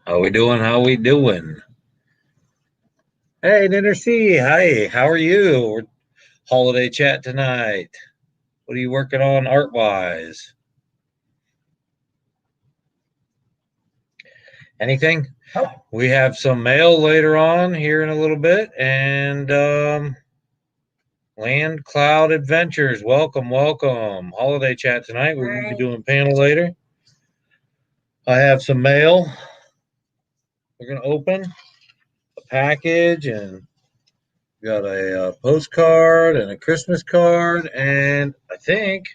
How we doing? How we doing? Hey, Dinner C. Hi. How are you? We're holiday chat tonight. What are you working on art wise? Anything? We have some mail later on here in a little bit, and Land Cloud Adventures. Welcome, welcome. Holiday chat tonight. We're going to be doing a panel later. I have some mail. We're going to open a package and got a postcard and a Christmas card, and I think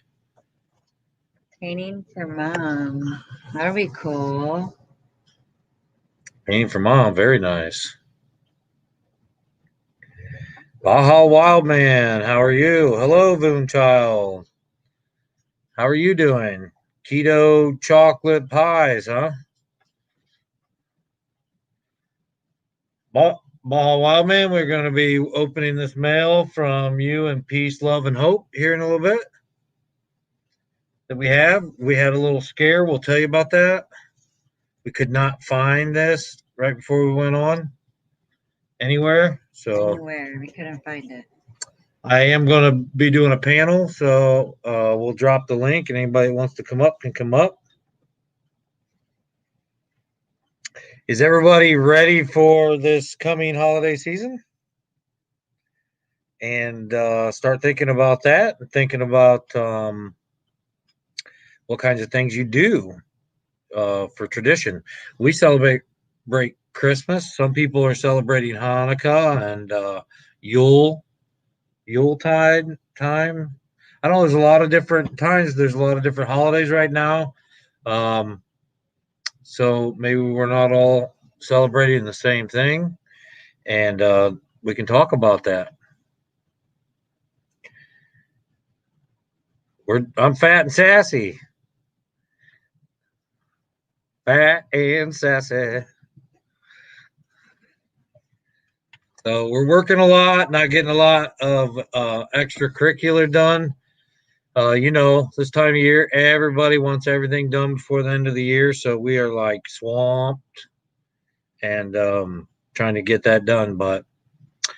Painting for Mom. That'll be cool. painting for Mom. Very nice. Baja Wildman, how are you? Hello, Voonchild. How are you doing? Keto chocolate pies, huh? Baja Wildman, we're going to be opening this mail from you and Peace, Love, and Hope here in a little bit. That we have. We had a little scare. We'll tell you about that. We could not find this right before we went on anywhere. Anywhere. We couldn't find it. I am going to be doing a panel, so we'll drop the link, and anybody that wants to come up can come up. Is everybody ready for this coming holiday season? And start thinking about that and thinking about what kinds of things you do for tradition. We celebrate Christmas. Some people are celebrating Hanukkah and Yuletide time. I know there's a lot of different times. There's a lot of different holidays right now. So maybe we're not all celebrating the same thing. And we can talk about that. I'm fat and sassy. Fat and sassy. So we're working a lot, not getting a lot of extracurricular done. This time of year, everybody wants everything done before the end of the year. So we are like swamped and trying to get that done. But a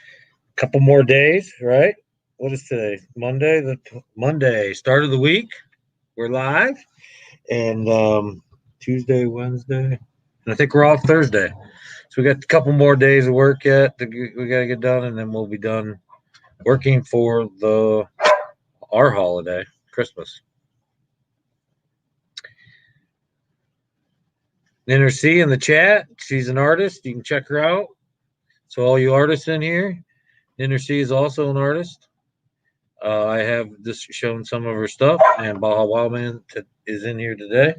couple more days, right? What is today? Monday, start of the week. We're live. And Tuesday, Wednesday. And I think we're off Thursday. So we got a couple more days of work yet. We got to get done, and then we'll be done working for our holiday, Christmas. Enter C in the chat. She's an artist. You can check her out. So all you artists in here, Enter C is also an artist. I have just shown some of her stuff, and Baja Wildman is in here today.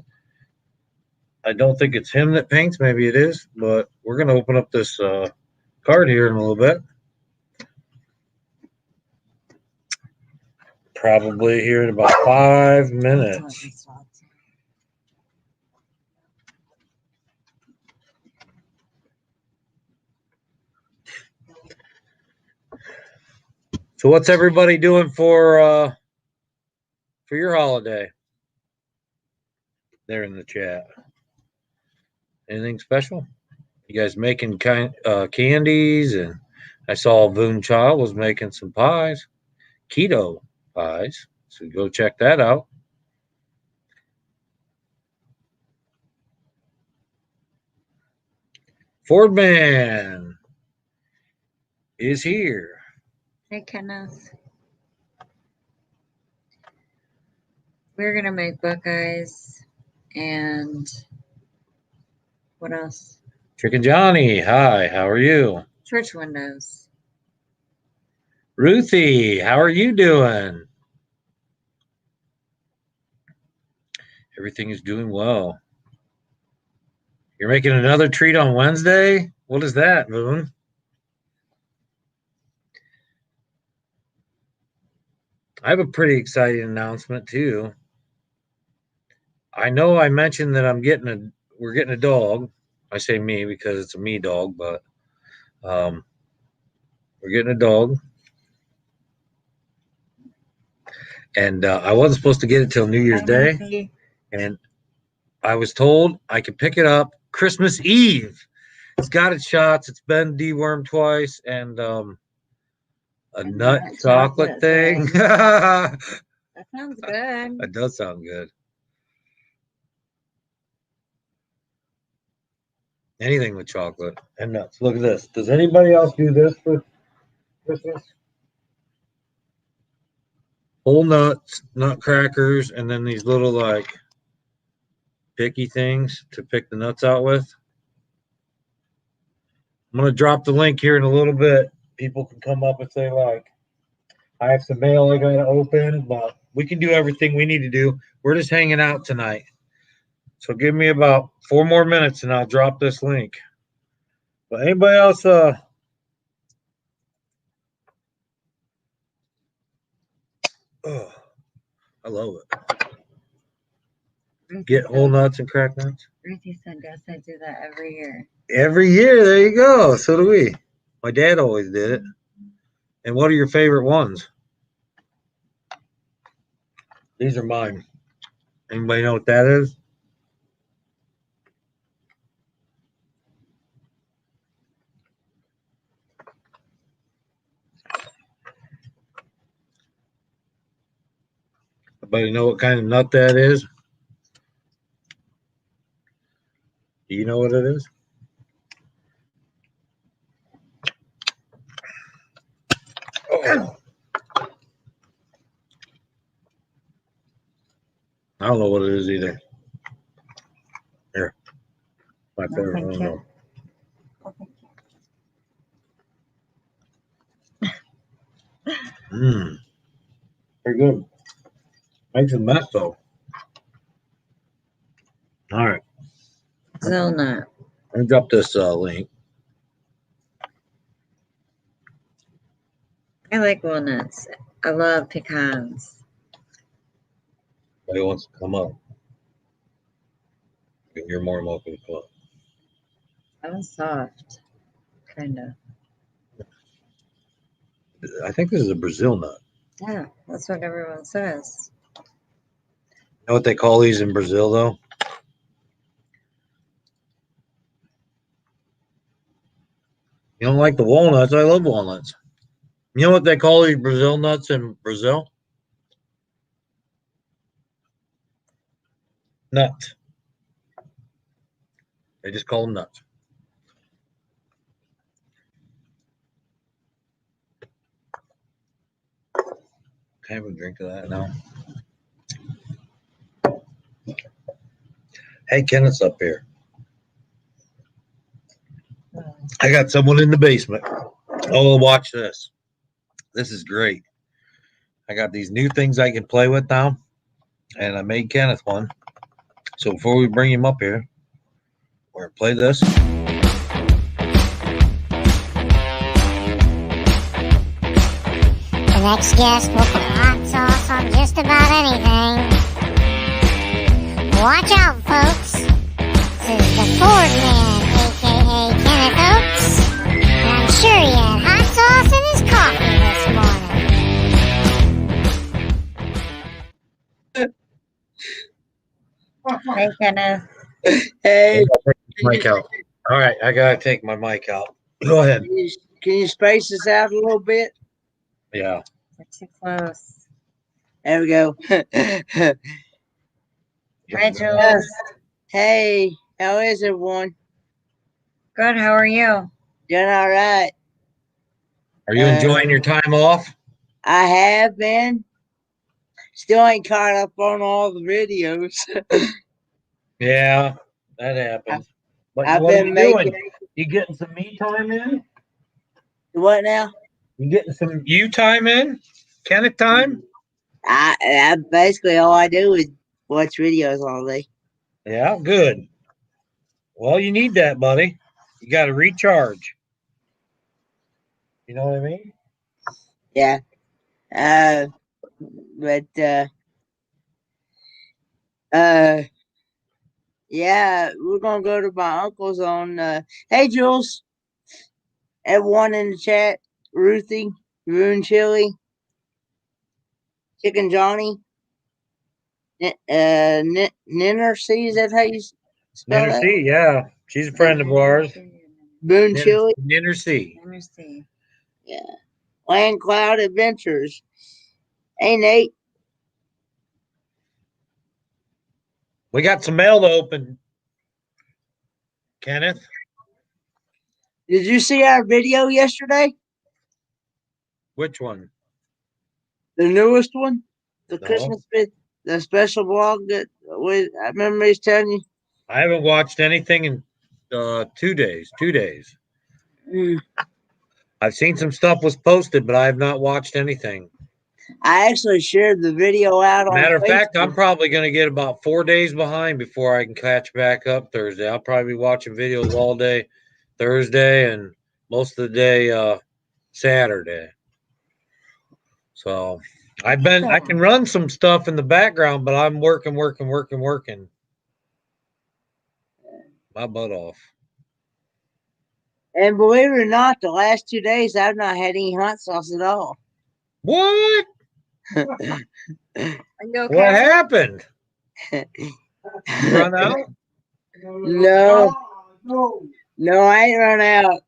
I don't think it's him that paints. Maybe it is, but we're going to open up this card here in a little bit. Probably here in about 5 minutes. So what's everybody doing for your holiday? There in the chat. Anything special? You guys making candies? And I saw Voonchild was making some pies, keto pies. So go check that out. Fordman is here. Hey, Kenneth. We're going to make Buckeyes and what else? Chicken Johnny, hi, how are you? Church windows. Ruthie, how are you doing? Everything is doing well. You're making another treat on Wednesday? What is that, Moon? I have a pretty exciting announcement too. I know I mentioned that we're getting a dog. I say me because it's a me dog, but we're getting a dog. And I wasn't supposed to get it till New Year's Day. And I was told I could pick it up Christmas Eve. It's got its shots. It's been dewormed twice, and a nut chocolate thing. That sounds good. It does sound good. Anything with chocolate and nuts. Look at this. Does anybody else do this for Christmas? Whole nuts, nutcrackers, and then these little like picky things to pick the nuts out with. I'm going to drop the link here in a little bit. People can come up if they like. I have some mail I got to open, but we can do everything we need to do. We're just hanging out tonight. So give me about 4 more minutes and I'll drop this link. But anybody else, oh, I love it. Get whole nuts and crack nuts. Ruthie said, yes, I do that every year. Every year, there you go. So do we. My dad always did it. And what are your favorite ones? These are mine. Anybody know what that is? Anybody know what kind of nut that is? Do you know what it is? Oh. I don't know what it is either. Here. My favorite. I don't know. Mmm. Very good. Makes a mess though. All right. Still not. Let me drop this link. I like walnuts. I love pecans. Anybody wants to come up? You're more than welcome to come up. That was soft. Kind of. I think this is a Brazil nut. Yeah, that's what everyone says. You know what they call these in Brazil though? You don't like the walnuts? I love walnuts. You know what they call these Brazil nuts in Brazil? Nuts. They just call them nuts. Can I have a drink of that now? Hey, Kenneth's up here. I got someone in the basement. Oh, watch this. This is great. I got these new things I can play with now, and I made Kenneth one. So before we bring him up here, we're going to play this. The next guest will put hot sauce on just about anything. Watch out, folks. This is the Ford Man, a.k.a. Kenneth Oaks. And I'm sure he had hot sauce in his coffee this morning. Hey, Kenneth. Hey, Mic out. All right, I got to take my mic out. Go ahead. can you space this out a little bit? Yeah. We're too close. There we go. Hi, Jules. Hey, how is everyone? Good. How are you? Doing all right. Are you enjoying your time off? I have been. Still ain't caught up on all the videos. Yeah, that happens. But I've what are been you making. doing? You getting some me time in? What now? You getting some you time in? Kenneth time? I basically all I do is watch videos all day. Yeah, good. Well, you need that, buddy. You got to recharge. You know what I mean? Yeah. But yeah, we're gonna go to my uncle's on. Hey, Jules. Everyone in the chat, Ruthie, Rune Chili, Chicken Johnny, Ninner C, is that how you spell that? Tennessee, yeah. She's a friend of ours. Boone Chili. Ninner C. Tennessee. Yeah. Land Cloud Adventures. Hey, Nate. We got some mail to open, Kenneth. Did you see our video yesterday? Which one? The newest one? The No. Christmas bit, the special blog that I remember he's telling you. I haven't watched anything in 2 days. 2 days. Mm. I've seen some stuff was posted, but I have not watched anything. I actually shared the video out on Matter of fact, I'm Facebook. probably going to get about 4 days behind before I can catch back up Thursday. I'll probably be watching videos all day Thursday and most of the day Saturday. So I can run some stuff in the background, but I'm working my butt off. And believe it or not, the last 2 days I've not had any hot sauce at all. What? Are you okay? What happened? You run out? No, I ain't run out.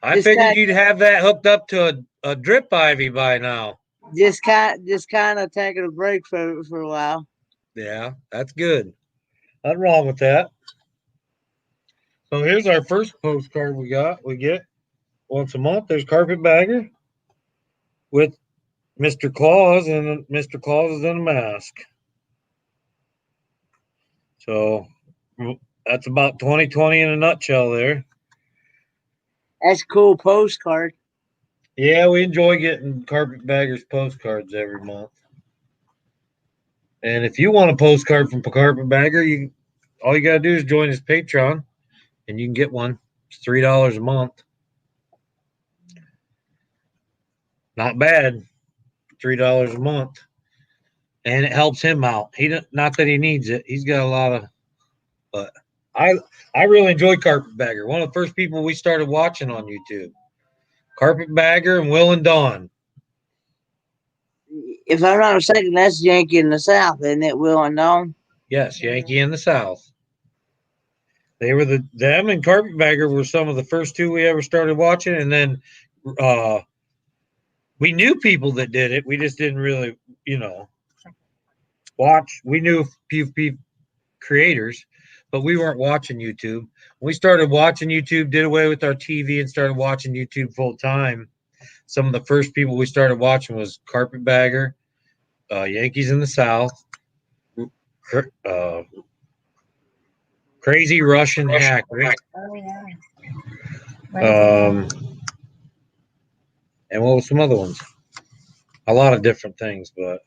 I Just figured kinda- you'd have that hooked up to a drip ivy by now. Just kind of taking a break for a while. Yeah, that's good. Nothing wrong with that. So here's our first postcard we get once a month. There's Carpetbagger with Mr. Claus, and Mr. Claus is in a mask. So that's about 2020 in a nutshell there. That's a cool postcard. Yeah, we enjoy getting Carpetbagger's postcards every month. And if you want a postcard from Carpetbagger, all you gotta do is join his Patreon, and you can get one. It's $3 a month. Not bad. $3 a month, and it helps him out. Not that he needs it. He's got a lot of, but I really enjoy Carpetbagger. One of the first people we started watching on YouTube. Carpetbagger and Will and Dawn. If I'm not mistaken, that's Yankee in the South, isn't it, Will and Dawn? Yes, Yankee in the South. They were them and Carpetbagger were some of the first two we ever started watching, and then we knew people that did it. We just didn't really, watch. We knew a few creators, but we weren't watching YouTube. We started watching YouTube, did away with our TV, and started watching YouTube full time. Some of the first people we started watching was Carpetbagger, Yankees in the South, Crazy Russian Hacker, Oh, yeah. and what was some other ones? A lot of different things, but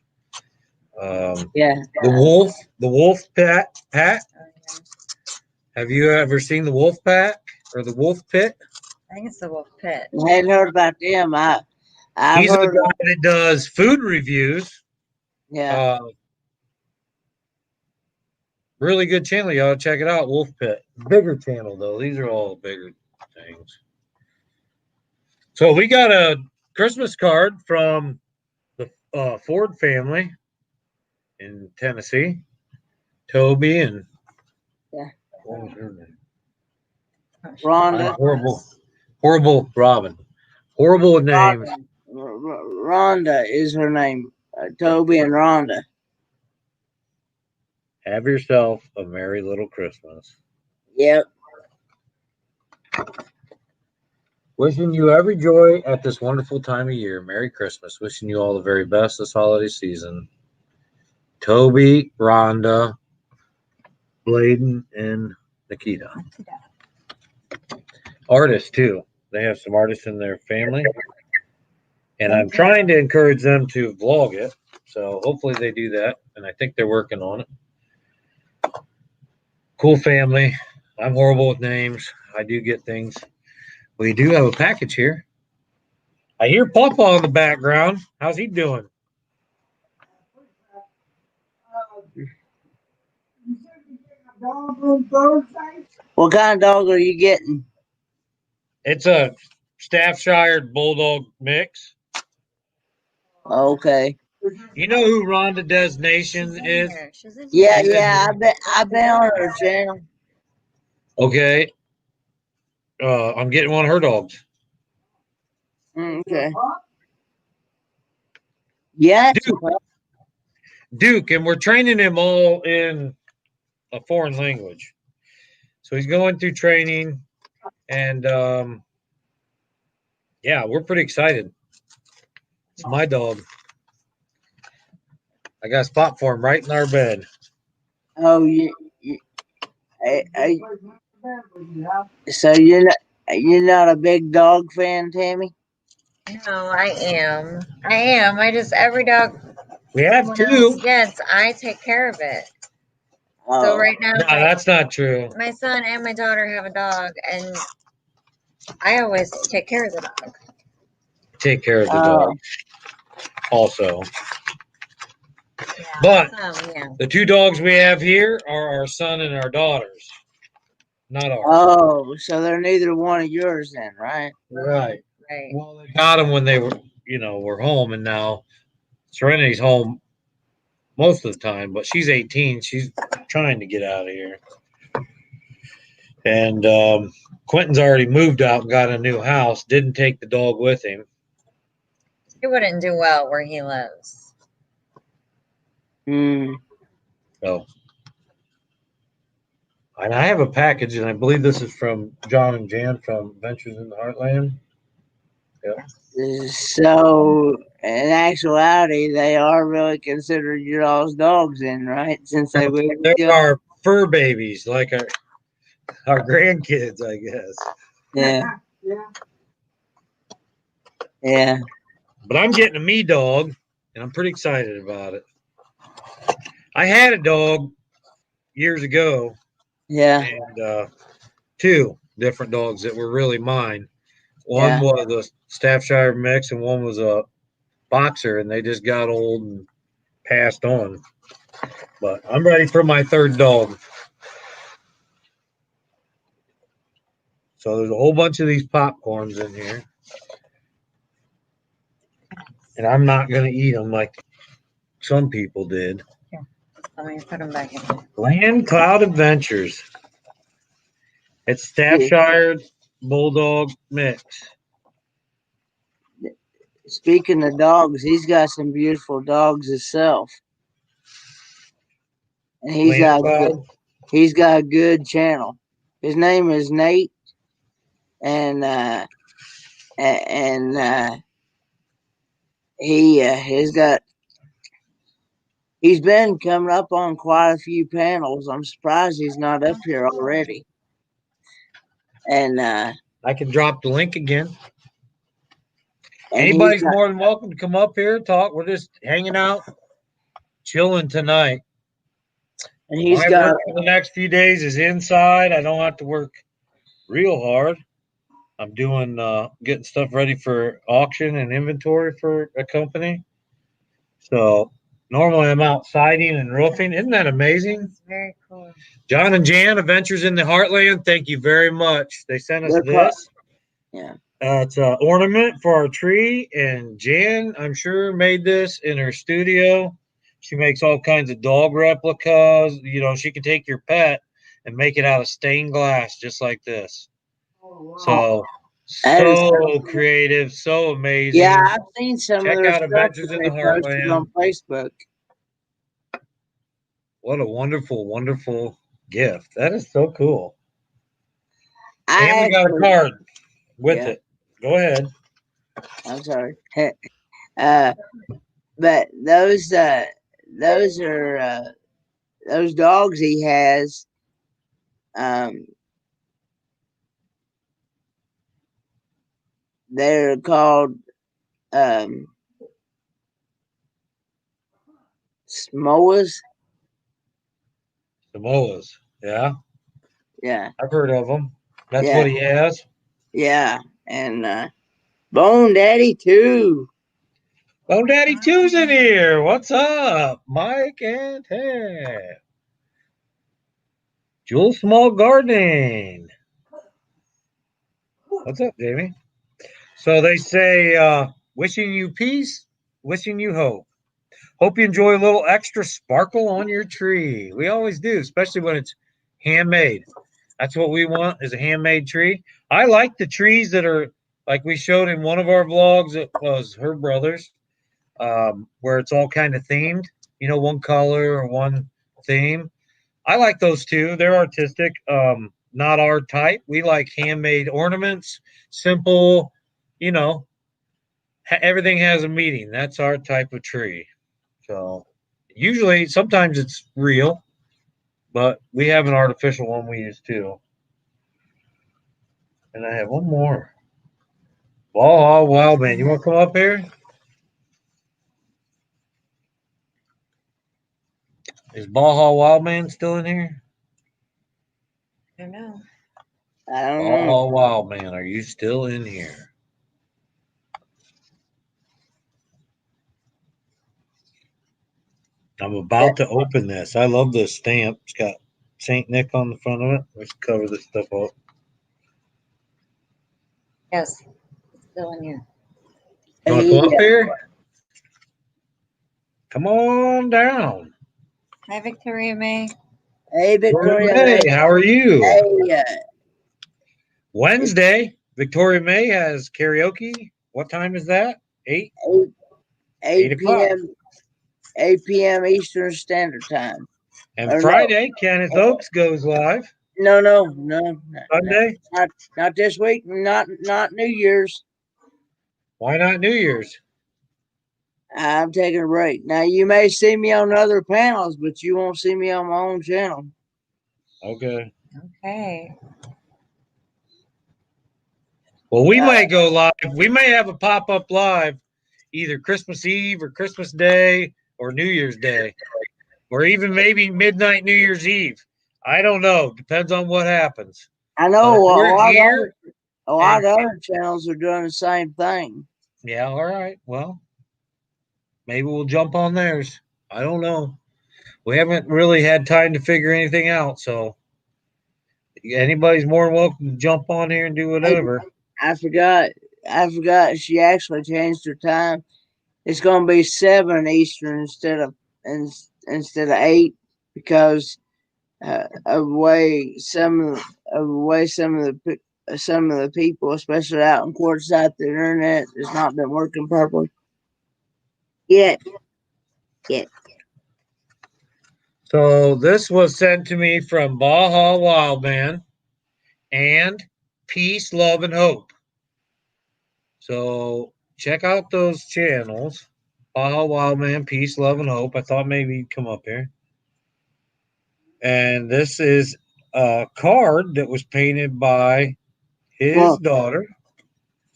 Yeah. the Wolf Pat. Oh, yeah. Have you ever seen the Wolf Pack or the Wolf Pit? I think it's the Wolf Pit. I hadn't heard about them. I've He's the heard. guy that does food reviews. Yeah. Really good channel. You ought to check it out. Wolf Pit. Bigger channel, though. These are all bigger things. So we got a Christmas card from the Ford family in Tennessee. Toby and Yeah. what was her name? Rhonda. Horrible Robin. Horrible with names. Rhonda is her name. Toby and Rhonda. Have yourself a merry little Christmas. Yep. Wishing you every joy at this wonderful time of year. Merry Christmas. Wishing you all the very best this holiday season. Toby, Rhonda, Bladen, and Nikita. Artists, too. They have some artists in their family. And I'm trying to encourage them to vlog it. So hopefully they do that. And I think they're working on it. Cool family. I'm horrible with names. I do get things. We do have a package here. I hear Pawpaw in the background. How's he doing? What kind of dog are you getting? It's a Staffordshire Bulldog mix. Okay. You know who Rhonda Des Nation is? Yeah. I've been on her channel. Okay. I'm getting one of her dogs. Okay. Yeah. Duke, and we're training him all in a foreign language. So he's going through training, and yeah, we're pretty excited. It's my dog. I got a spot for him right in our bed. Oh, so you're not a big dog fan, Tammy? No, I am. I am. I just every dog We have someone two. else gets, I take care of it. So Oh, right now, No, that's not true. my son and my daughter have a dog, and I always take care of the dog. Take care of the Oh. dog also. Yeah. But Yeah. the two dogs we have here are our son and our daughters, not ours. Oh, so they're neither one of yours then, right? Right. Right. Well, they got them when they were home, and now Serenity's home most of the time, but she's 18. She's trying to get out of here. And Quentin's already moved out and got a new house. Didn't take the dog with him. He wouldn't do well where he lives. So, and I have a package, and I believe this is from John and Jan from Ventures in the Heartland. Yep. So, in actuality, they are really considered your all's dogs, then, right? Since they live with They you. are fur babies, like our grandkids, I guess. Yeah. Yeah. But I'm getting a me dog, and I'm pretty excited about it. I had a dog years ago, Yeah. and two different dogs that were really mine. One Yeah. was a Staffordshire mix, and one was a boxer, and they just got old and passed on. But I'm ready for my third dog. So there's a whole bunch of these popcorns in here, and I'm not going to eat them like some people did. Let me put him back in. Land Cloud Adventures. It's Staffordshire Bulldog mix. Speaking of dogs, he's got some beautiful dogs himself, and he's got a good channel. His name is Nate, and he's been coming up on quite a few panels. I'm surprised he's not up here already. And I can drop the link again. and Anybody's more than welcome to come up here and talk. We're just hanging out, chilling tonight. and he's My got work for the next few days is inside. I don't have to work real hard. I'm doing getting stuff ready for auction and inventory for a company. So normally I'm out siding and roofing. Isn't that amazing? It's very cool. John and Jan, Adventures in the Heartland, thank you very much. They sent us They're this. Yeah. It's an ornament for our tree, and Jan, I'm sure, made this in her studio. She makes all kinds of dog replicas. She can take your pet and make it out of stained glass, just like this. So creative, so amazing. Yeah, I've seen some Check of their out stuff Adventures that in they the posted Heartland. on Facebook. What a wonderful, wonderful gift. That is so cool. I And we got a card with yeah. it. Go ahead. I'm sorry. But those are those dogs he has. They're called Samoas. Samoas. Yeah. Yeah. I've heard of them. That's Yeah. what he has. Yeah. And Bone Daddy too. Oh, Daddy Two's in here. What's up, Mike and Ted? Jewel Small Gardening. What's up, Jamie? So they say, wishing you peace, wishing you hope. Hope you enjoy a little extra sparkle on your tree. We always do, especially when it's handmade. That's what we want is a handmade tree. I like the trees that are like we showed in one of our vlogs. It was her brother's, where it's all kind of themed. You know, one color or one theme. I like those too. They're artistic. Not our type. We like handmade ornaments, simple. You know, everything has a meaning. That's our type of tree. So usually, sometimes it's real, but we have an artificial one we use too. And I have one more. Oh, wow, man. You want to come up here? Is Baja Wildman still in here? I don't know. I don't know. Baja Wildman, are you still in here? I'm about to open this. I love this stamp. It's got Saint Nick on the front of it. Let's cover this stuff up. Yes, it's still in here. You want to come up Yeah. here? Come on down. Hi, Victoria May. Hey, Victoria. Hey, how are you? Hey, Wednesday, Victoria May has karaoke. What time is that? 8? 8 o'clock. p.m. 8 p.m. Eastern Standard Time. And Or no. Friday, Kenneth Oaks goes live. No. Sunday? Not this week. Not New Year's. Why not New Year's? I'm taking a break. Now you may see me on other panels, but you won't see me on my own channel. Okay. Okay. Well, we might go live. We may have a pop-up live either Christmas Eve or Christmas Day or New Year's Day, or even maybe midnight New Year's Eve. I don't know. Depends on what happens. I know a We're lot here. of other channels are doing the same thing. Yeah, all right. Well, maybe we'll jump on theirs. I don't know. We haven't really had time to figure anything out, so anybody's more than welcome to jump on here and do whatever. I forgot. She actually changed her time. It's going to be 7 Eastern instead of 8 because of the way some of the people, especially out in Quartzsite, the internet has not been working properly yet. So this was sent to me from Baja Wildman and Peace, Love, and Hope. So check out those channels. Baja Wildman, Peace, Love, and Hope. I thought maybe you'd come up here. And this is a card that was painted by his daughter.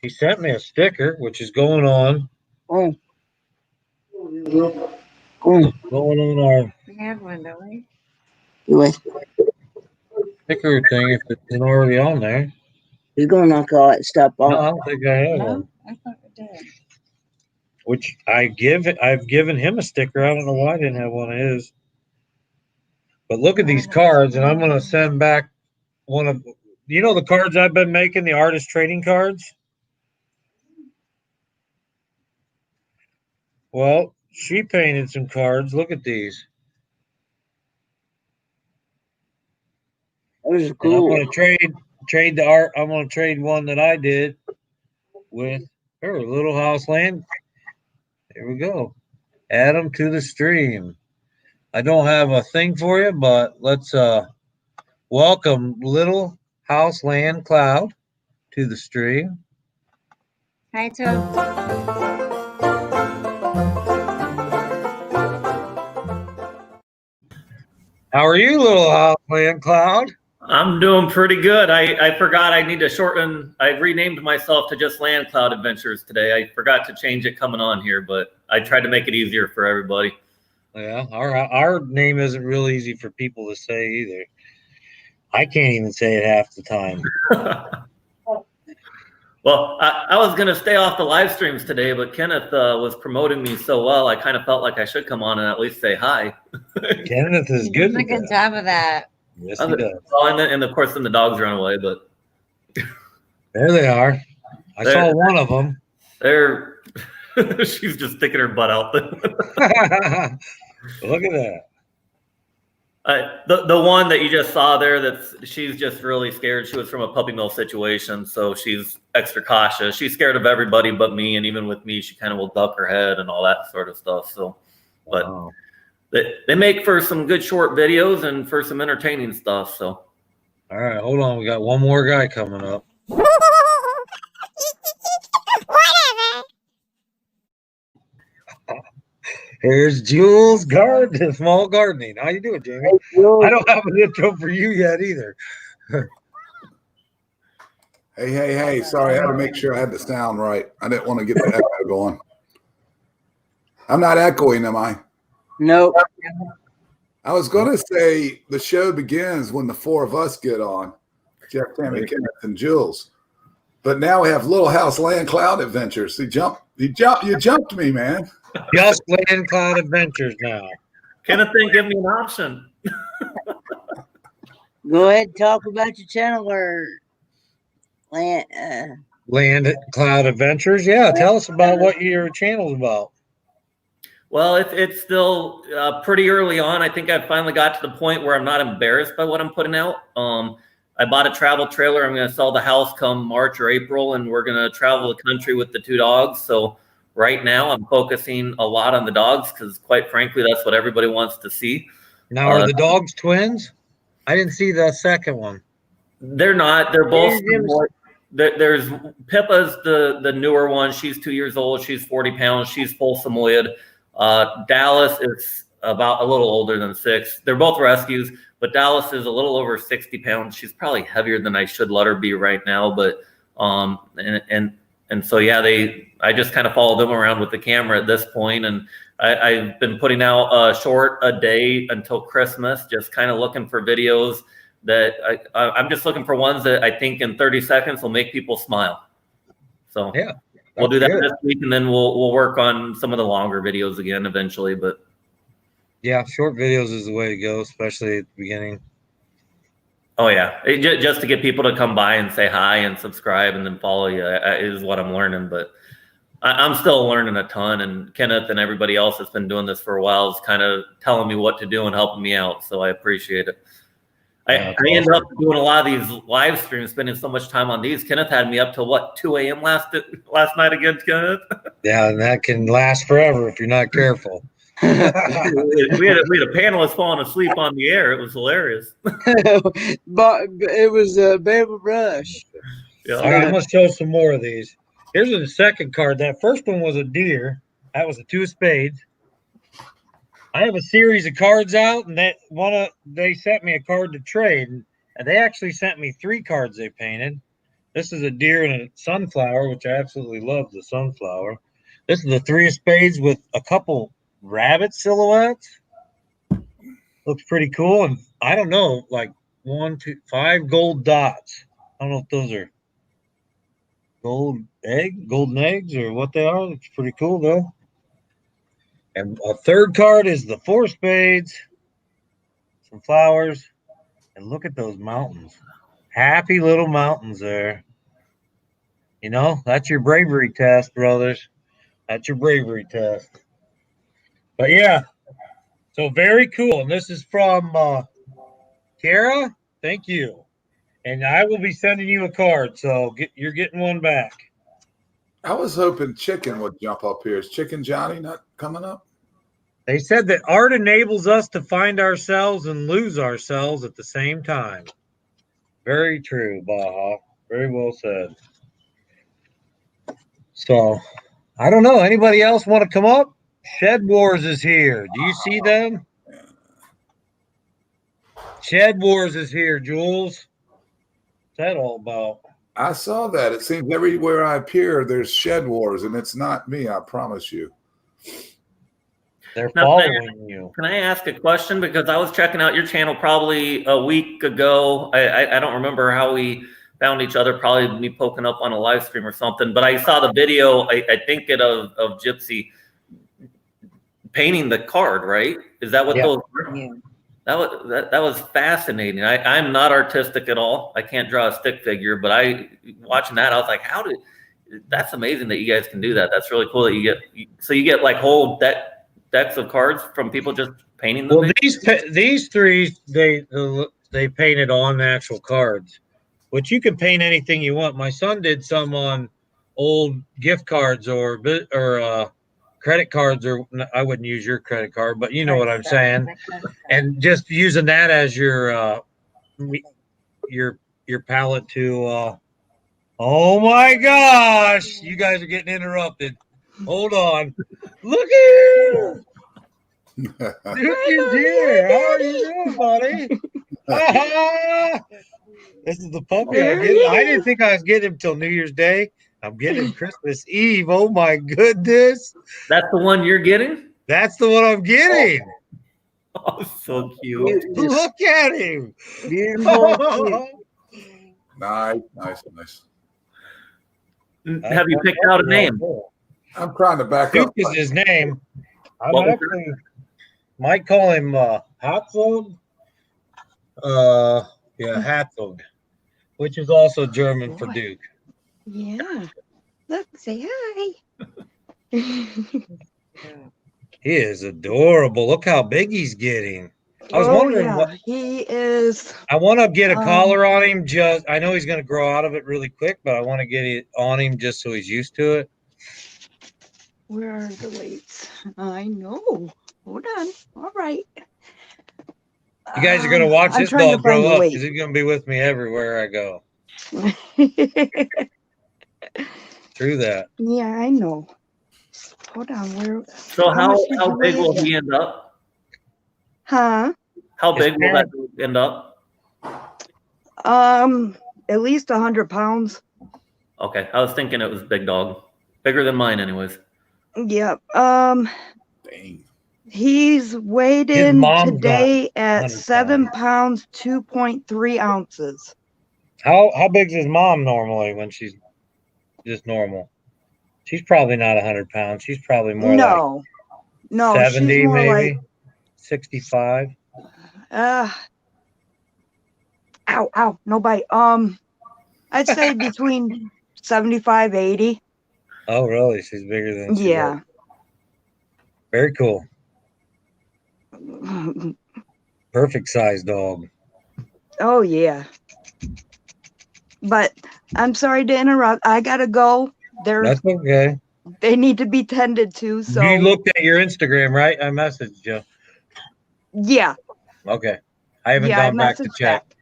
He sent me a sticker, which is going on. Going on our We have one, don't we? sticker thing if it's already on there. He's going to knock all that stuff off. No, I don't think I have one. No, I thought we did. Which I've given him a sticker. I don't know why I didn't have one of his. But look at these cards, and I'm gonna send back one of the cards I've been making, the artist trading cards. Well, she painted some cards. Look at these. Those are And cool. I'm gonna trade the art. I'm gonna trade one that I did with her Little House Land. Here we go. Add them to the stream. I don't have a thing for you, but let's welcome Little House Land Cloud to the stream. Hi, Toad. How are you, Little House Land Cloud? I'm doing pretty good. I forgot I need to shorten. I renamed myself to just Land Cloud Adventures today. I forgot to change it coming on here, but I tried to make it easier for everybody. Yeah, our name isn't real easy for people to say either. I can't even say it half the time. Well, I was going to stay off the live streams today, but Kenneth was promoting me so well, I kind of felt like I should come on and at least say hi. Kenneth is good. Does a good job of that. Yes, he does. Well, and of course, then the dogs run away, but there they are. I saw one of them. She's just sticking her butt out there. Look at that. The one that you just saw there, she's just really scared. She was from a puppy mill situation, so she's extra cautious. She's scared of everybody but me, and even with me, she kind of will duck her head and all that sort of stuff. So, but they make for some good short videos and for some entertaining stuff. So, all right, hold on. We got one more guy coming up. Whatever. Here's Jules Garden, small gardening. How you doing, Jamie? I don't have an intro for you yet either. Hey. Sorry, I had to make sure I had the sound right. I didn't want to get the echo going. I'm not echoing, am I? Nope. I was going to say the show begins when the four of us get on, Jeff, Tammy, Kenneth, and Jules. But now we have Little House Land Cloud Adventures. You jumped me, man. Just Land Cloud Adventures now. Kenneth didn't give me an option. Go ahead and talk about your channel or Land Cloud Adventures. Yeah, tell us about what your channel's about. Well, it's still pretty early on. I think I finally got to the point where I'm not embarrassed by what I'm putting out. I bought a travel trailer. I'm going to sell the house come March or April, and we're going to travel the country with the 2 dogs. So right now I'm focusing a lot on the dogs because, quite frankly, that's what everybody wants to see. Now, are the dogs twins? I didn't see the second one. They're not. They're both. There's Pippa's the newer one. She's 2 years old. She's 40 pounds. She's full Samoyed. Dallas is about a little older than 6. They're both rescues, but Dallas is a little over 60 pounds. She's probably heavier than I should let her be right now. But and so yeah, I just kind of follow them around with the camera at this point, and I've been putting out a short a day until Christmas, just kind of looking for videos that I'm just looking for ones that I think in 30 seconds will make people smile. So yeah, we'll do that this week, and then we'll work on some of the longer videos again eventually. But yeah, short videos is the way to go, especially at the beginning. Oh yeah, just to get people to come by and say hi and subscribe and then follow you is what I'm learning. But I'm still learning a ton, and Kenneth and everybody else that's been doing this for a while is kind of telling me what to do and helping me out. So I appreciate it. I ended up doing a lot of these live streams, spending so much time on these. Kenneth had me up till what, 2 a.m. last night again, Kenneth? Yeah, and that can last forever if you're not careful. we had a panelist falling asleep on the air. It was hilarious. But it was a Baby Rush. Yeah. All right, I'm gonna show some more of these. Here's the second card. That first one was a deer. That was a 2 of spades. I have a series of cards out, and they sent me a card to trade, and they actually sent me 3 cards they painted. This is a deer and a sunflower, which I absolutely love the sunflower. This is the 3 of spades with a couple rabbit silhouettes. Looks pretty cool, and I don't know, like 1, 2, 5 gold dots. I don't know if those are golden eggs, or what they are. It's pretty cool though. And a third card is the 4 of spades, some flowers, and look at those mountains. Happy little mountains there. You know, that's your bravery test, brothers. That's your bravery test. But yeah, so very cool. And this is from Kara. Thank you. And I will be sending you a card, so you're getting one back. I was hoping Chicken would jump up here. Is Chicken Johnny not coming up? They said that art enables us to find ourselves and lose ourselves at the same time. Very true, Baja. Very well said. So, I don't know. Anybody else want to come up? Shed Wars is here. Do you see them? Shed Wars is here, Jules. What's that all about? I saw that. It seems everywhere I appear, there's Shed Wars, and it's not me, I promise you. They're Now, following you. Can I ask a question? Because I was checking out your channel probably a week ago. I don't remember how we found each other, probably me poking up on a live stream or something. But I saw the video, I think of Gypsy painting the card, right? Is that what those were? Yeah. That was fascinating. I'm not artistic at all. I can't draw a stick figure, but watching that, I was like, that's amazing that you guys can do that. That's really cool that you get like whole decks of cards from people just painting them? Well, these three they painted on actual cards, which you can paint anything you want. My son did some on old gift cards or credit cards, or I wouldn't use your credit card, but you know what I'm saying. And just using that as your palette to. Oh my gosh! You guys are getting interrupted. Hold on. Look at you. Duke is here. How are you doing, buddy? This is the puppy I'm getting. I didn't think I was getting him till New Year's Day. I'm getting him Christmas Eve. Oh my goodness. That's the one you're getting? That's the one I'm getting. Oh, so cute. Look at him. Beautiful. Nice. Have you picked out a name? I'm trying to back Duke up. is his name. I What was actually might call him Hatzog. Hatzog, which is also German for Duke. Yeah. Look, say hi. He is adorable. Look how big he's getting. I was wondering what he is. I want to get a collar on him. I know he's going to grow out of it really quick, but I want to get it on him just so he's used to it. Where are the weights? I know. Hold on. All right. You guys are going to watch I'm this trying to dog grow find the up weight. because he's going to be with me everywhere I go. True that. Yeah, I know. Hold on. Where? So How much did how you big weigh will again? he end up? Huh? How His big will that end up? At least 100 pounds. Okay, I was thinking it was big dog. Bigger than mine anyways. Yep. Dang. He's weighed His in mom's today got at 100 7 pounds, 2.3 ounces. How big's his mom normally when she's just normal? She's probably not 100 pounds. She's probably more No, like 70, she's more maybe 65. like, ow, no bite. I'd say between 75, 80. Oh, really? She's bigger than she Yeah. looks. Very cool. Perfect size dog. Oh, yeah. But I'm sorry to interrupt. I gotta go. That's okay. They need to be tended to. So You looked at your Instagram, right? I messaged you. yeah, Okay. I haven't I gone back to messaged check. back.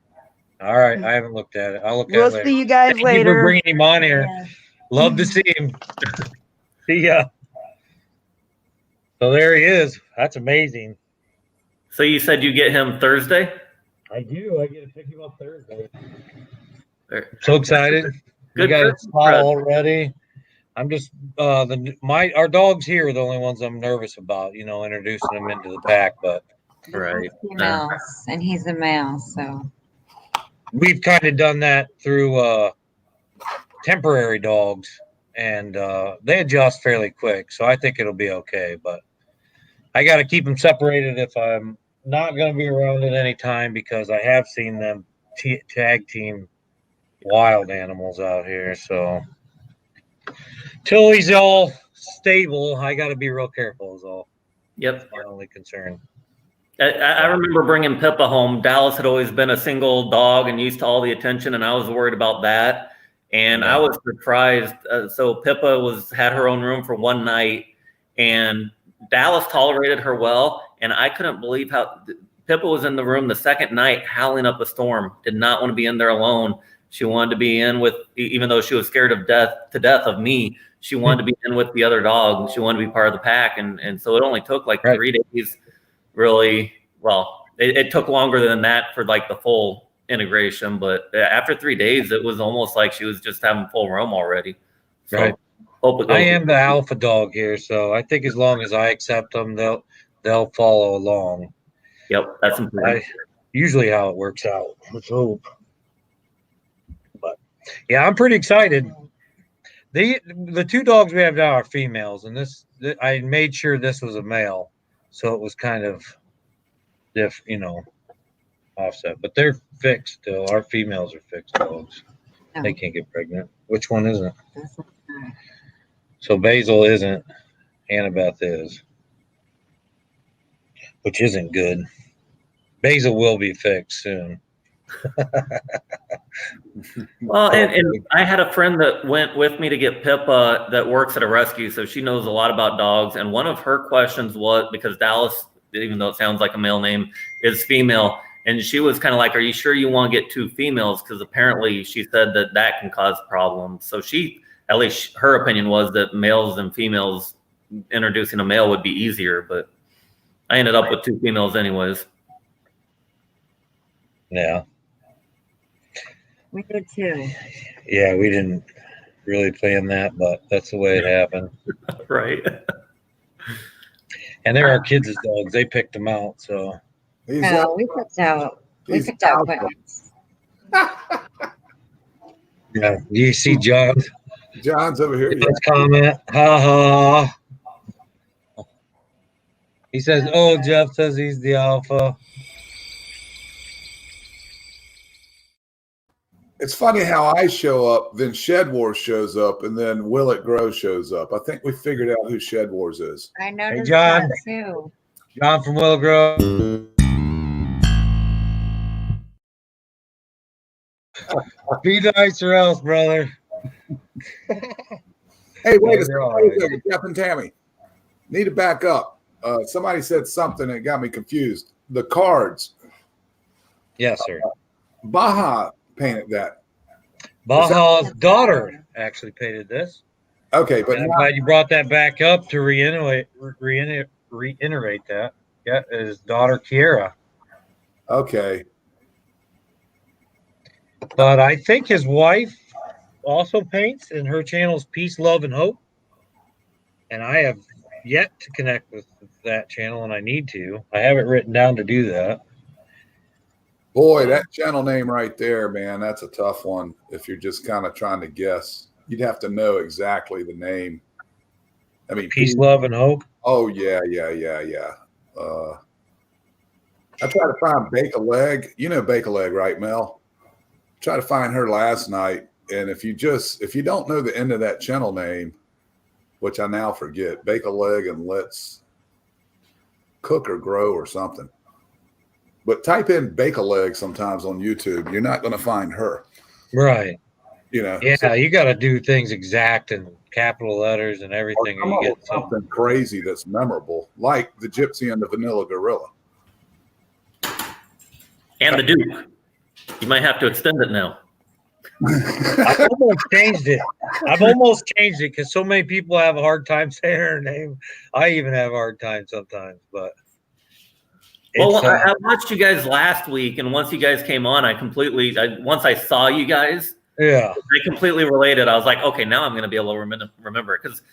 All right. I haven't looked at it. I'll look at We'll it later. see you guys Thank you for later. bringing him on here. Love to see him. See ya. So there he is. That's amazing. So you said you get him Thursday? I do. I get to pick him up Thursday. There. So excited. We Good got a Christmas spot present. already. I'm just our dogs here are the only ones I'm nervous about, introducing them into the pack, but Right. Mouse, and he's a mouse, so we've kind of done that through temporary dogs, and they adjust fairly quick, so I think it'll be okay, but I got to keep them separated if I'm not going to be around at any time, because I have seen them tag team wild animals out here, so till he's all stable, I got to be real careful is all. Yep. That's my only concern. I remember bringing Pippa home. Dallas had always been a single dog and used to all the attention, and I was worried about that. And I was surprised. So Pippa had her own room for one night, and Dallas tolerated her well. And I couldn't believe how Pippa was in the room the second night howling up a storm. Did not want to be in there alone. She wanted to be in with, even though she was scared to death of me, she wanted to be in with the other dog. She wanted to be part of the pack. And so it only took like 3 days. Really, well, it took longer than that for like the full integration, but after 3 days, it was almost like she was just having full roam already. So Right. hope it goes. I am the alpha dog here, so I think as long as I accept them, they'll follow along. Yep, that's important. Usually how it works out. Let's hope. But yeah, I'm pretty excited. The two dogs we have now are females, and I made sure this was a male. So it was kind of offset, but they're fixed still. Our females are fixed dogs. Oh. They can't get pregnant. Which one isn't? So Basil isn't. Annabeth is. which isn't good. Basil will be fixed soon. Well, and I had a friend that went with me to get Pippa that works at a rescue, so she knows a lot about dogs. And one of her questions was, because Dallas, even though it sounds like a male name, is female. And she was kind of like, are you sure you want to get 2 females? Because apparently she said that can cause problems. So she, at least her opinion was that males and females, introducing a male would be easier. But I ended up with 2 females anyways. Yeah. We did too. Yeah, we didn't really plan that, but that's the way it happened. Right. And they're our kids' dogs. They picked them out, so. No, we picked out Quince. Yeah. Do you see John? John's over here. Let's comment. Ha ha. He says, "Oh, Jeff says he's the alpha." It's funny how I show up, then Shed Wars shows up, and then Will It Grow shows up. I think we figured out who Shed Wars is. I noticed John. that too. John from Willow Grove. Be nice or else, brother. Hey, wait a Yeah, second, Jeff and Tammy. Need to back up. Somebody said something that got me confused. The cards. Yes, sir. Baja painted that. Baja's daughter actually painted this. Okay, but And I'm not, glad you brought that back up to reiterate that. Yeah, his daughter Kiera. okay. But I think his wife also paints, and her channel is Peace, Love, and Hope. And I have yet to connect with that channel, and I need to. I have it written down to do that. Boy, that channel name right there, man, that's a tough one. If you're just kind of trying to guess, you'd have to know exactly the name. I mean, Peace, Love, and Hope. Oh, yeah. I tried to find Bake a Leg. You know Bake a Leg, right, Mel? Tried to find her last night. And if you don't know the end of that channel name, which I now forget, Bake a Leg and Let's Cook or Grow or something. But type in Bake a Leg sometimes on YouTube. You're not going to find her. Right. You know. Yeah, So you got to do things exact and capital letters and everything. come Or up you with get some. something crazy that's memorable, like the Gypsy and the Vanilla Gorilla. And the Duke. You might have to extend it now. I've almost changed it. Because so many people have a hard time saying her name. I even have a hard time sometimes, but. Well, I watched you guys last week, and once you guys came on, once I saw you guys, yeah, I completely related. I was like, okay, now I'm going to be able to remember because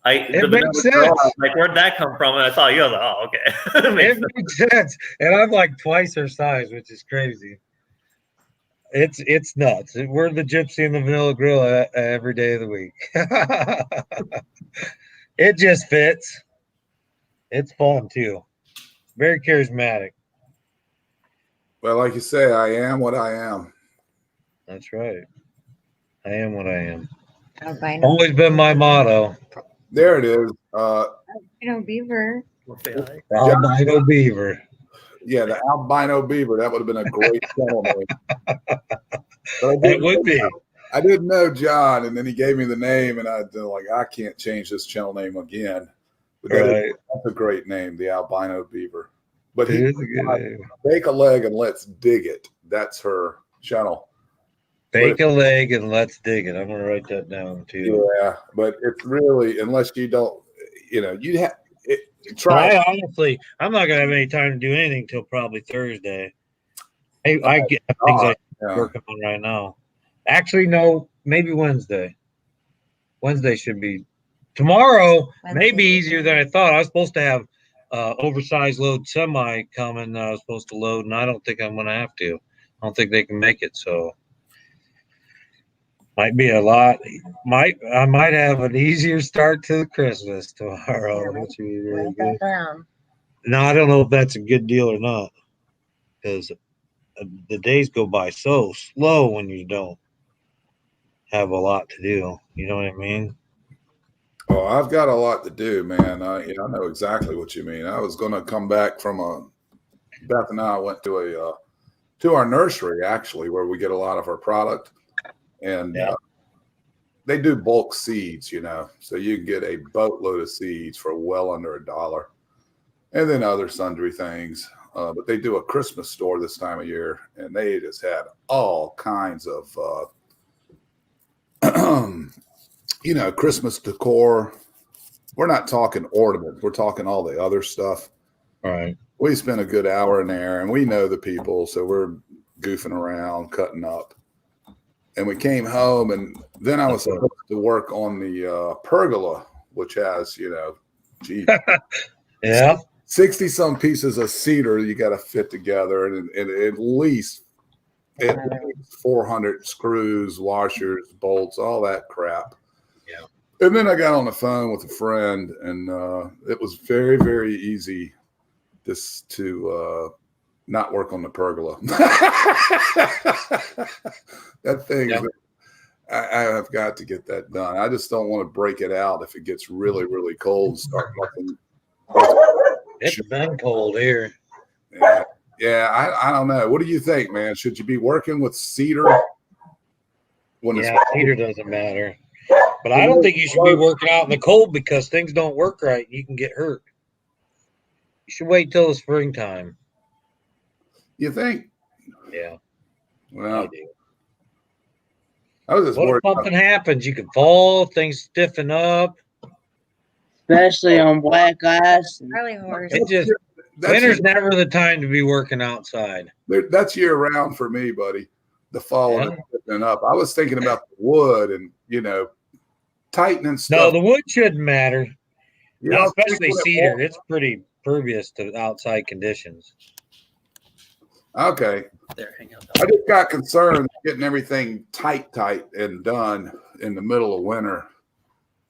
it makes sense. Like, where'd that come from? And I saw you. I was like, oh, okay. It makes sense. And I'm like twice her size, which is crazy. It's nuts. We're the Gypsy and the Vanilla Gorilla every day of the week. It just fits. It's fun too. Very charismatic. Well, like you say, I am what I am. That's right. I am what I am. Albino. Always been my motto. There it is. Beaver. Albino beaver. Yeah, the albino beaver. That would have been a great channel name. It would be. I didn't know John, and then he gave me the name, and I can't change this channel name again. But that's a great name, the albino beaver. But It is a good name. Bake a Leg and Let's Dig It. That's her channel. Bake a leg and let's dig it. I'm gonna write that down too. Yeah, but it's really, unless you don't, you have Try. I'm not gonna have any time to do anything till probably Thursday. Hey, I get things I'm working on right now. Actually, no, maybe Wednesday. Wednesday should be. Tomorrow may be easier than I thought. I was supposed to have oversized load semi coming that I was supposed to load, and I don't think I'm gonna have to. I don't think they can make it, so might be a lot. I might have an easier start to Christmas tomorrow. Which would be really good. Now I don't know if that's a good deal or not, because the days go by so slow when you don't have a lot to do. You know what I mean? Oh, I've got a lot to do, man. I know exactly what you mean. I was going to come back from Beth and I went to our nursery actually, where we get a lot of our product, and they do bulk seeds, so you can get a boatload of seeds for well under $1, and then other sundry things. But they do a Christmas store this time of year, and they just had all kinds of, Christmas decor. We're not talking ornaments. We're talking all the other stuff. Right. We spent a good hour in there, and we know the people, so we're goofing around, cutting up. And we came home, and then I was supposed to work on the pergola, which has, geez, Yeah. 60 some pieces of cedar you got to fit together, and at least 400 screws, washers, bolts, all that crap. Yeah. And then I got on the phone with a friend, and it was very, very easy just to not work on the pergola. That thing, I have got to get that done. I just don't want to break it out if it gets really, really cold and start looking. It's been cold here. Yeah, I don't know. What do you think, man? Should you be working with cedar? Cedar doesn't matter. But I don't think you should be working out in the cold because things don't work right. You can get hurt. You should wait till the springtime. You think? Yeah. Well, I do. I was just What worried if something happens? You can fall, things stiffen up. Especially on black ice. Probably horse. Winter's never the time to be working outside. That's year round for me, buddy. The falling and stiffening up. I was thinking about the wood and tightening stuff. No, the wood shouldn't matter. Especially cedar. It's pretty pervious to outside conditions. Okay. There, hang on. I just got concerned getting everything tight and done in the middle of winter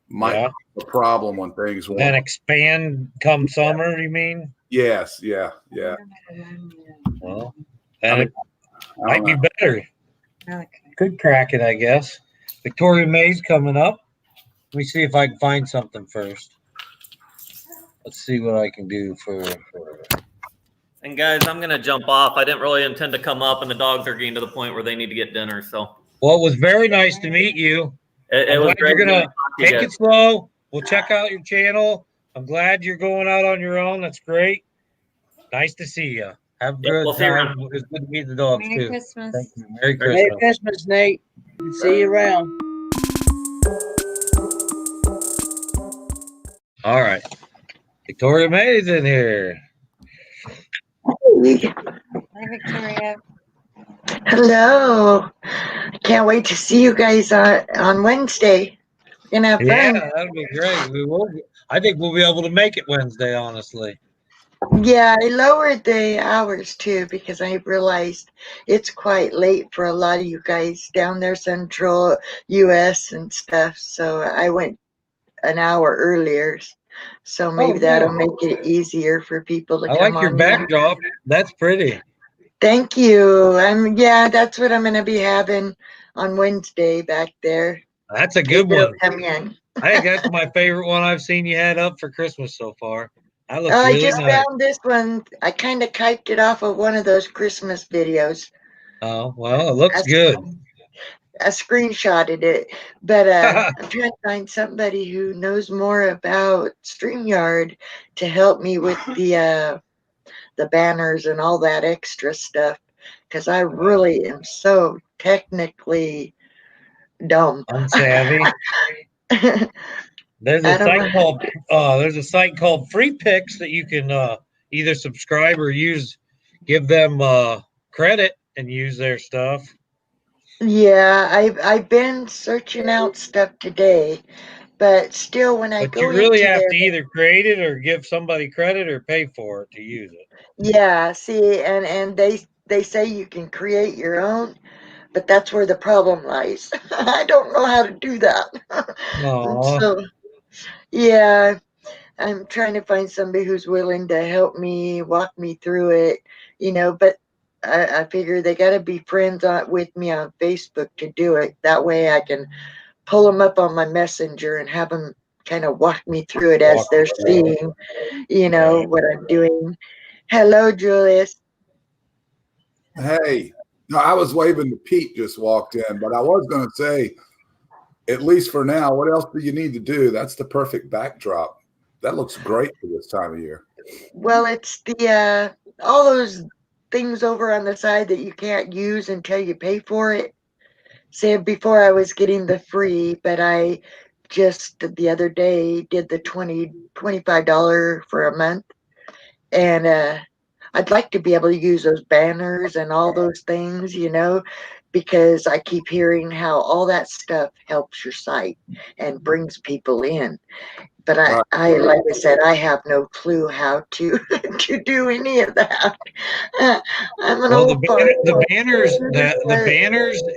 might be a problem when things then expand come summer, you mean? Yes, yeah. Well, then it might be better. Could crack it, I guess. Victoria May's coming up. Let me see if I can find something first. Let's see what I can do for And guys, I'm gonna jump off. I didn't really intend to come up, and the dogs are getting to the point where they need to get dinner. So, well, it was very nice to meet you. It was great. You're gonna take it slow. We'll check out your channel. I'm glad you're going out on your own. That's great. Nice to see you. Have a good time. It was good to meet the dogs Merry too. Christmas. Thank you. Merry Christmas. Merry Christmas, Nate. See you around. All right. Victoria May's in here. Hi, Victoria. Hello. Can't wait to see you guys on Wednesday. We're gonna have fun. Yeah, that'll be great. I think we'll be able to make it Wednesday, honestly. Yeah, I lowered the hours too because I realized it's quite late for a lot of you guys down there, Central US and stuff. So I went an hour earlier. So maybe that'll make it easier for people to come on. I like your backdrop. That's pretty. Thank you. That's what I'm gonna be having on Wednesday back there. That's a good one. Come in. I think that's my favorite one I've seen you had up for Christmas so far. That looks really I just nice. found this one. I kind of typed it off of one of those Christmas videos. Oh, well, it looks good. I screenshotted it, but I'm trying to find somebody who knows more about StreamYard to help me with the banners and all that extra stuff, because I really am so technically dumb. Unsavvy. There's a site called Free Picks that you can either subscribe or give them credit and use their stuff. Yeah, I've been searching out stuff today, but still when I go you really into have there, to either create it or give somebody credit or pay for it to use it. yeah, see, and they say you can create your own, but that's where the problem lies. I don't know how to do that. So yeah, I'm trying to find somebody who's willing to help me walk me through it, but I figure they got to be friends with me on Facebook to do it. That way I can pull them up on my messenger and have them kind of walk me through it as they're seeing, what I'm doing. Hello, Julius. Hey, no, I was waving to Pete just walked in, but I was going to say, at least for now, what else do you need to do? That's the perfect backdrop. That looks great for this time of year. Well, it's the all those things over on the side that you can't use until you pay for it. See, before I was getting the free, but I just the other day did the $25 for a month, and I'd like to be able to use those banners and all those things, because I keep hearing how all that stuff helps your site and brings people in. But I like I said, I have no clue how to to do any of that. I'm an old the banners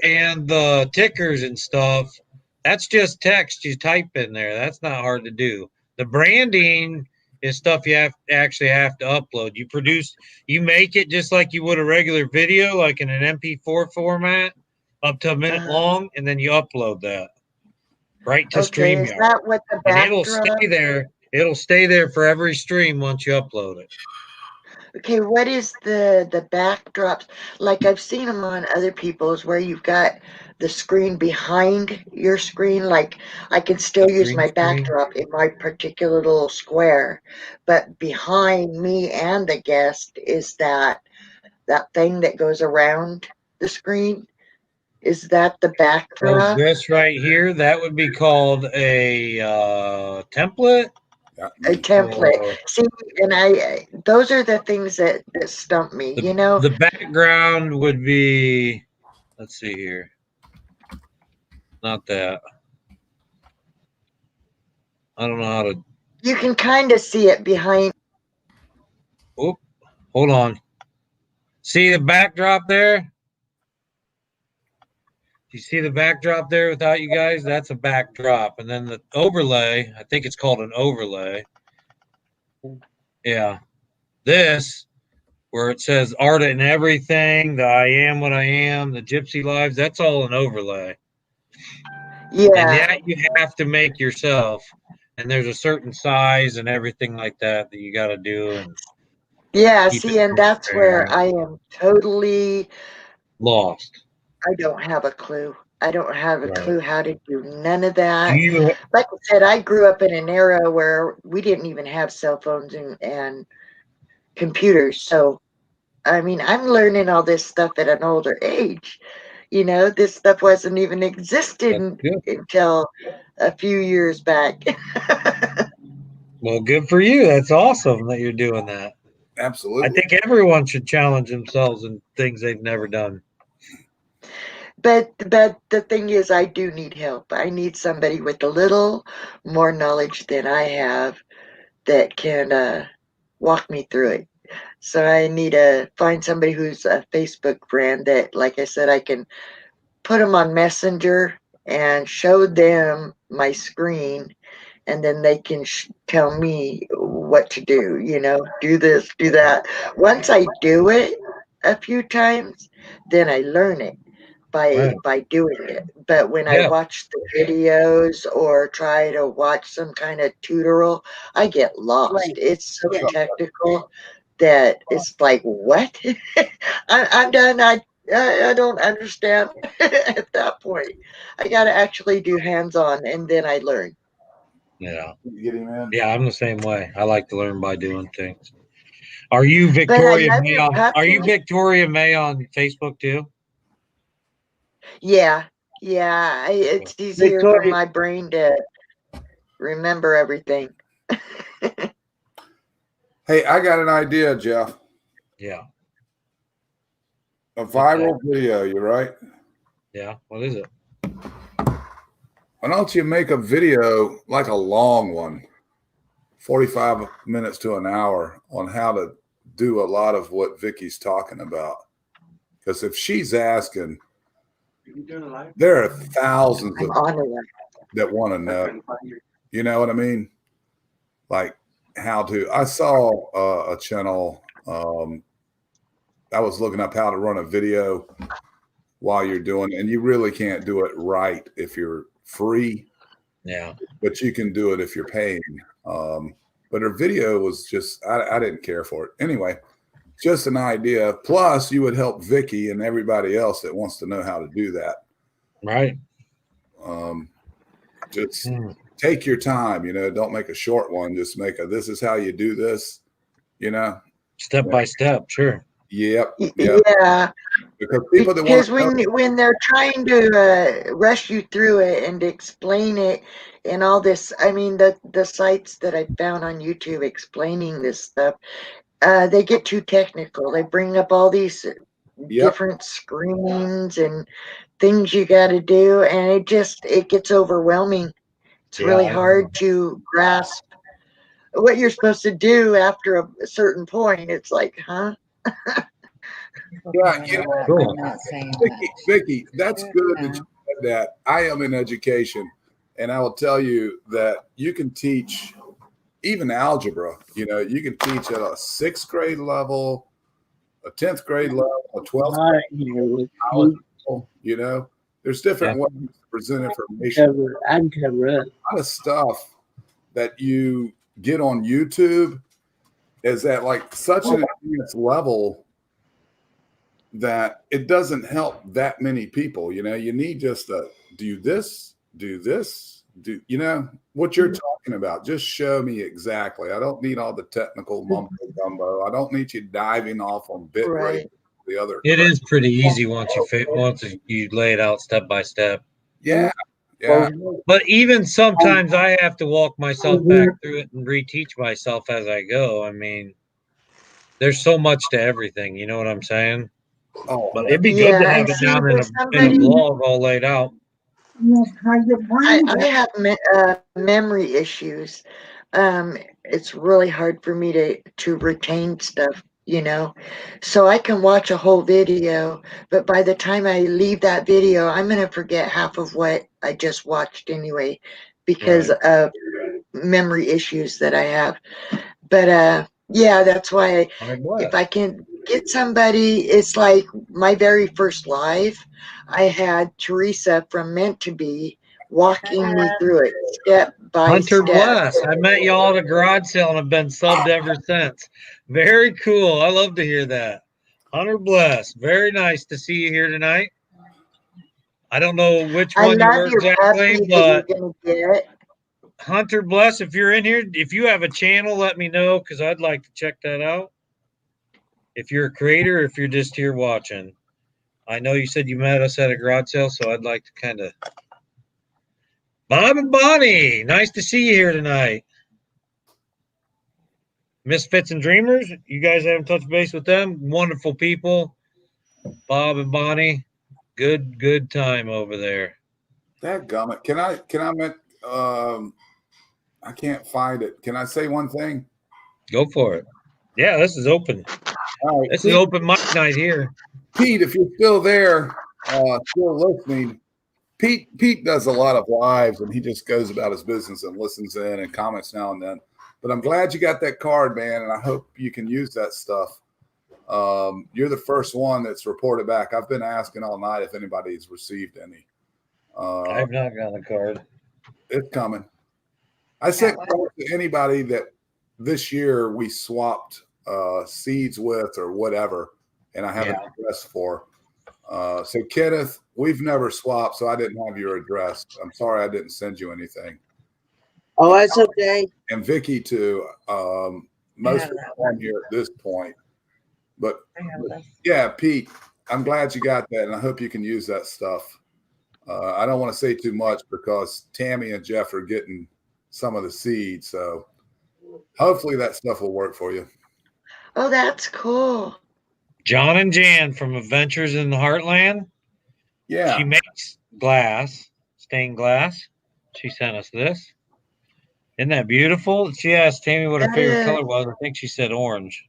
and the tickers and stuff, that's just text you type in there. That's not hard to do. The branding is stuff you actually have to upload. You make it just like you would a regular video, like in an MP4 format, up to a minute long, and then you upload that right to StreamYard. Is that what the backdrop? And it'll stay there. It'll stay there for every stream once you upload it. Okay, what is the backdrops? Like I've seen them on other people's where you've got the screen behind your screen. Like I can still use my backdrop in my particular little square, but behind me and the guest is that thing that goes around the screen. Is that the backdrop? This right here, that would be called a template. A template. See, and those are the things that stump me, The background would be, let's see here. Not that. I don't know how to. You can kind of see it behind. Oh, hold on. See the backdrop there? You see the backdrop there without you guys? That's a backdrop. And then the overlay, I think it's called an overlay. Yeah. This, where it says art and everything, the I am what I am, the Gypsy lives, that's all an overlay. Yeah. And that you have to make yourself. And there's a certain size and everything like that you got to do. And yeah, see, and that's where I am totally lost. I don't have a clue. I don't have a clue how to do none of that. You, like I said, I grew up in an era where we didn't even have cell phones and computers. So, I mean, I'm learning all this stuff at an older age. This stuff wasn't even existed until a few years back. Well, good for you. That's awesome that you're doing that. Absolutely. I think everyone should challenge themselves in things they've never done. But the thing is, I do need help. I need somebody with a little more knowledge than I have that can walk me through it. So I need to find somebody who's a Facebook friend that, like I said, I can put them on Messenger and show them my screen, and then they can tell me what to do, do this, do that. Once I do it a few times, then I learn it by doing it. But when I watch the videos or try to watch some kind of tutorial, I get lost. It's so technical that it's like, what? I'm done. I don't understand at that point. I got to actually do hands-on, and then I learn. Yeah. Getting in? Yeah, I'm the same way. I like to learn by doing things. Are you Victoria May are you Victoria May on Facebook too? Yeah. It's easier for my brain to remember everything. Hey, I got an idea, Jeff. Yeah. A viral video, you're right? Yeah. What is it? Why don't you make a video, like a long one, 45 minutes to an hour, on how to do a lot of what Vicky's talking about? Because if she's asking, there are thousands of that want to know. You know what I mean? Like how to. I saw a channel. I was looking up how to run a video while you're doing it, and you really can't do it right if you're free. Yeah. But you can do it if you're paying. But her video was just, I didn't care for it. Anyway, just an idea. Plus, you would help Vicky and everybody else that wants to know how to do that. Right. Just take your time, don't make a short one. Just make this is how you do this, Step by step. Sure. Yep. Yeah. Because people that want Because when they're trying to rush you through it and explain it and all this, I mean, the sites that I found on YouTube explaining this stuff, they get too technical. They bring up all these different screens and things you got to do, and it gets overwhelming. It's really hard to grasp what you're supposed to do after a certain point. It's like, huh? Yeah, Cool. Vicky, that's good that you said that. I am in education, and I will tell you that you can teach even algebra. You can teach at a 6th grade level, a 10th grade level, a 12th grade level. There's different ways to present information. I can cover it. A lot of stuff that you get on YouTube is at like such an advanced level that it doesn't help that many people. You need just to do this, what you're talking about. Just show me exactly. I don't need all the technical mumbo gumbo. I don't need you diving off on bit rate. The other. It is pretty easy once you lay it out step by step. Yeah. But even sometimes I have to walk myself back through it and reteach myself as I go. I mean, there's so much to everything. You know what I'm saying? Oh, but it'd be good to have it down in a blog all laid out. I have memory issues. It's really hard for me to retain stuff, so I can watch a whole video, but by the time I leave that video, I'm going to forget half of what I just watched anyway, because of memory issues that I have. But yeah, that's why if I can get somebody, it's like my very first live, I had Teresa from Meant to Be walking me through it step by Hunter step. Bless. I met y'all at a garage sale and have been subbed ever since. Very cool. I love to hear that. Hunter Bless. Very nice to see you here tonight. I don't know which one you were exactly, but Hunter Bless, if you're in here, if you have a channel, let me know because I'd like to check that out. If you're a creator, if you're just here watching. I know you said you met us at a garage sale, so I'd like to kind of. Bob and Bonnie, nice to see you here tonight. Misfits and Dreamers, you guys haven't touched base with them. Wonderful people. Bob and Bonnie, good time over there. Dadgummit. Can I I can't find it. Can I say one thing? Go for it. Yeah, this is open. All right, this is open mic night here. Pete, if you're still there, still listening, Pete does a lot of lives and he just goes about his business and listens in and comments now and then. But I'm glad you got that card, man, and I hope you can use that stuff. You're the first one that's reported back. I've been asking all night if anybody's received any. I've not got a card. It's coming. I sent cards to anybody that this year we swapped seeds with or whatever, and I have an address for. So Kenneth, we've never swapped, so I didn't have your address. I'm sorry I didn't send you anything. Oh, that's okay. And Vicky too. Most of them on here at this point. But yeah, Pete, I'm glad you got that, and I hope you can use that stuff. I don't want to say too much because Tammy and Jeff are getting some of the seeds, so hopefully that stuff will work for you. Oh, that's cool. John and Jan from Adventures in the Heartland. Yeah. She makes glass, stained glass. She sent us this. Isn't that beautiful? She asked Tammy what her favorite color was. I think she said orange,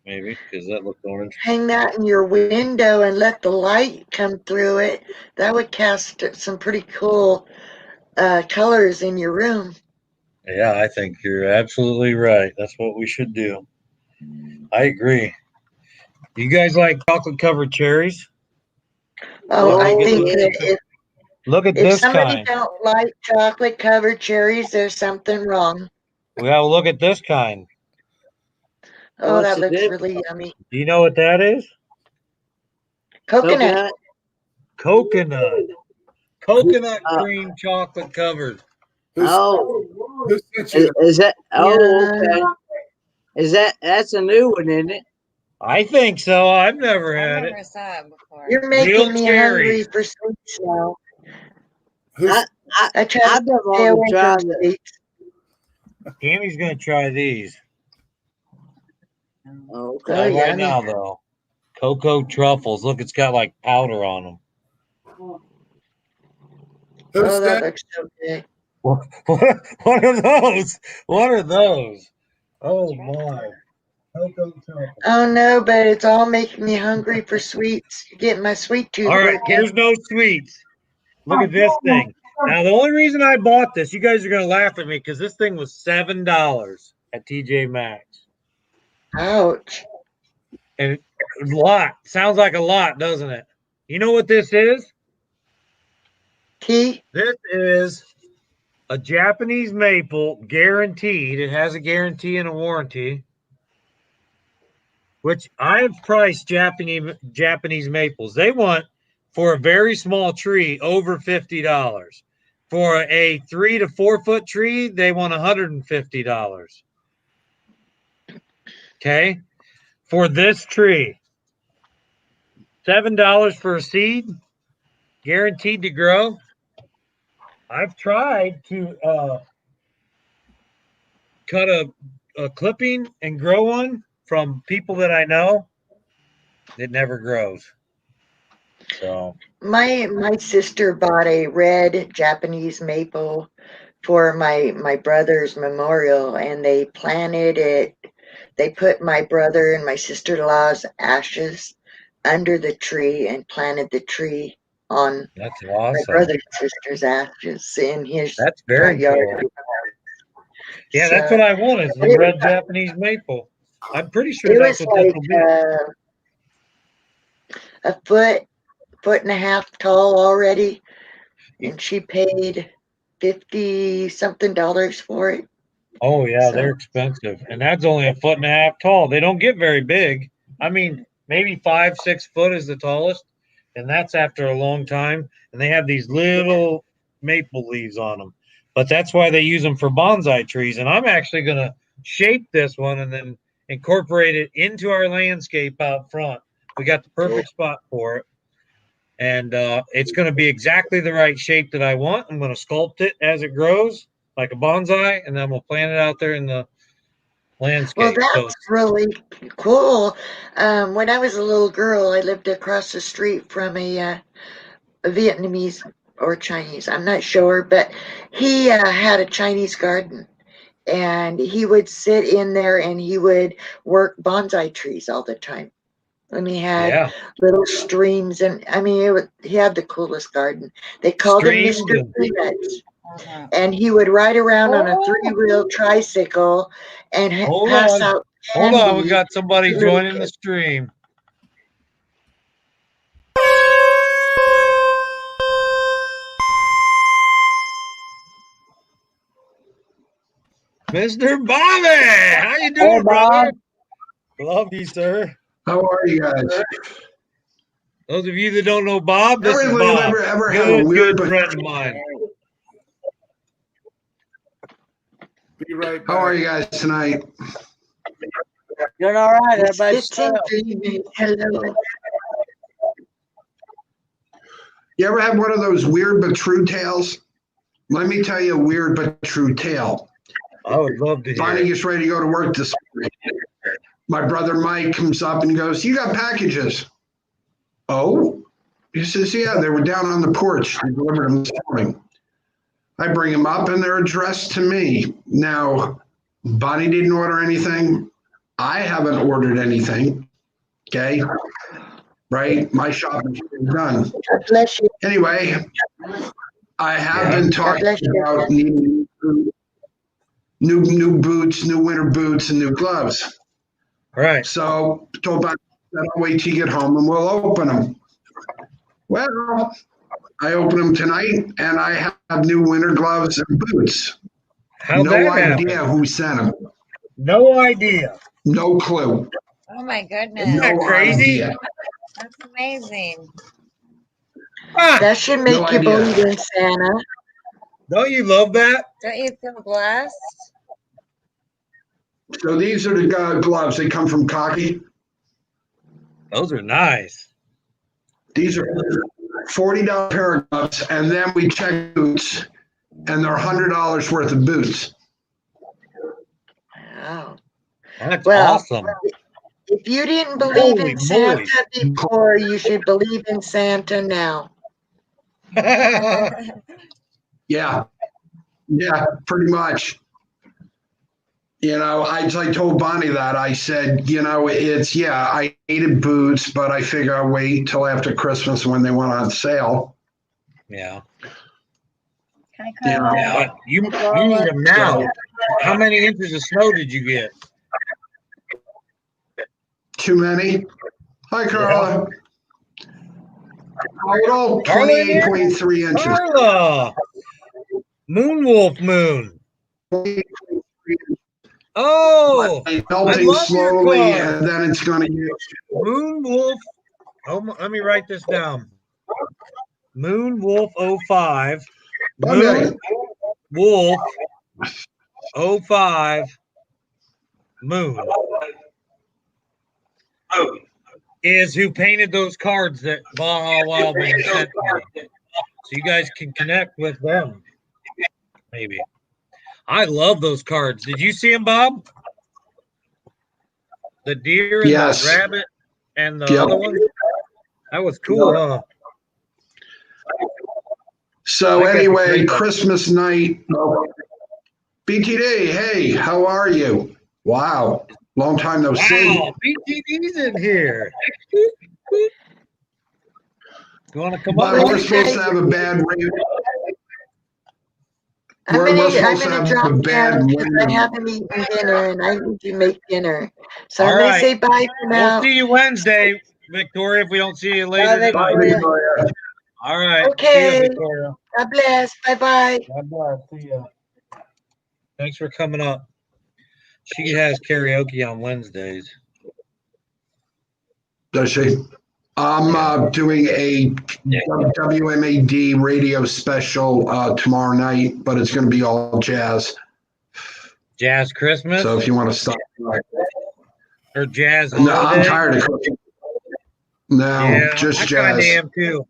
maybe, because that looked orange. Hang that in your window and let the light come through it. That would cast some pretty cool colors in your room. Yeah, I think you're absolutely right. That's what we should do. I agree. You guys like chocolate covered cherries? Oh, I think that Look at If this somebody kind. don't like chocolate covered cherries, there's something wrong. We gotta look at this kind. Oh, What's that the looks difference? really yummy. Do you know what that is? Coconut. Coconut. Coconut Uh, cream chocolate covered. Who's, oh, who sent you is that? Oh, Yeah. okay. That's a new one, isn't it? I think so. I've never I had it. never saw it before. You're Real making me cherry. hungry for sweets now. who's I try I've to been stay wanting to away try from the. sweets. Tammy's gonna try these. Oh, Oh, Not okay. right yummy. now though. Cocoa truffles. Look, it's got like powder on them. who's Oh, that that? looks so good. What are those? What are those? Oh my. Cocoa truffles. Oh no, but it's all making me hungry for sweets. You're getting my sweet tooth All right, working. here's no sweets. Look at this thing. Now, the only reason I bought this, you guys are going to laugh at me because this thing was $7 at TJ Maxx. Ouch. And a lot. Sounds like a lot, doesn't it? You know what this is? Tea? This is a Japanese maple, guaranteed. It has a guarantee and a warranty, which I've priced Japanese maples. They want, for a very small tree, over $50. For a 3 to 4 foot tree, they want $150. Okay. For this tree, $7 for a seed, guaranteed to grow. I've tried to cut a clipping and grow one from people that I know. It never grows. So My sister bought a red Japanese maple for my brother's memorial, and they planted it. They put my brother and my sister-in-law's ashes under the tree and planted the tree on that's my awesome. brother and sister's ashes in his That's front very yard. cool. Yeah, that's So what I want is the it red was, Japanese maple. I'm pretty sure it that's was what this will be. a foot and a half tall already, and she paid 50 something dollars for it. Oh yeah, So they're expensive, and that's only a foot and a half tall. They don't get very big. I mean, maybe 5, 6 foot is the tallest, and that's after a long time. And they have these little maple leaves on them, but that's why they use them for bonsai trees. And I'm actually gonna shape this one and then incorporate it into our landscape out front. We got the perfect spot for it, and it's going to be exactly the right shape that I want. I'm going to sculpt it as it grows like a bonsai, and then we'll plant it out there in the well, landscape. So that's really cool. When I was a little girl, I lived across the street from a Vietnamese or Chinese, I'm not sure, but he had a Chinese garden. And he would sit in there and he would work bonsai trees all the time. And he had yeah, little streams, and I mean, he had the coolest garden. They called him streams Mr. and Peanuts. Uh-huh. And he would ride around on a three-wheel tricycle and hold pass on, out hold on. We candy got somebody to little joining the kids. stream. Mr. Bobby, how you Hey, doing, brother? Bob. Love you, sir. How are you guys? Those of you that don't know Bob, this is Everybody Bob. ever had a Good weird but friend of mine. Be right how are back. you guys tonight? Doing all right. How It's about Gypsy yourself? dreaming. Hello. You ever had one of those weird but true tales? Let me tell you a weird but true tale. I would love to hear Bonnie it. gets ready to go to work this morning. My brother Mike comes up and goes, "You got packages?" Oh? He says, "Yeah, they were down on the porch. They delivered them this morning." I bring them up and they're addressed to me. Now, Bonnie didn't order anything. I haven't ordered anything. Okay. Right? My shopping is done. God bless you. Anyway, I have Yeah. been God talking bless you. about needing new boots, new winter boots, and new gloves. Right. So told Bonnie, I'll wait till you get home and we'll open them. Well, I opened them tonight, and I have new winter gloves and boots. How'd No that idea happen? who sent them. No idea. No clue. Oh my goodness. Isn't that No crazy? idea. That's amazing. Ah, That should make No you idea. believe in Santa. don't you love that? Don't you feel blessed? So these are the gloves. They come from Cocky. Those are nice. These are $40 pair of gloves, and then we check boots, and they're $100 worth of boots. Wow. That's Well, awesome. If you didn't believe Holy in Santa moly. before, you should believe in Santa now. Yeah, pretty much. You know, I told Bonnie that. I said, you know, I needed boots, but I figure I'll wait till after Christmas when they went on sale. Yeah. Yeah. But you need them now. How many inches of snow did you get? Too many? Hi, Carla. Total Carla in here? 28.3 inches. Carla! Moonwolf moon. Oh! Melting love your slowly, card. and then it's going to get. Moonwolf. Oh, let me write this down. Moonwolf 05. Okay. Moonwolf 05. Moon. Is who painted those cards that Baja Wildman sent me. So you guys can connect with them. Maybe. I love those cards. Did you see them, Bob? The deer and Yes. the rabbit and the Yep. other one? That was cool, huh? So I got to anyway, play that. Christmas night. BTD, hey, how are you? Wow, long time no see. Wow, BTD's in here. You want to come But up? we're supposed to have a bad rain. I'm We're gonna supposed to have a drop bad down because I rain. haven't eaten dinner and I need to make dinner. So All I'm gonna right. say bye for now. We'll see you Wednesday, Victoria, if we don't see you later Bye, tonight. Victoria. All right. See Okay. you, Victoria. God bless. Bye bye. God bless. See ya. Thanks for coming up. She has karaoke on Wednesdays. Does she? I'm doing a WMAD radio special tomorrow night, but it's going to be all jazz. Jazz Christmas So if you want to stop. or jazz No, I'm holiday? tired of cooking. No, Yeah, just I kind of jazz. am too.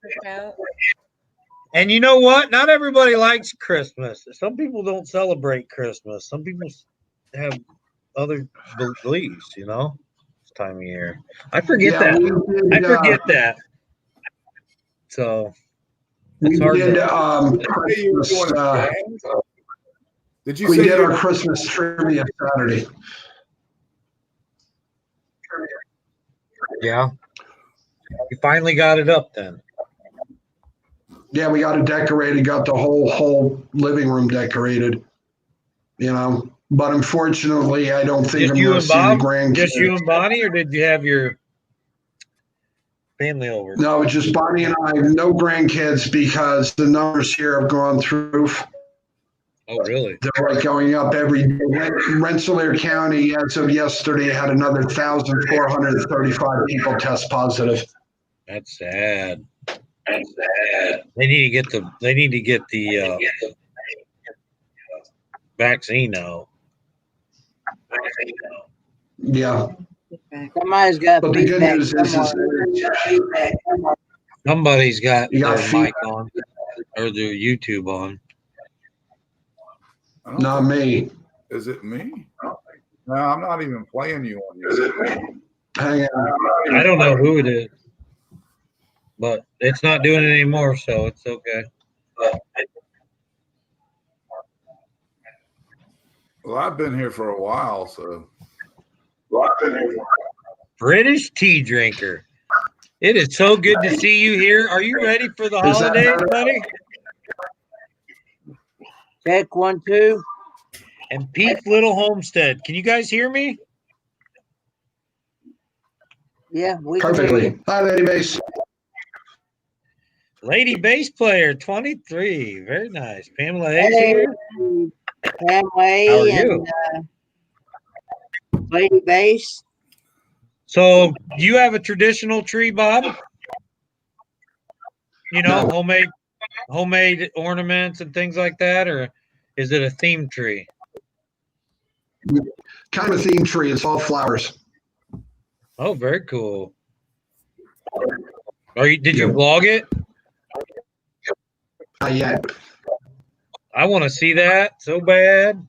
And you know what? Not everybody likes Christmas. Some people don't celebrate Christmas. Some people have other beliefs, you know, this time of year. I forget Yeah, that. we did, I forget that. So We it's hard did to. Christmas, Did you we say did you our Christmas trivia Saturday. Yeah. You finally got it up then. Yeah, we got it decorated, got the whole living room decorated. You know, but unfortunately, I don't think Just I'm you going to and see the Bob? grandkids. Just you and Bonnie, or did you have your family over? No, just Bonnie and I. No grandkids because the numbers here have gone through the roof. Oh, really? They're like going up every day. Rensselaer County, as of yesterday, had another 1,435 people test positive. That's sad. That's sad. They need to get the vaccine out. Yeah. Somebody's got But the good feedback news is somewhere. Somebody's got You got their mic on or their YouTube on. I don't not me. Is it me? No, I'm not even playing you on YouTube. Hang on. I don't know who it is, but it's not doing it anymore, so it's okay. Well, I've been here for a while, so. British tea drinker. It is so good to see you here. Are you ready for the Is that holidays, better? buddy? Check 1, 2. And Pete's Little Homestead. Can you guys hear me? Yeah, we can hear Perfectly. you. Hi, Lady Base. Lady bass player, 23. Very nice. Pamela Hayes Hey, here. Pam How are Way you? and Lady Bass. So, do you have a traditional tree, Bob? You know, No. homemade ornaments and things like that, or is it a themed tree? Kind of a theme tree. It's all flowers. Oh, very cool. Did you vlog it? Not yet. I want to see that so bad.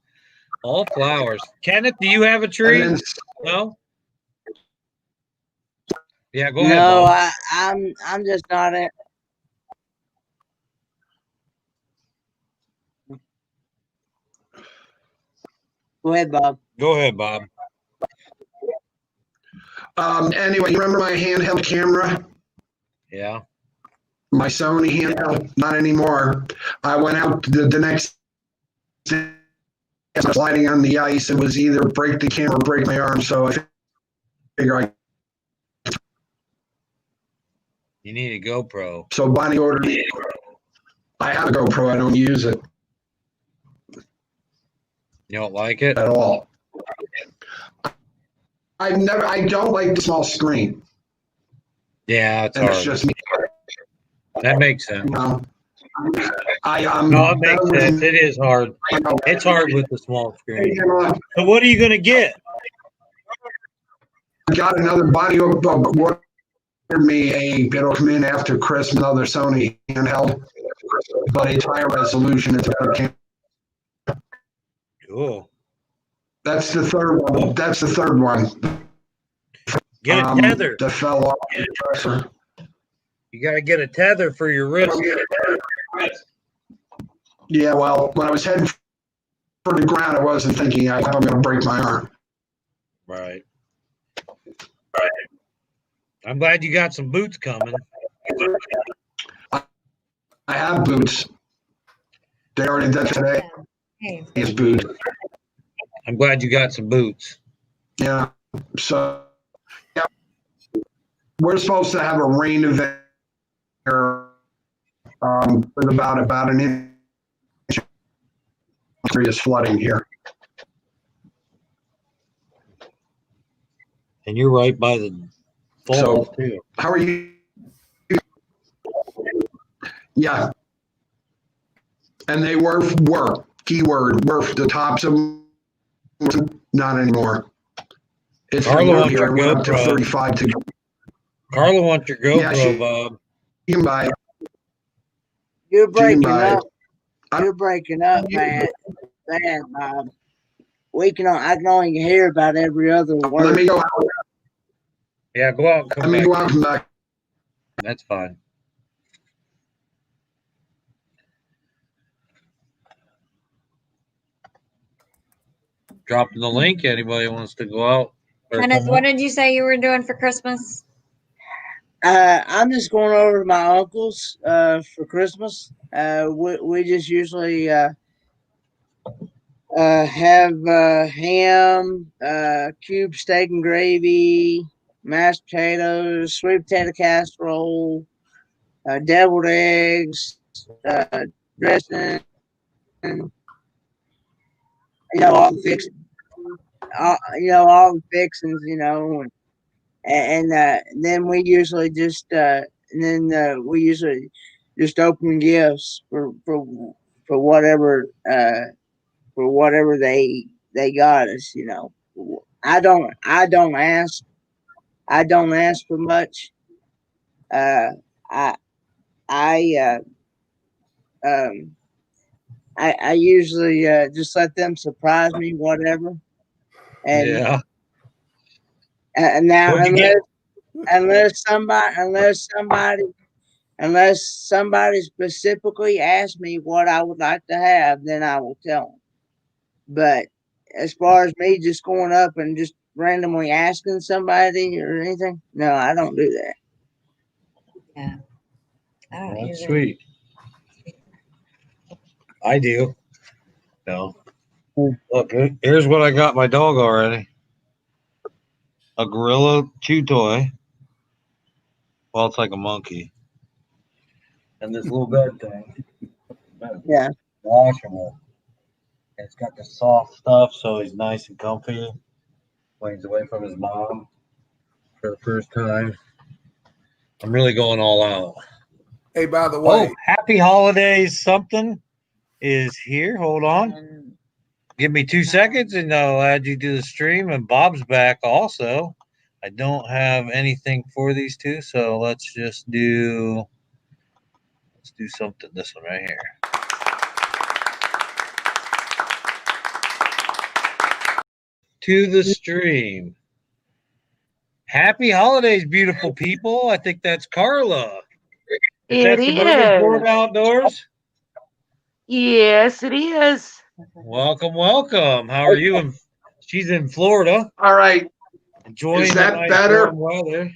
All flowers. Kenneth, do you have a tree? And then No? Yeah, go ahead, No, Bob. I'm just not it. Go ahead, Bob. Go ahead, Bob. anyway, you remember my handheld camera? Yeah. My Sony handheld? Not anymore. I went out the next day, sliding on the ice. It was either break the camera or break my arm. So I figure You need a GoPro. So Bonnie ordered. I have a GoPro. I don't use it You don't like it? at all. I don't like the small screen. Yeah, it's And hard. it's just me. That makes sense. You know, No, it makes sense. It is hard. It's hard with the small screen. So what are you going to get? I got another Bonnie ordered me it'll come in after Christmas, another Sony handheld, but it's higher resolution. It's a better camera. Cool. That's the third one. That's the third one. Get a tether. That fell off the dresser. You got to get a tether for your wrist. Yeah, well, when I was heading for the ground, I wasn't thinking I'm going to break my arm. Right. I'm glad you got some boots coming. I have boots. They already did today. Hey. His boots. I'm glad you got some boots. Yeah. So yeah, we're supposed to have a rain event here, with about an inch. Serious flooding here. And you're right by the falls, too. How are you? Yeah. And they were keyword were the tops of them. Not anymore. It's Carla wants here. your We're up to GoPro. 35 to Carla wants your GoPro, Yeah, Bob. you can buy it. You're breaking buy it. up. You're breaking up, man. Man, Bob. I can only hear about every other Let word. me go out. Yeah, go out and come Let me back. go out and come back. That's fine. Dropping the link. Anybody wants to go out? or Kenneth, come what up? did you say you were doing for Christmas? I'm just going over to my uncle's for Christmas. We just usually have ham, cube steak and gravy, mashed potatoes, sweet potato casserole, deviled eggs, dressing, all the fixings, all the fixings, and then we usually just open gifts for whatever they got us. I don't ask for much. I I I usually just let them surprise me, whatever. And Yeah. now What'd you get? unless somebody specifically asks me what I would like to have, then I will tell them. But as far as me just going up and just randomly asking somebody or anything, no, I don't do that. Yeah. I don't That's usually. sweet. I do. No. Look, here's what I got my dog already. A gorilla chew toy. Well, it's like a monkey. and this little bed thing. Yeah. Washable. And it's got the soft stuff, so he's nice and comfy when he's away from his mom for the first time. I'm really going all out. Hey, by the way, Oh, happy holidays! Something is here. Hold on. Give me 2 seconds and I'll add you to the stream. And Bob's back also. I don't have anything for these two, so let's do something. This one right here. To the stream. Happy holidays, beautiful people. I think that's Carla. It is. Outdoors. Yes, it is. Welcome, welcome. How are you? She's in Florida. All right. Enjoying Is that the nice better? warm weather.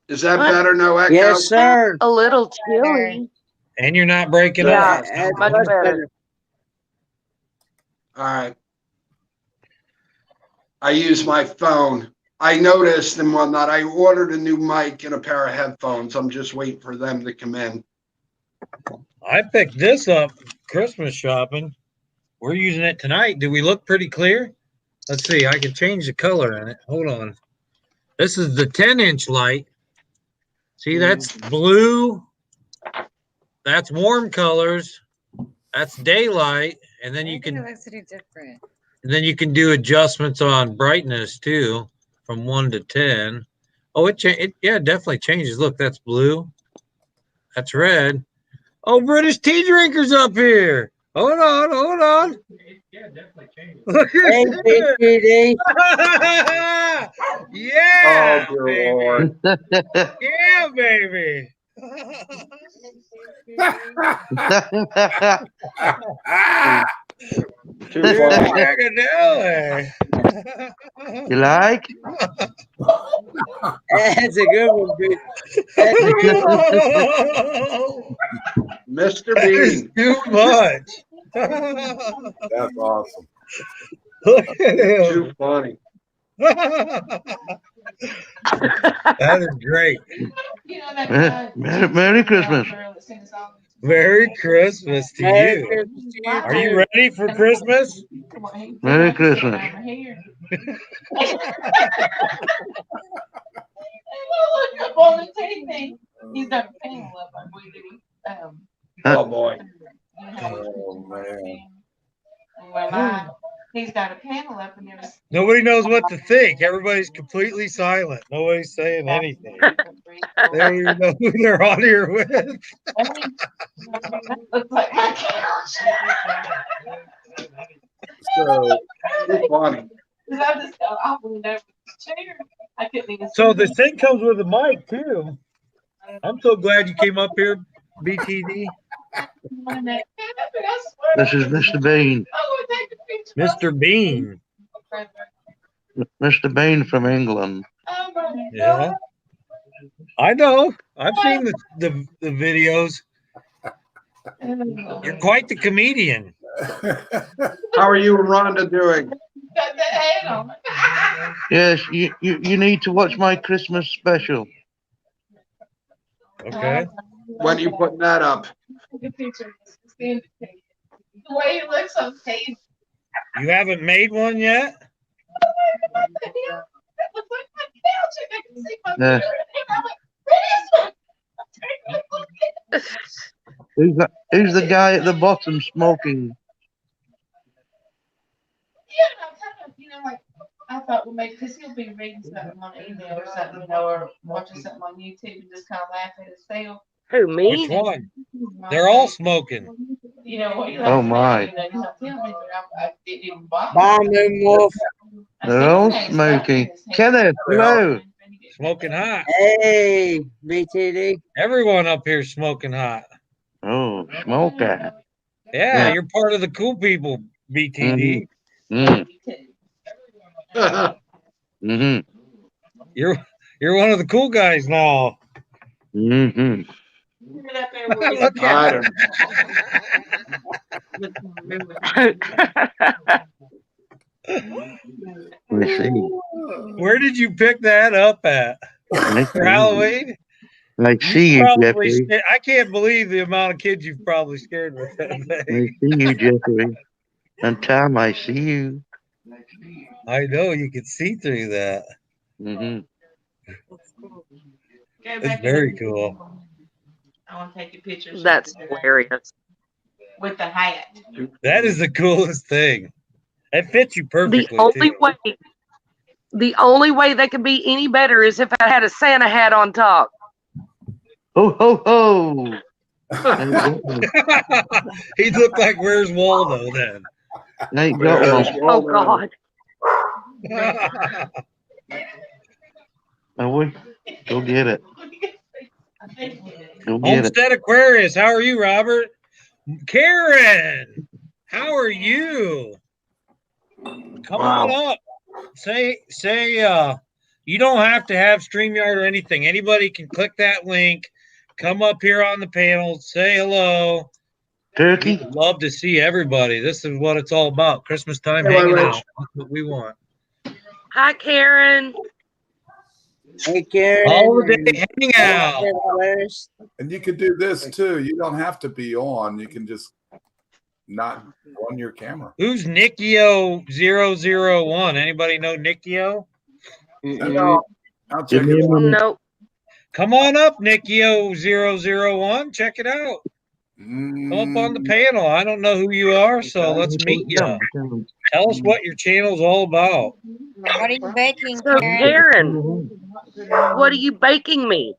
Is that better? No echo? Yes, sir. A little chilly. And you're not breaking Yeah, up. That's much better. All right. I use my phone. I noticed and whatnot. I ordered a new mic and a pair of headphones. I'm just waiting for them to come in. I picked this up Christmas shopping. We're using it tonight. Do we look pretty clear? Let's see. I can change the color in it. Hold on. This is the 10-inch light. See, that's blue. That's warm colors. That's daylight. And then you can different. And then you can do adjustments on brightness too, from 1 to 10. Oh, it definitely changes. Look, that's blue. That's red. Oh, British tea drinkers up here. Hold on. Yeah, definitely changes. Look Hey, BTD. Yeah, Oh, dear baby. Lord. Yeah, baby. Too funny. You like? That's a good one, dude. Mr. That is Bean. too much. that's awesome. Look at him. Too funny. That is great. Merry Christmas. Merry Christmas to Merry you. Christmas to you, Are you too. ready for Christmas? Merry Christmas. He's got a panel up. Oh, boy. Oh, man. He's got a panel up and there's Nobody knows what to think. Everybody's completely silent. Nobody's saying anything. They don't even know who they're on here with. looks like my couch. So, too funny. Because I just I went over the chair. I couldn't even So see this thing comes with a mic too. I'm so glad you came up here, BTD. This is Mr. Bean. Mr. Bean. Mr. Bean from England. Yeah. I know. I've seen the videos. You're quite the comedian. How are you and Rhonda doing? Yes, you need to watch my Christmas special. Okay. When are you putting that up? The way he looks on tape. You haven't made one yet? Yeah. Who's the guy at the bottom smoking? I thought, well, maybe because he'll be reading something on email or something, or watching something on YouTube and just kind of laugh at himself. Who, me? Which one? They're all smoking. Oh, my. Bomb and Wolf. They're all smoking. Kenneth, hello. Smoking hot. Hey, BTD. Everyone up here smoking hot. Oh, smoker. Yeah, you're part of the cool people, BTD. Mm-hmm. You're one of the cool guys now. Mm-hmm. Look I at don't Let me see. Where did you pick that up at? For Halloween? I see you, Probably. Jeffrey. I can't believe the amount of kids you've probably scared with that I thing. see you, Jeffrey. And Tom, I see you. I know you can see through that. Mm-hmm. It's very cool. I want to take a picture. That's hilarious. With the hat. That is the coolest thing. It fits you The perfectly only too. way they could be any better is if I had a Santa hat on top. Ho, ho, ho. He looked like Where's Waldo then. Ain't got one. Oh God. I wish. Go get it. Go get it. Homestead Aquarius, how are you, Robert? Karen, how are you? Come on up. Say you don't have to have StreamYard or anything. Anybody can click that link, come up here on the panel, say hello. Turkey. We'd love to see everybody. This is what it's all about. Christmas time hanging out. That's what we want. Hi, Karen. Hey, Karen. Holiday hang out. And you could do this too. You don't have to be on. You can just not on your camera. Who's Nikio001? Anybody know Nikio? I'll check it out. Nope. Come on up, Nikio001. Check it out. Come up on the panel. I don't know who you are, so let's meet you. Tell us what your channel's all about. What are you baking, So, Karen? Karen, what are you baking me?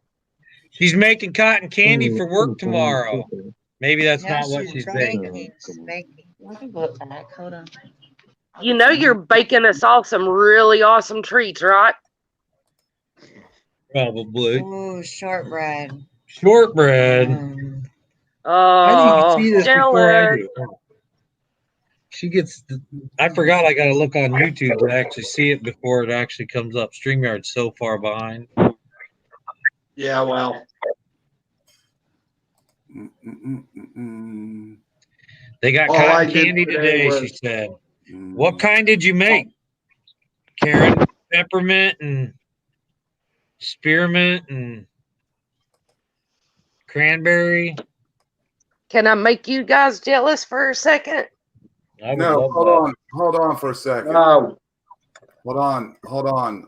She's making cotton candy for work tomorrow. Maybe that's not what she's baking. Look back. Hold on. You know you're baking us all some really awesome treats, right? Probably. Ooh, shortbread. Shortbread. Oh, jealous. She gets. I forgot. I got to look on YouTube to actually see it before it actually comes up. StreamYard's so far behind. Yeah, well. They got All I cotton did candy today today, was- she said. What kind did you make, Karen? Peppermint and spearmint and cranberry. Can I make you guys jealous for a second? No, hold on for a second. No. Hold on.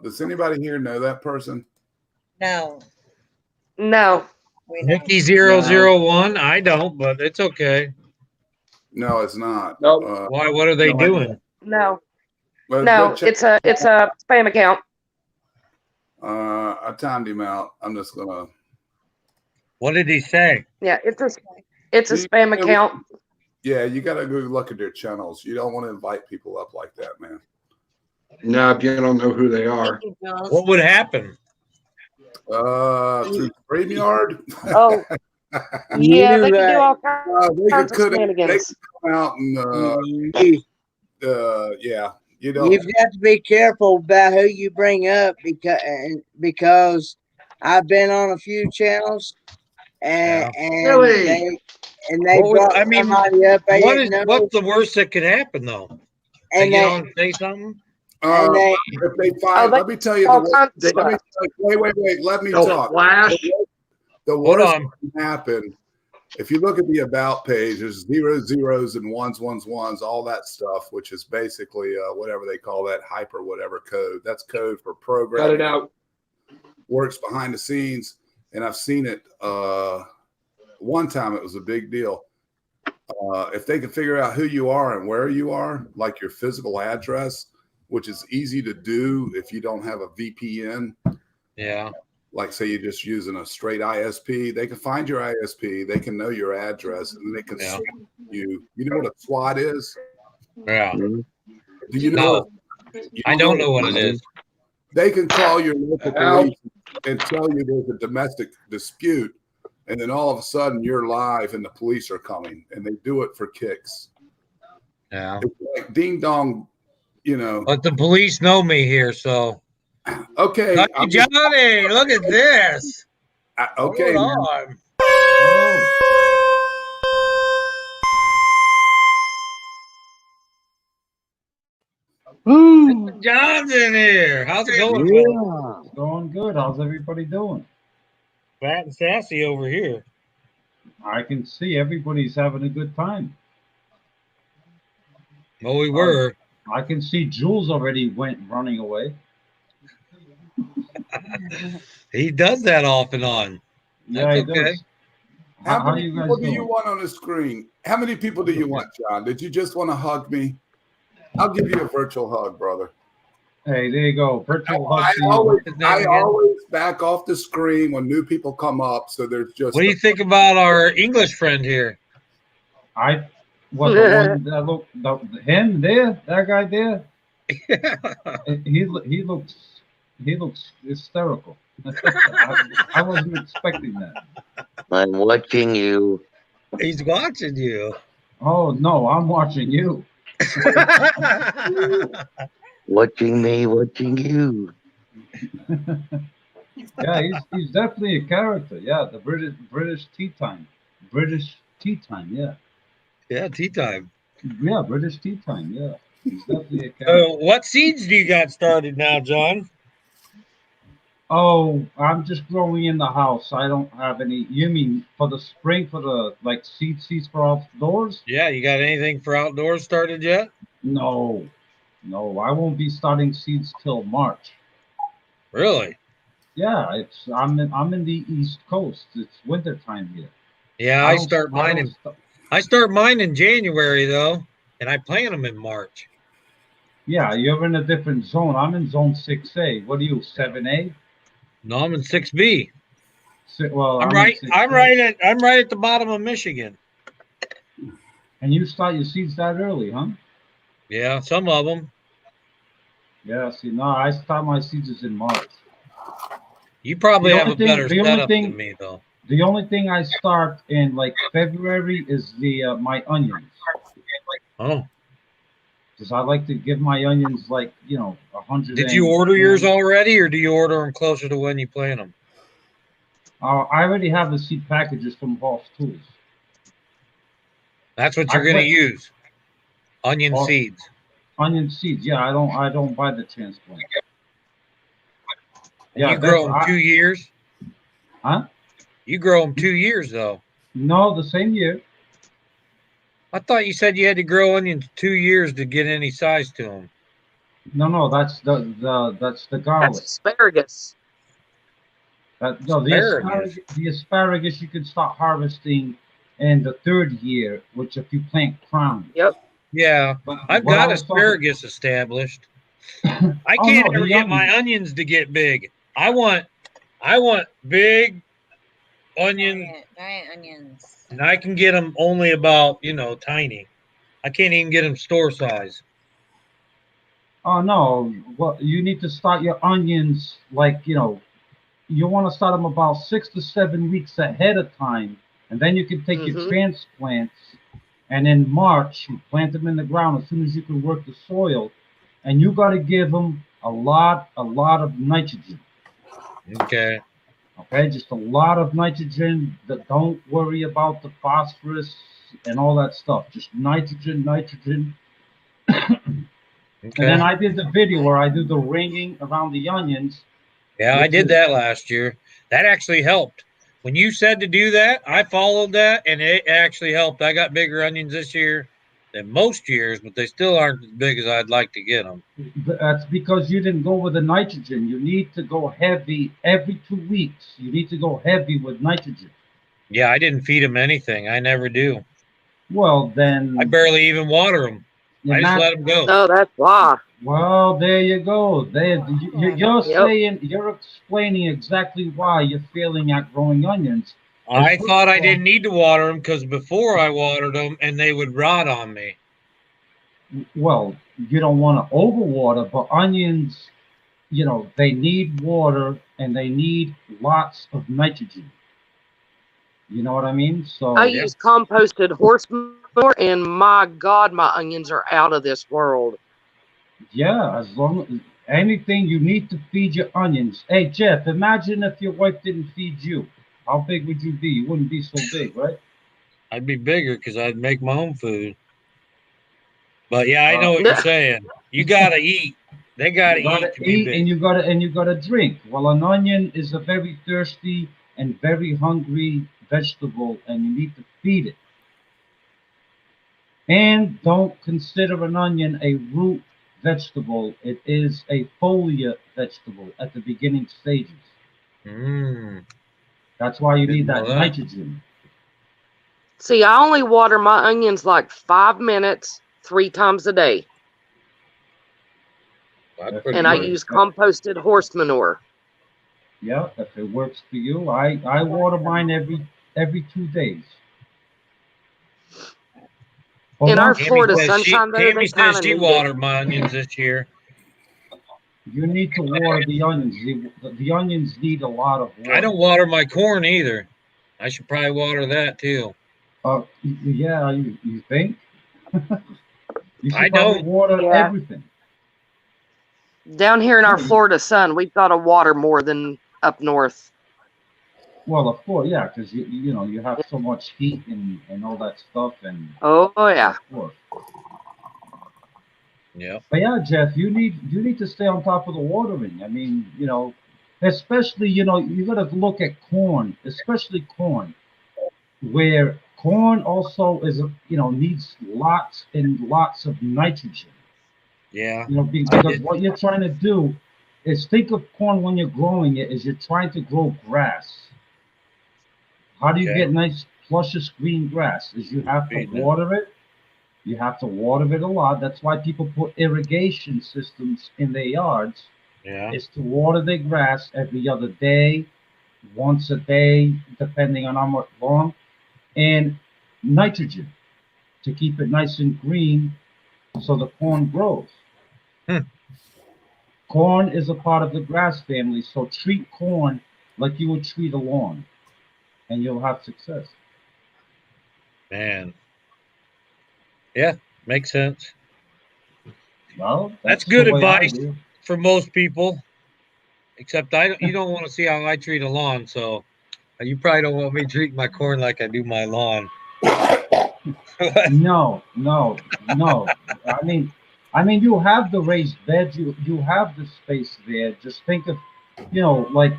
Does anybody here know that person? No. No. Nikki001. I don't, but it's okay. No, it's not. Nope. Why? What are they doing? No. Let's No, go check. it's a spam account. I timed him out. I'm just gonna. What did he say? Yeah, it's a spam account. Yeah, you gotta go look at their channels. You don't want to invite people up like that, man. No, if you don't know who they are. What would happen? Through StreamYard. Oh, yeah, they can do all kinds of They shenanigans. could come out and yeah, you know. You've got to be careful about who you bring up because I've been on a few channels and Really? they brought somebody up. What's the worst that could happen though? They get on and say something. If they find, let me tell you. Wait. Let me talk. The worst that can happen. If you look at the about page, there's 0s and 1s, all that stuff, which is basically whatever they call that hyper whatever code. That's code for programming. Cut it out. Works behind the scenes, and I've seen it. One time it was a big deal. If they can figure out who you are and where you are, like your physical address, which is easy to do if you don't have a VPN. Yeah. Like say you're just using a straight ISP, they can find your ISP, they can know your address, and they can SWAT you. You know what a SWAT is? Yeah. Do you know? I don't know what it is. They can call your local police and tell you there's a domestic dispute, and then all of a sudden you're live and the police are coming, and they do it for kicks. Yeah. It's like ding dong, you know. But the police know me here, so. Okay. Johnny, look at this. Okay. Hold on. John's in here. How's it going? Yeah, it's going good. How's everybody doing? fat and sassy over here. I can see everybody's having a good time. Well, we were. I can see Jules already went running away. He does that off and on. Yeah, That's he okay. does. How How many you guys people do you doing? want on the screen? How many people do you want, John? Did you just want to hug me? I'll give you a virtual hug, brother. Hey, there you go. Virtual I hug to you. always back off the screen when new people come up, so there's just. What do you think about our English friend here? The one that look him there, that guy there. he looks hysterical. I wasn't expecting that. I'm watching you. He's watching you. Oh no, I'm watching you. Watching me, watching you. Yeah, he's definitely a character. Yeah, the British tea time. British tea time, yeah. Yeah, tea time. Yeah, British tea time, yeah. He's definitely a character. What seeds do you got started now, John? Oh, I'm just growing in the house. I don't have any. You mean for the spring, for the like seeds for outdoors? Yeah, you got anything for outdoors started yet? No, I won't be starting seeds till March. Really? Yeah, I'm in the East Coast. It's winter time here. Yeah, I start mine in January though, and I plant them in March. Yeah, you're in a different zone. I'm in zone 6A. What are you, 7A? No, I'm in 6B. Well, I'm right at the bottom of Michigan. And you start your seeds that early, huh? Yeah, some of them. Yeah, see, no, I start my seeds in March. You probably have a better setup than me, though. The only thing I start in like February is the my onions. Oh. Because I like to give my onions like 100. Did you order yours already, or do you order them closer to when you plant them? I already have the seed packages from Boss Tools. That's what you're going to use. Onion seeds. Onion seeds, yeah. I don't buy the transplant. Yeah, you grow them 2 years? Huh? You grow them 2 years, though. No, the same year. I thought you said you had to grow onions 2 years to get any size to them. No, that's the garlic. That's asparagus. The asparagus you can start harvesting in the 3rd year, which if you plant crown. Yep. Yeah, I've got asparagus established. I can't ever get my onions to get big. I want big onions. Giant onions. And I can get them only about, tiny. I can't even get them store size. Oh, no. Well, you need to start your onions like, you want to start them about 6 to 7 weeks ahead of time. And then you can take your transplants. And in March, you plant them in the ground as soon as you can work the soil. And you got to give them a lot of nitrogen. Okay. Okay, just a lot of nitrogen. Don't worry about the phosphorus and all that stuff. Just nitrogen. Okay. And then I did the video where I do the ringing around the onions. Yeah, I did that last year. That actually helped. When you said to do that, I followed that, and it actually helped. I got bigger onions this year than most years, but they still aren't as big as I'd like to get them. That's because you didn't go with the nitrogen. You need to go heavy every 2 weeks. You need to go heavy with nitrogen. Yeah, I didn't feed them anything. I never do. Well, then... I barely even water them. I just let them go. Oh, that's why. Well, there you go. You're explaining exactly why you're failing at growing onions. I thought I didn't need to water them because before I watered them and they would rot on me. Well, you don't want to overwater, but onions, they need water and they need lots of nitrogen. You know what I mean? So I use composted horse manure, and my God, my onions are out of this world. Yeah, as long as anything you need to feed your onions. Hey, Jeff, imagine if your wife didn't feed you. How big would you be? You wouldn't be so big, right? I'd be bigger because I'd make my own food. But yeah, I know what you're saying. You gotta eat. They gotta eat to be big. And you gotta drink. Well, an onion is a very thirsty and very hungry vegetable, and you need to feed it. And don't consider an onion a root vegetable. It is a foliar vegetable at the beginning stages. That's why you need that nitrogen. See, I only water my onions like 5 minutes, 3 times a day. And I use composted horse manure. Yeah, if it works for you. I water mine every 2 days. In our Tammy Florida says sunshine, though, they Tammy kind says of she need watered it. my onions this year. You need to water the onions. The onions need a lot of water. I don't water my corn either. I should probably water that too. Yeah, you think? You should I probably don't. water everything. Down here in our Florida sun, we've got to water more than up north. Well, of course, yeah, because you know you have so much heat and all that stuff, and oh yeah, of course. Yeah. But yeah, Jeff, you need to stay on top of the watering. I mean, you know, especially you got to look at corn, especially corn, where corn also is needs lots and lots of nitrogen. Yeah. You know, because what you're trying to do is think of corn when you're growing it is you're trying to grow grass. How do you get nice luscious green grass? Is you have to water it. You have to water it a lot. That's why people put irrigation systems in their yards. Yeah. Is to water their grass every other day, once a day, depending on how much long, and nitrogen to keep it nice and green so the corn grows. Corn is a part of the grass family, so treat corn like you would treat a lawn, and you'll have success. Man. Yeah, makes sense. Well, that's good the way I advice do. for most people. Except you don't want to see how I treat a lawn, so you probably don't want me treating my corn like I do my lawn. No. I mean, you have the raised beds, you have the space there. Just think of, like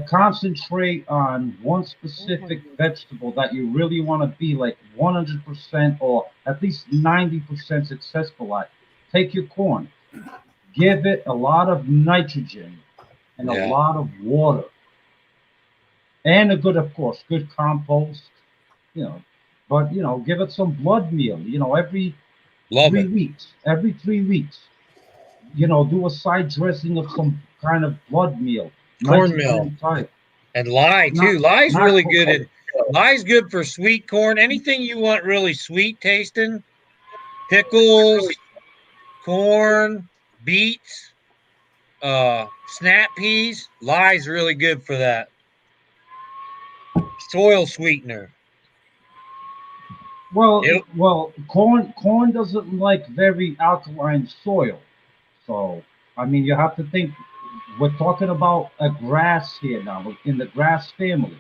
concentrate on one specific vegetable that you really want to be like 100% or at least 90% successful at. Take your corn, give it a lot of nitrogen and a lot of water, and of course, good compost. But give it some blood meal. Every 3 weeks. Every 3 weeks, do a side dressing of some kind of blood meal, Cornmeal. type. And lye too. Lie's really good. Lie's good for sweet corn. Anything you want really sweet tasting, pickles, corn, beets, snap peas. Lie's really good for that. Soil sweetener. Well, corn doesn't like very alkaline soil. So, I mean, you have to think. We're talking about a grass here now, in the grass family.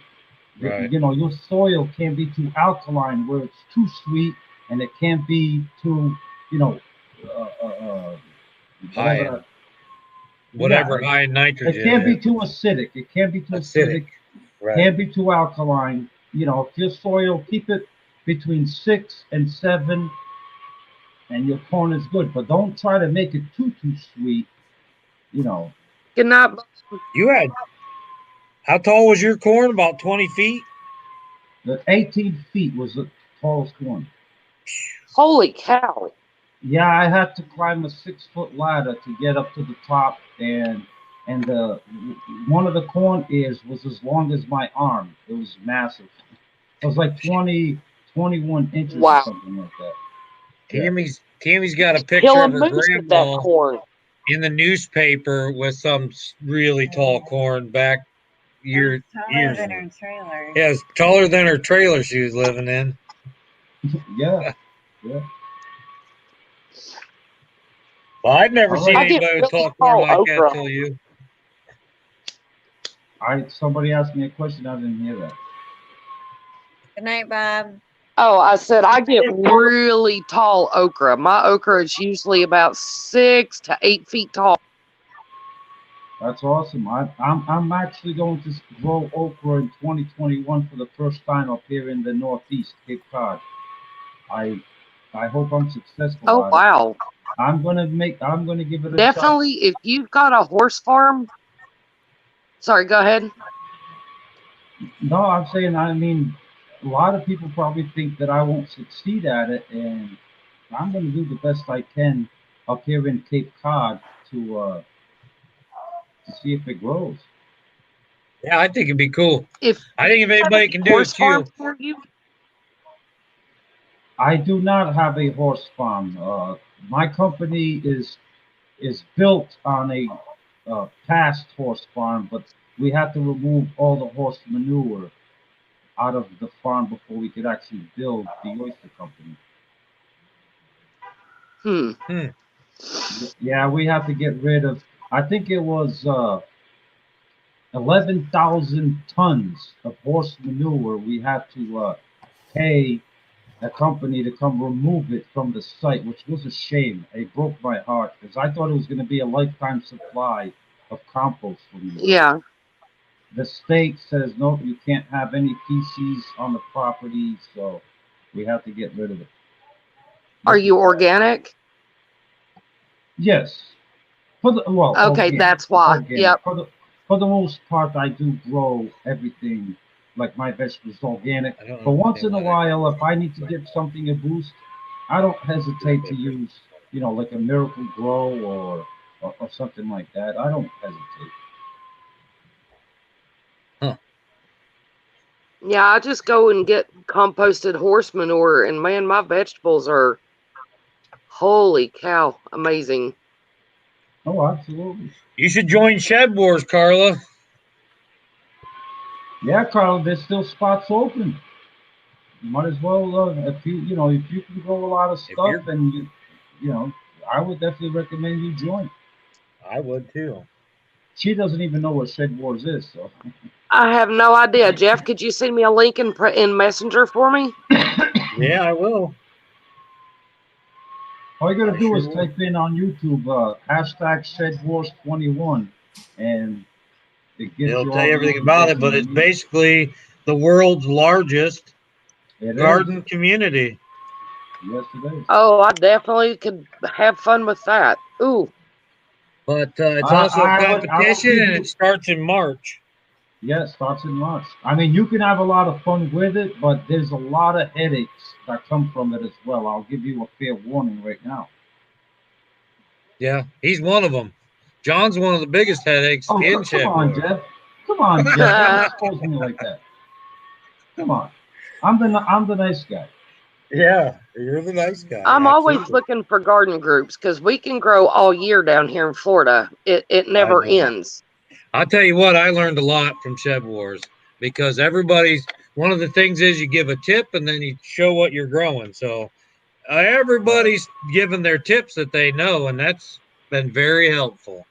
Right. Your soil can't be too alkaline where it's too sweet, and it can't be too, whatever high in nitrogen. It can't be too acidic. It can't be too acidic. Right. Can't be too alkaline. If your soil, keep it between 6 and 7, and your corn is good. But don't try to make it too sweet. Good night. You had, how tall was your corn? About 20 feet? The 18 feet was the tallest one. Holy cow. Yeah, I had to climb a 6-foot ladder to get up to the top, and one of the corn ears was as long as my arm. It was massive. It was like 21 inches or something like that. Tammy's got a picture of her grandma in the newspaper with some really tall corn back years. Taller than her trailer. Yeah, it's taller than her trailer she was living in. Yeah. Well, I've never seen anybody with tall corn like that till you. Somebody asked me a question. I didn't hear that. Good night, Bob. Oh, I said I get really tall okra. My okra is usually about 6 to 8 feet tall. That's awesome. I'm actually going to grow okra in 2021 for the first time up here in the Northeast, Cape Cod. I I hope I'm successful Oh at it. wow. I'm gonna give it a shot. Definitely if you've got a horse farm. Sorry, go ahead. No, I'm saying, I mean, a lot of people probably think that I won't succeed at it, and I'm going to do the best I can up here in Cape Cod to see if it grows. Yeah, I think it'd be cool. If I think if anybody can do it horse farm too. for you, I do not have a horse farm. My company is built on a past horse farm, but we had to remove all the horse manure out of the farm before we could actually build the oyster company. Yeah, we had to get rid of. I think it was 11,000 tons of horse manure. We had to pay a company to come remove it from the site, which was a shame. It broke my heart because I thought it was going to be a lifetime supply of compost for me. yeah. The state says no, you can't have any feces on the property, so we have to get rid of it. Are you organic? Yes. Okay, Organic, that's why. organic. Yep. For the most part, I do grow everything, like my vegetables, organic. But once in a while, if I need to give something a boost, I don't hesitate to use, like a Miracle Grow or something like that. I don't hesitate. Yeah, I just go and get composted horse manure, and man, my vegetables are holy cow, amazing. Oh, absolutely. You should join Shed Wars, Carla. Yeah, Carl, there's still spots open. You might as well, if you can grow a lot of stuff, and I would definitely recommend you join. I would too. She doesn't even know what Shed Wars is, so. I have no idea. Jeff, could you send me a link in Messenger for me? Yeah, I will. All you gotta do is type in on YouTube hashtag Shed Wars 21, and it gives It'll you tell all you the everything about it, information but you it's need. basically the world's largest It garden is. community. Yes, it is. Oh, I definitely could have fun with that. Ooh. But it's also a I will competition, give and you. it starts in March. Yeah, it starts in March. I mean, you can have a lot of fun with it, but there's a lot of headaches that come from it as well. I'll give you a fair warning right now. Yeah, he's one of them. John's one of the biggest headaches Oh, in come Shed on, Wars. Jeff. Come on, Jeff. Don't expose me like that. Come on. I'm the nice guy. Yeah, you're the nice guy. I'm always Absolutely. looking for garden groups because we can grow all year down here in Florida. It never ends. I'll tell you what, I learned a lot from Shed Wars because one of the things is you give a tip and then you show what you're growing. So everybody's giving their tips that they know, and that's been very helpful.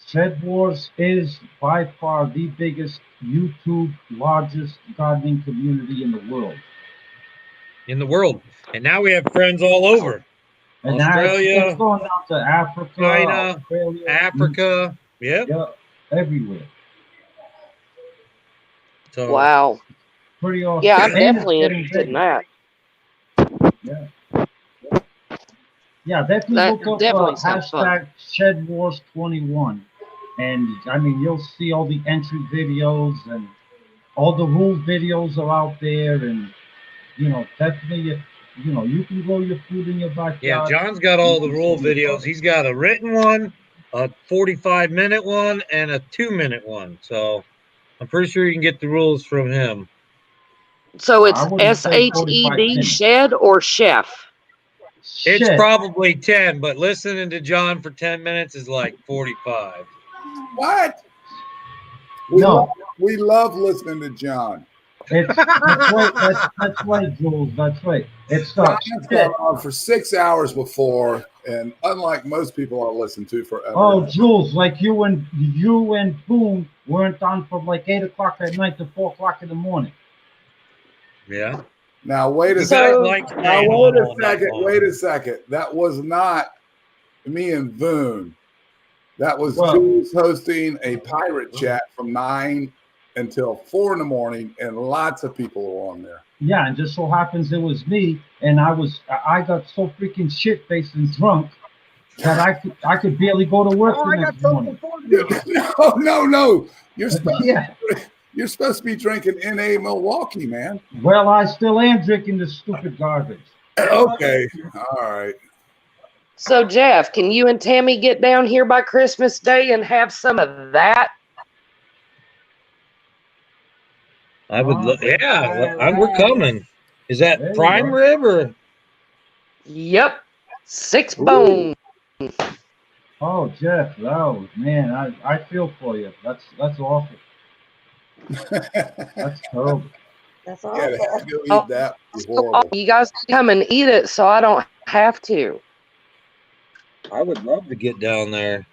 Shed Wars is by far the biggest YouTube largest gardening community in the world. And now we have friends all over. And now Australia, it's going down to Africa, China, Australia, Africa. Yep. Yeah, everywhere. So wow. Pretty awesome. Yeah, I'm And it's definitely getting interested in bigger. that. Yeah. Yeah, definitely look up hashtag Shed Wars 21. And I mean, you'll see all the entry videos and all the rule videos are out there. And, definitely, you can grow your food in your backyard. Yeah, John's got all the rule videos. He's got a written one, a 45-minute one, and a 2-minute one. So I'm pretty sure you can get the rules from him. So it's SHED, shed or chef? It's probably 10, but listening to John for 10 minutes is like 45. What? We love listening to John. That's right, Jules. That's right. It's John's gone on for 6 hours before, and unlike most people I listen to forever. Oh, Jules, like you and Boone weren't on from like 8 o'clock at night to 4 o'clock in the morning. Yeah. Now wait a second. Wait a second. That was not me and Boone. That was Well- Jules hosting a pirate chat from 9 until 4 in the morning, and lots of people were on there. Yeah, and just so happens it was me, and I got so freaking shit faced and drunk that I could barely go to work the next morning. No. You're supposed, Yeah. you're supposed to be drinking NA Milwaukee, man. Well, I still am drinking this stupid garbage. Okay. All right. So, Jeff, can you and Tammy get down here by Christmas Day and have some of that? I would. Alright. We're coming. Is that There you prime go. rib or? Yep. 6 bone. Oh, Jeff, oh man, I feel for you. That's awful. That's terrible. That's Yeah, to have awful. to go eat that would be horrible. You guys come and eat it so I don't have to. I would love to get down there.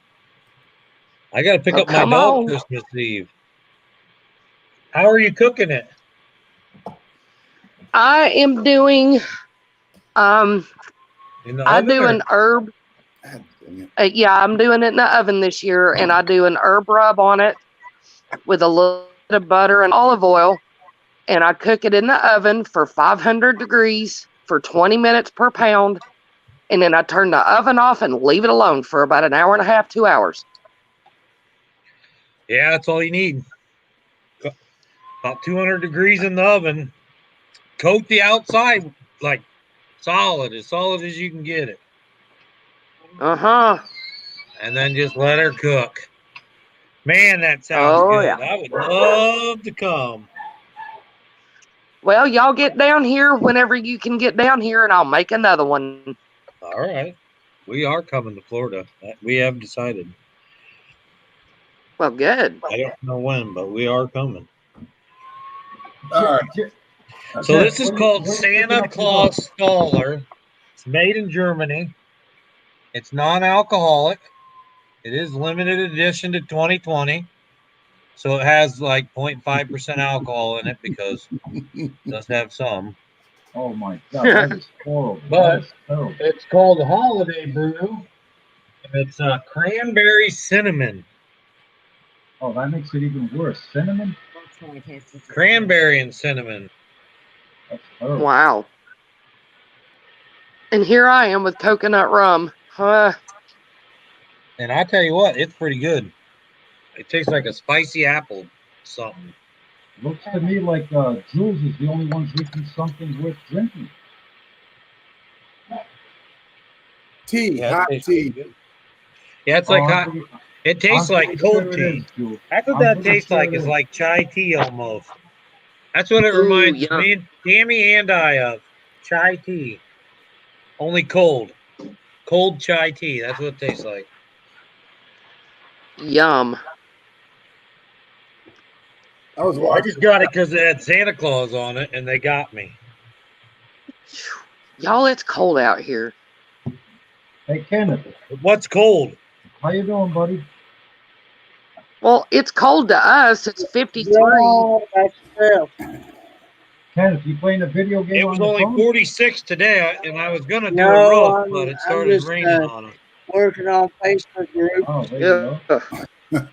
I got to pick Oh, up my come dog on. Christmas Eve. How are you cooking it? I am doing In the I oven do or- an herb. God dang it. Yeah, I'm doing it in the oven this year, and I do an herb rub on it with a little bit of butter and olive oil, and I cook it in the oven for 500 degrees for 20 minutes per pound, and then I turn the oven off and leave it alone for about an hour and a half, 2 hours. Yeah, that's all you need. About 200 degrees in the oven. Coat the outside like solid as you can get it. Uh-huh. And then just let her cook. Man, that sounds Oh, good. yeah. I would love to come. Well, y'all get down here whenever you can get down here, and I'll make another one. All right. We are coming to Florida. We have decided. Well, good. I don't know when, but we are coming. All right. So this is called Santa Claus Staller. It's made in Germany. It's non-alcoholic. It is limited edition to 2020. So it has like 0.5% alcohol in it because it does have some. Oh my god, that is horrible. But That is terrible. it's called Holiday Brew. And it's cranberry cinnamon. Oh, that makes it even worse. Cinnamon? Cranberry and cinnamon. That's terrible. Wow. And here I am with coconut rum. And I tell you what, it's pretty good. It tastes like a spicy apple something. Looks to me like Jules is the only one drinking something worth drinking. Tea, Yeah, it hot tastes tea. good. Yeah, it's like I'm hot. pretty- It tastes I'm like pretty cold sure it tea. is, Jules. That's what I'm that pretty tastes sure like. it It's is. like chai tea almost. That's what it Ooh, reminds yum. me, Tammy and I of. Chai tea. Only cold. Cold chai tea. That's what it tastes like. Yum. I was I watching. just got it because it had Santa Claus on it, and they got me. Y'all, it's cold out here. Hey, Kenneth, What's cold? how you doing, buddy? Well, it's cold to us. It's 53. Yeah, that's true. Kenneth, you playing a video game It on was your only phone? 46 today, and I was going to do No, a roof, I'm- but it I'm started just, raining on us. Working on Facebook group. Oh, there you go. Ugh.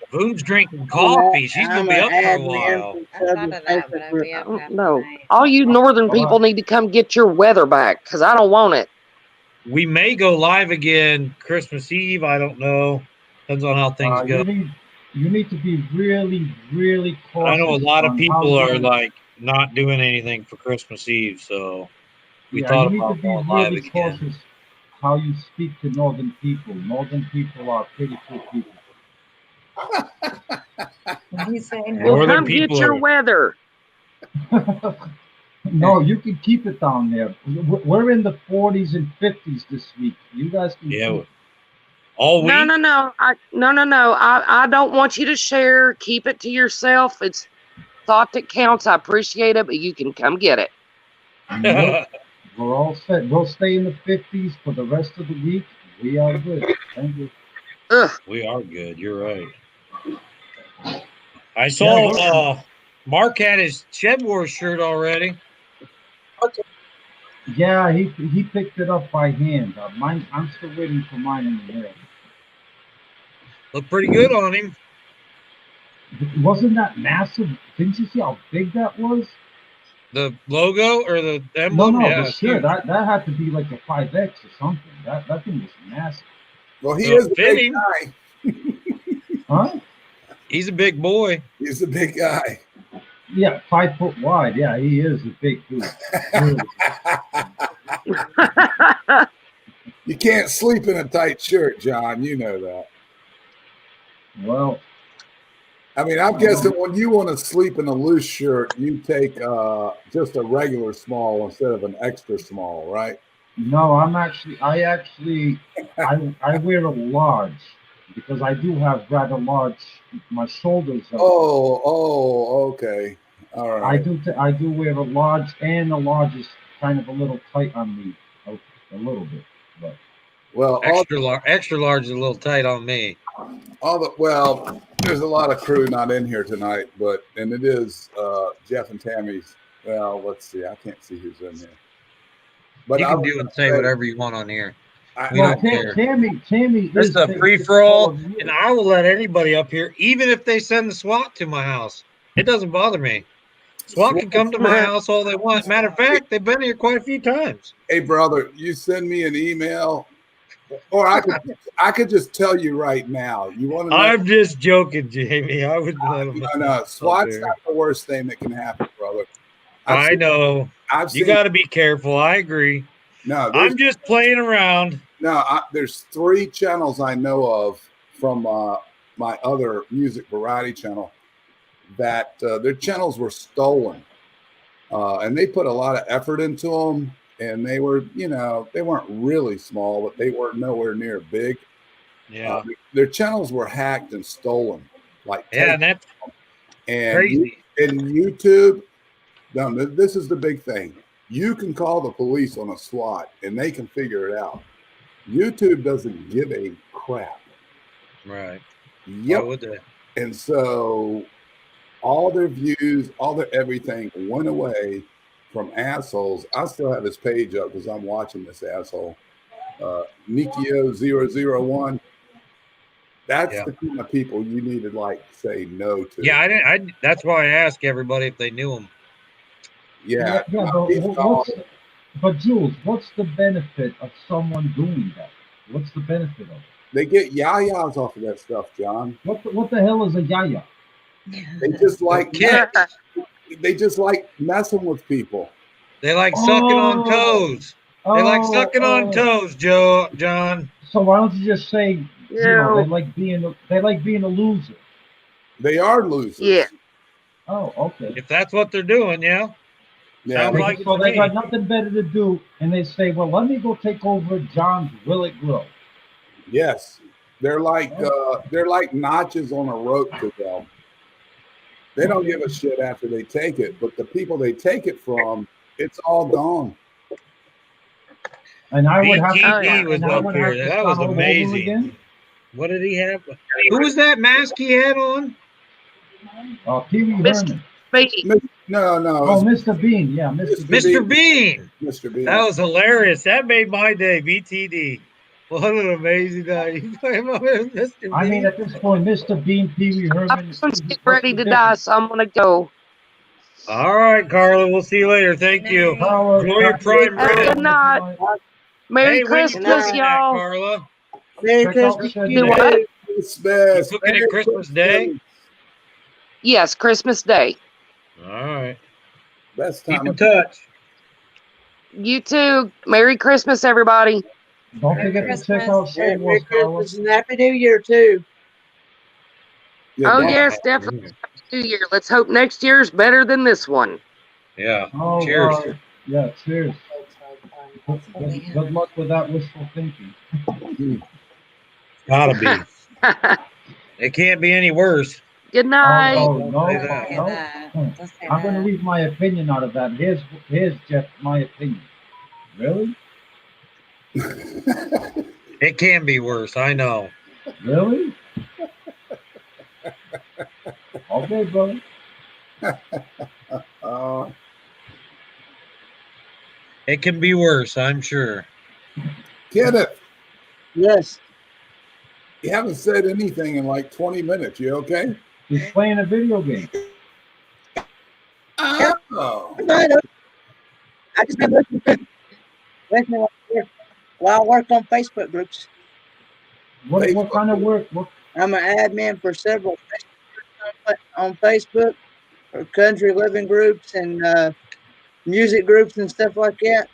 Boom's drinking coffee. She's going to be up for a admin while. for I thought Southern of that, but Facebook I'd group. be I up don't half know. the night. All you northern people need to come get your weather back, because I don't want it. We may go live again Christmas Eve. I don't know. Depends on how things go. You need to be really, really cautious. I know a lot of on people how are you- like not doing anything for Christmas Eve, so we Yeah, thought you need to about be going live really again. cautious how you speak to northern people. Northern people are pretty cool people. He's saying Well, Northern come get people your are- weather. No, you can keep it down there. We're in the 40s and 50s this week. You guys can Yeah, keep it. all week. No. No. I don't want you to share. Keep it to yourself. It's thought that counts. I appreciate it, but you can come get it. Nope. We're all set. We'll stay in the 50s for the rest of the week. We are good. Thank you. Ugh. We are good. You're right. I saw Mark had his Shed Wars shirt already. Yeah, he picked it up by hand. Mine, I'm still waiting for mine in the mail. Looked pretty good on him. Wasn't that massive? Didn't you see how big that was? The logo or the No, emblem? no, Yeah, the it's shirt. huge. That had to be like a 5X or something. That thing was massive. Well, he Well, is a big fitting. guy. Huh? He's a big boy. He's a big guy. Yeah, 5 foot wide. Yeah, he is a big dude. Really. You can't sleep in a tight shirt, John. You know that. Well, I mean, I'm guessing when you want to sleep in a loose shirt, you take just a regular small instead of an extra small, right? no, I wear a large because I do have rather large. My shoulders are. Oh, okay. All right. I do wear a large, and the large is kind of a little tight on me, a little bit. But Well, extra large is a little tight on me. Well, there's a lot of crew not in here tonight, and it is Jeff and Tammy's. Well, let's see. I can't see who's in here. But You I can was do and gonna say whatever you want on here. We well, don't care. Tammy This is is a big- free for all, and I will let anybody up here, even if they send the SWAT to my house. It doesn't bother me. SWAT can come to my house all they want. Matter of fact, they've been here quite a few times. Hey, brother, you send me an email, or I could just tell you right now. You want to know? I'm just joking, Jamie. I would let them. No. SWAT's not the worst thing that can happen, brother. I know. You got to be careful. I agree. No, I'm just playing around. No, there's 3 channels I know of from my other music variety channel that their channels were stolen, and they put a lot of effort into them. And they were, they weren't really small, but they weren't nowhere near big. Yeah. Their channels were hacked and stolen. And that's crazy. And YouTube, no, this is the big thing. You can call the police on a SWAT, and they can figure it out. YouTube doesn't give a crap. Right. Yep. Why would they? And so all their views, all their everything went away from assholes. I still have his page up because I'm watching this asshole. Nikio001. That's the kind of people you need to say no to. Yeah, that's why I asked everybody if they knew him. Yeah. But Jules, what's the benefit of someone doing that? What's the benefit of it? They get yayas off of that stuff, John. What the hell is a yaya? They just like messing with people. They like sucking on toes. They like sucking on toes, John. So why don't you just say, they like being a loser? They are losers. Yeah. Oh, okay. If that's what they're doing, yeah. Sounds like so they got nothing better to do, and they say, "Well, let me go take over John's Willet Grill." Yes, they're like notches on a rope to them. They don't give a shit after they take it, but the people they take it from, it's all gone. And I would have BTD was up here. That was amazing. What did he have? Who was that mask he had on? Pee Wee Herman. No. Oh, Mr. Bean. Yeah, Mr. Bean. Mr. Bean. That was hilarious. That made my day. BTD. What an amazing night. I mean, at this point, Mr. Bean, Pee Wee Herman. I'm getting ready to die, so I'm gonna go. All right, Carla. We'll see you later. Thank you. Carla, enjoy your prime rib. Good night. Merry Christmas, y'all. Carla. Merry Christmas. Do what? You cooking at Christmas Day? Yes, Christmas Day. All right. Best time. Keep in touch. You too. Merry Christmas, everybody. Don't forget to check out Soul Wars, Carla. And Happy New Year, too. Oh, yes, definitely. Happy New Year. Let's hope next year's better than this one. Yeah. Oh, cheers. Yeah, cheers. Good luck with that wishful thinking. Gotta be. It can't be any worse. Good night. No. I'm going to leave my opinion out of that. Here's Jeff, my opinion. Really? It can be worse. I know. Really? Okay, brother. It can be worse, I'm sure. Kenneth. Yes. You haven't said anything in like 20 minutes. You okay? He's playing a video game. Oh. I just been listening while I work on Facebook groups. What kind of work? I'm an admin for several on Facebook for country living groups and music groups and stuff like that.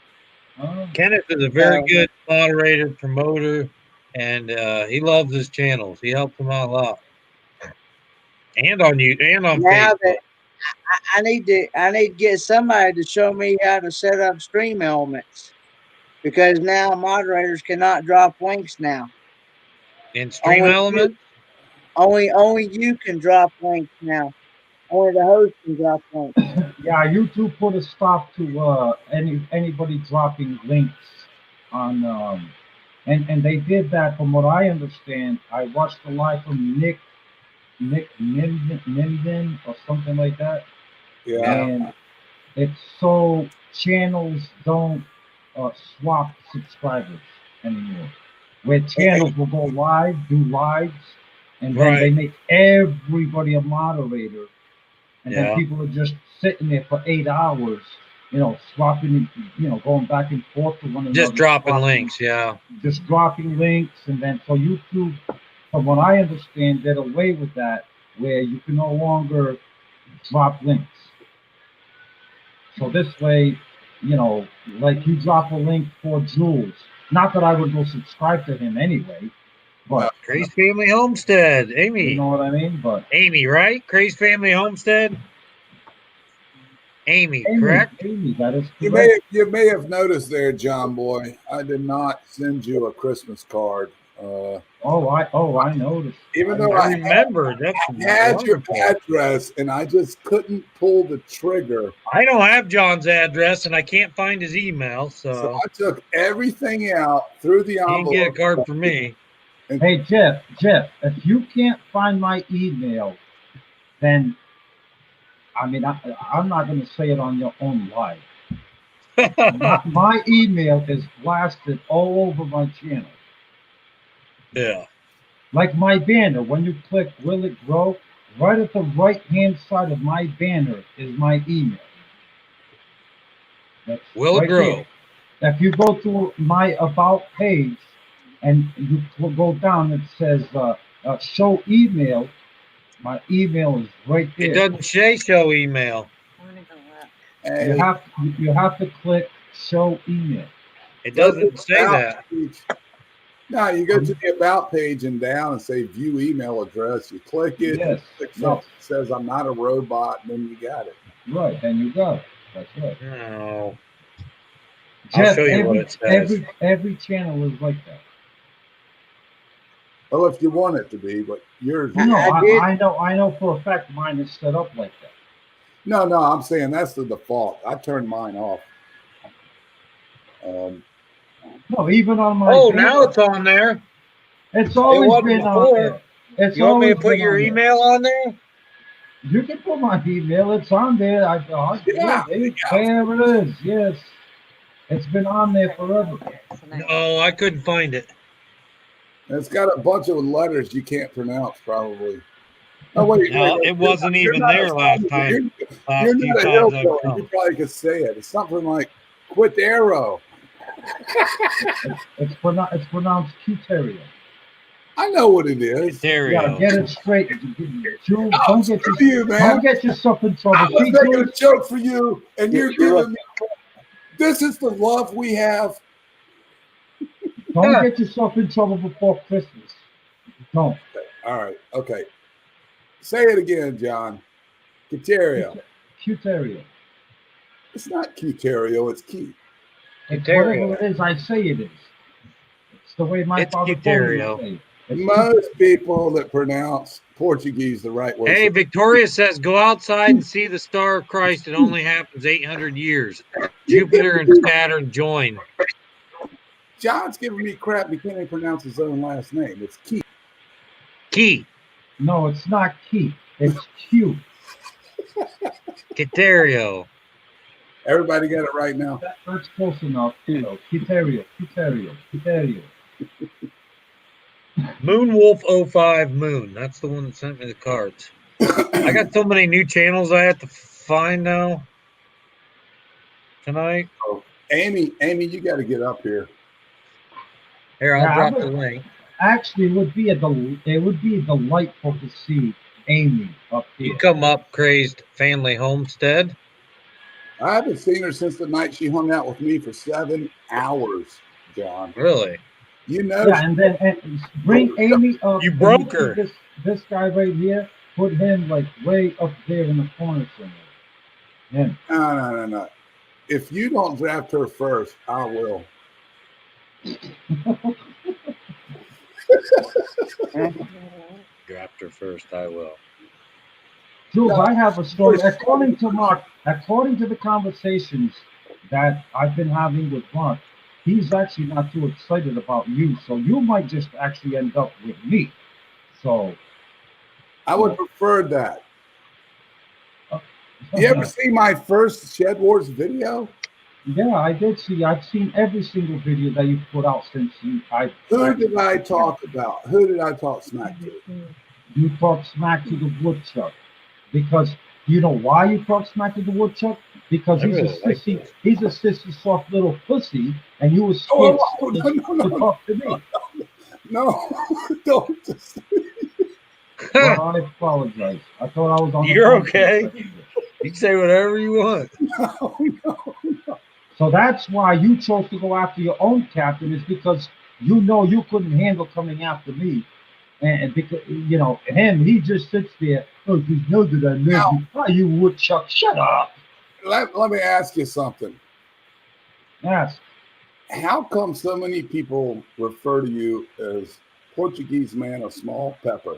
Kenneth is a very good moderator, promoter, and he loves his channels. He helps them out a lot. And on you and on Now Facebook. that I need to get somebody to show me how to set up stream elements, because now moderators cannot drop links now. In stream element? Only you can drop links now. Only the host can drop links. Yeah, YouTube put a stop to anybody dropping links on and they did that from what I understand. I watched the live from Nick Minden or something like that. Yeah. And it's so channels don't swap subscribers anymore. Where channels will go live, do lives, and then they make everybody a moderator. And then people are just sitting there for 8 hours, swapping, going back and forth to one another. Just dropping links, Just dropping links. And then, so YouTube, from what I understand, did away with that, where you can no longer drop links. So this way, like you drop a link for Jules. Not that I would go subscribe to him anyway. But Craze Family Homestead, Amy. You know what I mean? But Amy, right? Craze Family Homestead. Amy, correct? Amy, that is correct. You may have noticed there, John Boy. I did not send you a Christmas card. I noticed. Even though I remember, that's had your address, and I just couldn't pull the trigger. I don't have John's address, and I can't find his email, so I took everything out through the envelope. You can get a card for me. Hey, Jeff, if you can't find my email, then, I mean, I'm not going to say it on your own live. my email is blasted all over my channel. Yeah. Like my banner, when you click Will It Grow, right at the right-hand side of my banner is my email. That's Will It Grow. There. If you go to my About page, and you will go down, it says show email. My email is right there. It doesn't say show email. You have to click show email. It doesn't say that. No, you go to the About page and down and say view email address. You click it. Yes. It says I'm not a robot, and then you got it. Right, then you got it. That's right. No. Jeff, I'll show you what it says. Every channel is like that. Well, if you want it to be, but yours. No, I know for a fact mine is set up like that. No, I'm saying that's the default. I turned mine off. No, even on my. Oh, now it's on there. It's always been on there. It's you want me to always put been your on there. email on there? You can put my email. It's on there. There it is. Yes, it's been on there forever. No, I couldn't find it. It's got a bunch of letters you can't pronounce, probably. Oh, wait, it wasn't even there last time. You're not a hillbilly. You probably could say it. It's something like "quit arrow." It's pronounced Cuterio. I know what it is. Yeah, get it straight. Jules, don't get yourself in trouble. I was making a joke for you, and you're giving me. This is the love we have. Don't get yourself in trouble before Christmas. Don't. All right. Okay. Say it again, John. Cuterio. Cuterio. It's not Cuterio. It's Keith. It's whatever it is I say it is. It's the way my father told me to say it. Most people that pronounce Portuguese the right way. Hey, Victoria says, go outside and see the star of Christ. It only happens 800 years. Jupiter and Saturn join. John's giving me crap. He can't even pronounce his own last name. It's Keith. Key. No, it's not Keith. It's Q. Cuterio. Everybody got it right now. That's close enough. Cuterio. Moonwolf05 Moon. That's the one that sent me the cards. I got so many new channels I have to find now tonight. Oh, Amy, you got to get up here. Here, I'll drop the link. Actually, it would be delightful to see Amy up here. You come up, Crazed Family Homestead. I haven't seen her since the night she hung out with me for 7 hours, John. Really? You know. Yeah, and then bring Amy up. You broke her. This guy right here, put him like way up there in the corner somewhere. Yeah. No. If you don't draft her first, I will. Draft her first, I will. Jules, I have a story. According to the conversations that I've been having with Mark, he's actually not too excited about you, so you might just actually end up with me. So I would prefer that. You ever see my first Shed Wars video? Yeah, I did see. I've seen every single video that you've put out since you. Who did I talk about? Who did I talk smack to? You talk smack to the woodchuck because you know why you talk smack to the woodchuck? Because he's a sissy. He's a sissy, soft little pussy, and you were scared to talk to me. No, don't. Well, I apologize. I thought I was on. You're okay. You can say whatever you want. No. So that's why you chose to go after your own captain, is because you know you couldn't handle coming after me. And because, you know, him, he just sits there. Oh, you know that I love you. Oh, you woodchuck, shut up. Let me ask you something. Yes. How come so many people refer to you as Portuguese man of small pepper?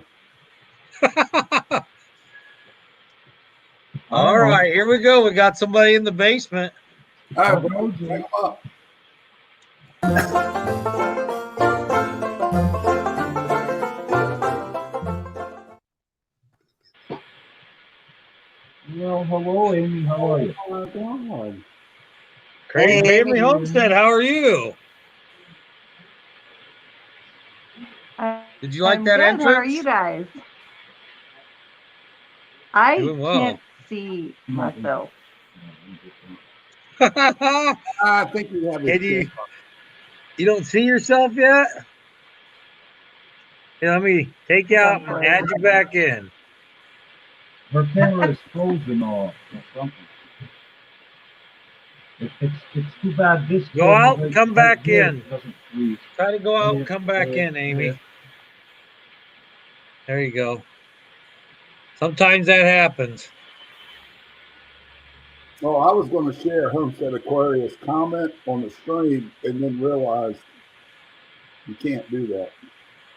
All right, here we go. We got somebody in the basement. All right, bro, bring them up. Well, hello, Amy. How are you? Oh, God. Crazy Family Homestead. How are you? Did you like that entrance? How are you guys? I Doing well. can't see myself. I think you have it. You don't see yourself yet? Here, let me take you out and add you back in. Her camera is frozen or something. It's too bad this. Go out and come back in. Try to go out and come back in, Amy. There you go. Sometimes that happens. Oh, I was going to share Homestead Aquarius comment on the stream and then realized you can't do that.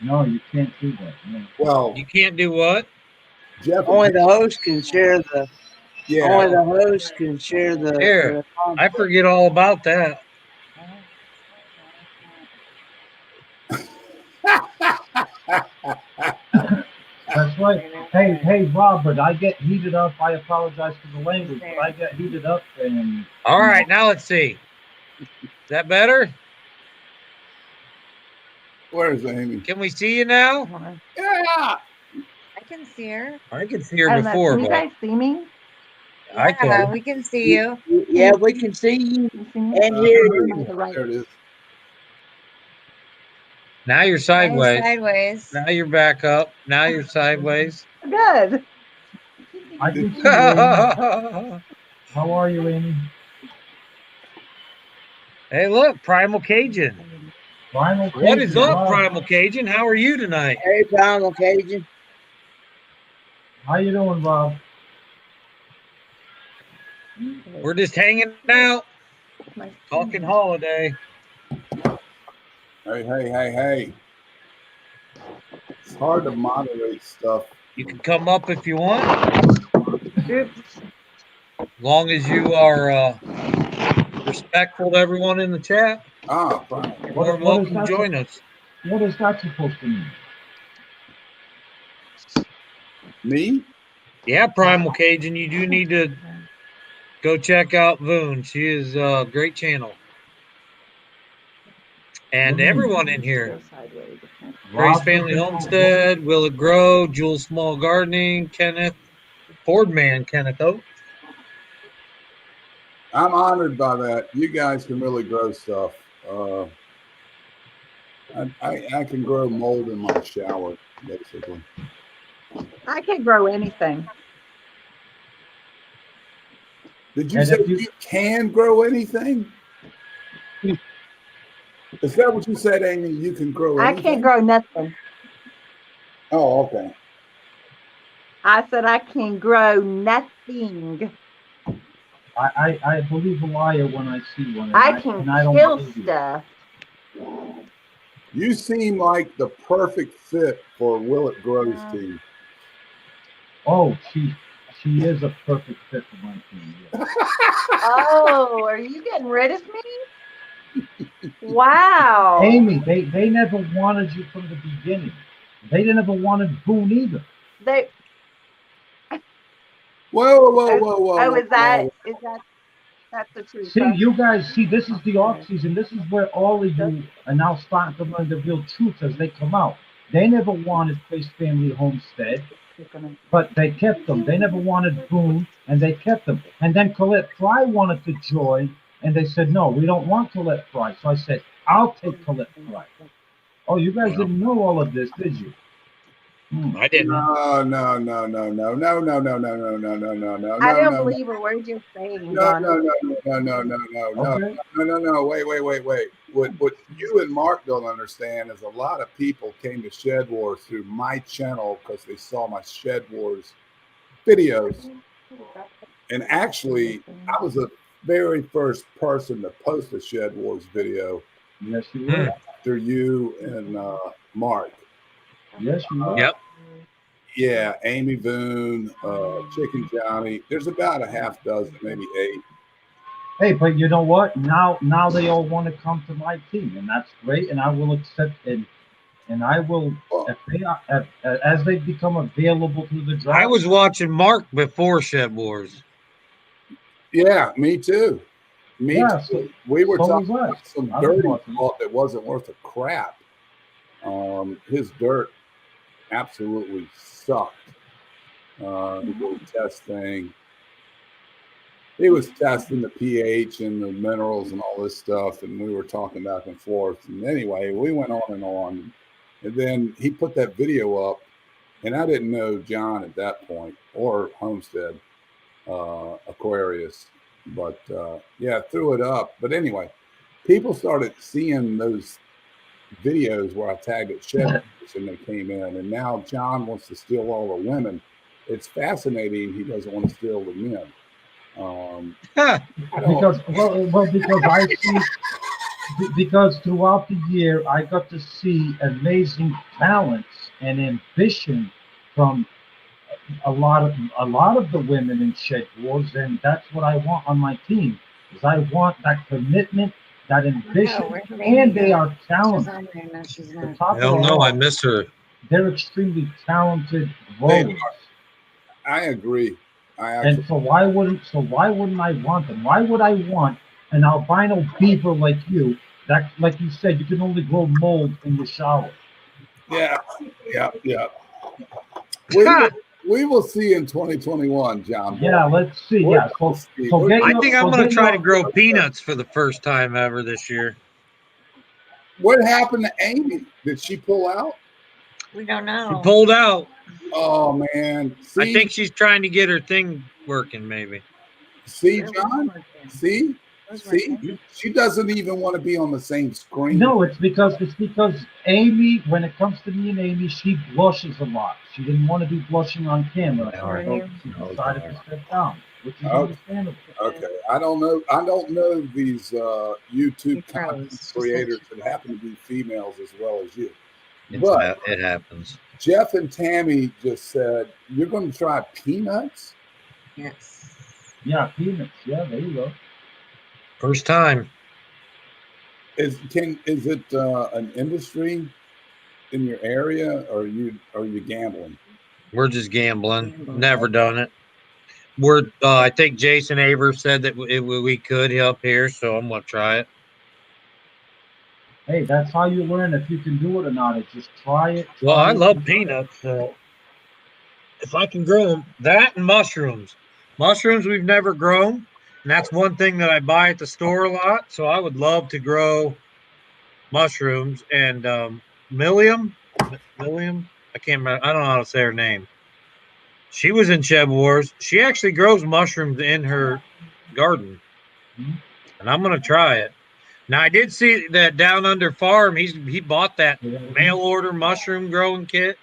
No, you can't do that. No. Well, you can't do what? Jeff, only the host can share the. Yeah. Only the host can share the. Here, I forget all about that. That's right. Hey, Robert, I get heated up. I apologize for the language, but I get heated up and. All right, now let's see. Is that better? Where is Amy? Can we see you now? Yeah. I can see her. I could see her before. Can you guys see me? I can. We can see you. Yeah, we can see you and hear you. There it is. Now you're sideways. Sideways. Now you're back up. Now you're sideways. Good. I can see you, Amy. How are you, Amy? Hey, look, Primal Cajun. Primal Cajun. What is up, Primal Cajun? How are you tonight? Hey, Primal Cajun. How you doing, Bob? We're just hanging out, talking holiday. Hey. It's hard to moderate stuff. You can come up if you want. As long as you are respectful to everyone in the chat. Ah, fine. You're more than welcome to join us. What is that supposed to mean? Me? Yeah, Primal Cajun, you do need to go check out Voon. She is a great channel. and everyone in here. Gray's Rob Family doesn't know- Homestead, Will It Grow, Jules Small Gardening, Kenneth, Fordman, Kenneth Oak. I'm honored by that. You guys can really grow stuff. I can grow mold in my shower, basically. I can grow anything. Did you say you can grow anything? Is that what you said, Amy? You can grow I anything? can't grow nothing. Oh, okay. I said I can grow nothing. I believe a liar when I see one. I can don't kill believe you. stuff. You seem like the perfect fit for Will It Grow's team. Oh, she is a perfect fit for my team. Yeah. Oh, are you getting rid of me? Wow. Amy, they never wanted you from the beginning. They never wanted Boone either. They. Whoa. Oh, is that that's the truth? See, huh? you guys, this is the off season. This is where all of you are now starting to learn the real truth as they come out. They never wanted Grace Family Homestead, but they kept them. They never wanted Boone, and they kept them. And then Colette Fry wanted to join, and they said, no, we don't want Colette Fry. So I said, I'll take Colette Fry. Oh, you guys didn't know all of this, did you? I didn't. No. I don't believe a word you're saying, Don. No. Wait. What you and Mark don't understand is a lot of people came to Shed Wars through my channel because they saw my Shed Wars videos. And actually, I was the very first person to post a Shed Wars video. Yes, you were. After you and Mark. Yes, you were. Yep. Yeah, Amy Boone, Chicken Johnny. There's about a half dozen, maybe 8. Hey, but you know what? Now they all want to come to my team, and that's great. And I will accept it. And I will, as they become available through the draft. I was watching Mark before Shed Wars. Yeah, me too. Me too. So, We were so talking was I. about some I was dirty watching. salt that wasn't worth a crap. His dirt absolutely sucked. He did a test thing. He was testing the pH and the minerals and all this stuff, and we were talking back and forth. And anyway, we went on and on. And then he put that video up, and I didn't know John at that point or Homestead Aquarius, but yeah, threw it up. But anyway, people started seeing those videos where I tagged at Shed and they came in, and now John wants to steal all the women. It's fascinating. He doesn't want to steal the men. Because I see, because throughout the year I got to see amazing talents and ambition from a lot of the women in Shed Wars, and that's what I want on my team. Is I want that commitment, that ambition, and they are talented. I don't know. I miss her. They're extremely talented rowers. I agree. And so why wouldn't I want them? Why would I want an albino beaver like you? That, like you said, you can only grow mold in the shower. Yeah. We will see in 2021, John. Yeah, let's see. Yeah, I think I'm going to try to grow peanuts for the first time ever this year. What happened to Amy? Did she pull out? We don't know. She pulled out. Oh man! See? I think she's trying to get her thing working. Maybe. See, John. See. She doesn't even want to be on the same screen. No, it's because Amy. When it comes to me and Amy, she blushes a lot. She didn't want to be blushing on camera, so she decided to step down, which is understandable. Okay, I don't know these YouTube content creators that happen to be females as well as you. But it happens. Jeff and Tammy just said, you're going to try peanuts? Yes. Yeah, peanuts. Yeah, there you go. First time. Is it an industry in your area, or are you gambling? We're just gambling. Never done it. We're I think Jason Aber said that we could help here, so I'm going to try it. Hey, that's how you learn if you can do it or not. Is just try it. Well, I Try it. love peanuts. So if I can grow them, that and mushrooms. Mushrooms we've never grown, and that's one thing that I buy at the store a lot. So I would love to grow mushrooms and Milliam. Milliam. I can't remember. I don't know how to say her name. She was in Shed Wars. She actually grows mushrooms in her garden, and I'm gonna try it. Now I did see that Down Under Farm. He bought that mail order mushroom growing kit.